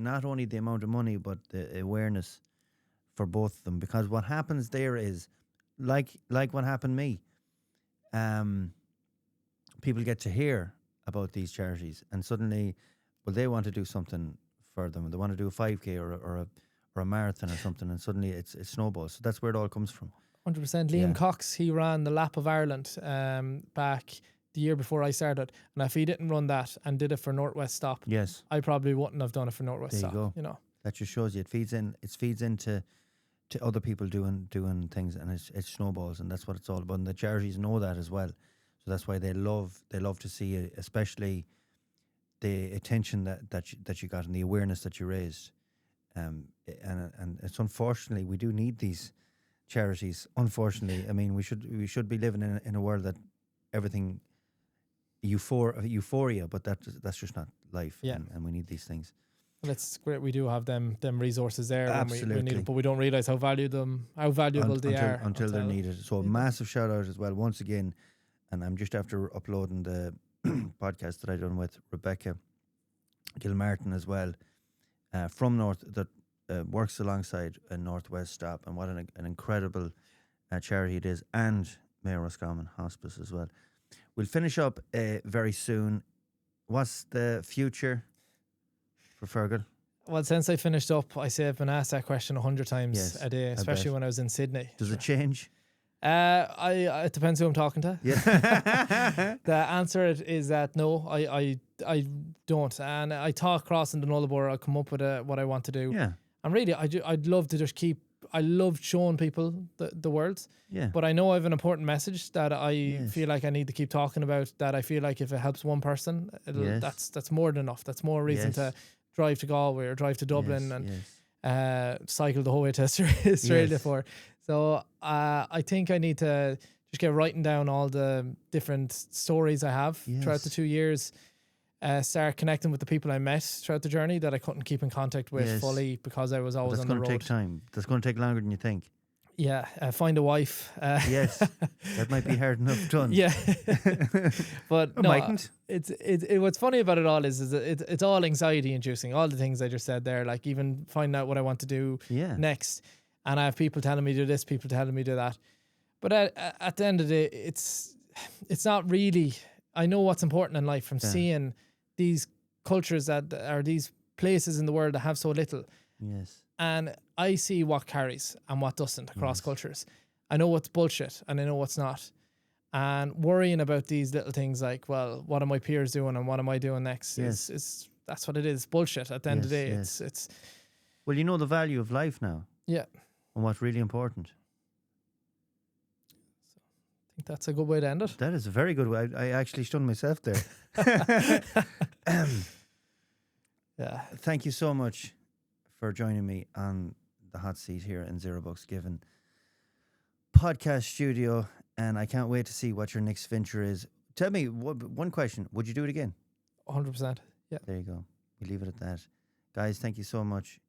the amount of money, but the awareness for both of them, because what happens there is like what happened to me. People get to hear about these charities, and suddenly, well, they want to do something for them. They want to do a 5K or a marathon or something, and suddenly it snowballs. So that's where it all comes from. 100%. Liam Cox, he ran the Lap of Ireland back the year before I started, and if he didn't run that and did it for Northwest Stop, yes, I probably wouldn't have done it for Northwest Stop. There you go. You know, that just shows you it feeds into other people doing things, and it snowballs, and that's what it's all about. And the charities know that as well, so So that's why they love to see it, especially the attention that you got and the awareness that you raised. And it's unfortunately we do need these charities. Unfortunately, I mean we should be living in a world that everything euphoria, but that's just not life. Yeah. And we need these things. Well, it's great we do have them resources there Absolutely. when we need them, but we don't realize how valuable they are until they're needed. So a massive shout out as well once again. And I'm just after uploading the podcast that I done with Rebecca Gilmartin as well, from North, that works alongside a Northwest Stop, and what an incredible charity it is, and Mayor Roscommon Hospice as well. We'll finish up very soon. What's the future for Fergal? Well, since I finished up, I say I've been asked that question 100 times a day, especially when I was in Sydney. Does it change? It depends who I'm talking to. Yeah. The answer is that no, I don't. And I talk crossing the Nullarbor. I come up with what I want to do. Yeah. And really, I'd love to just I love showing people the world. Yeah. But I know I have an important message that I feel like I need to keep talking about, that I feel like if it helps one person, that's more than enough. That's more reason to drive to Galway or drive to Dublin and cycle the whole way to Australia for. So I think I need to just get writing down all the different stories I have throughout the 2 years. Start connecting with the people I met throughout the journey that I couldn't keep in contact with fully because I was always on the road. That's going to take time. That's going to take longer than you think. Yeah, find a wife. Yes, that might be hard enough done. Yeah, but it mightn't. What's funny about it all is it's all anxiety inducing. All the things I just said there, like even finding out what I want to do next, and I have people telling me do this, people telling me do that. But at the end of the day, it's not really. I know what's important in life from seeing these cultures that are these places in the world that have so little. Yes. And I see what carries and what doesn't across cultures. I know what's bullshit and I know what's not. And worrying about these little things like, well, what are my peers doing and what am I doing next? Is that's what it is. Bullshit at the end of the day. It's well, you know the value of life now. Yeah. And what's really important. I think that's a good way to end it. That is a very good way. I actually stunned myself there. Yeah. Thank you so much for joining me on the hot seat here in Zero Bucks Given podcast studio, and I can't wait to see what your next venture is. Tell me one question: would you do it again? 100%. Yeah. There you go. We leave it at that, guys. Thank you so much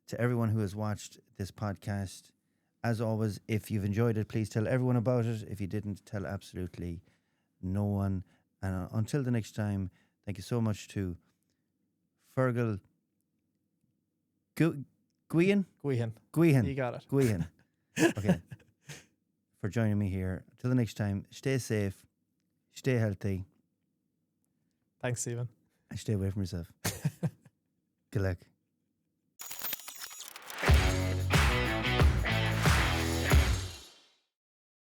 to everyone who has watched this podcast. As always, if you've enjoyed it, please tell everyone about it. If you didn't, tell absolutely no one. And until the next time, thank you so much to Fergal Guihen. You got it. Guihen. Okay. For joining me here. Till the next time, stay safe, stay healthy. Thanks, Stephen. And stay away from yourself. Good luck.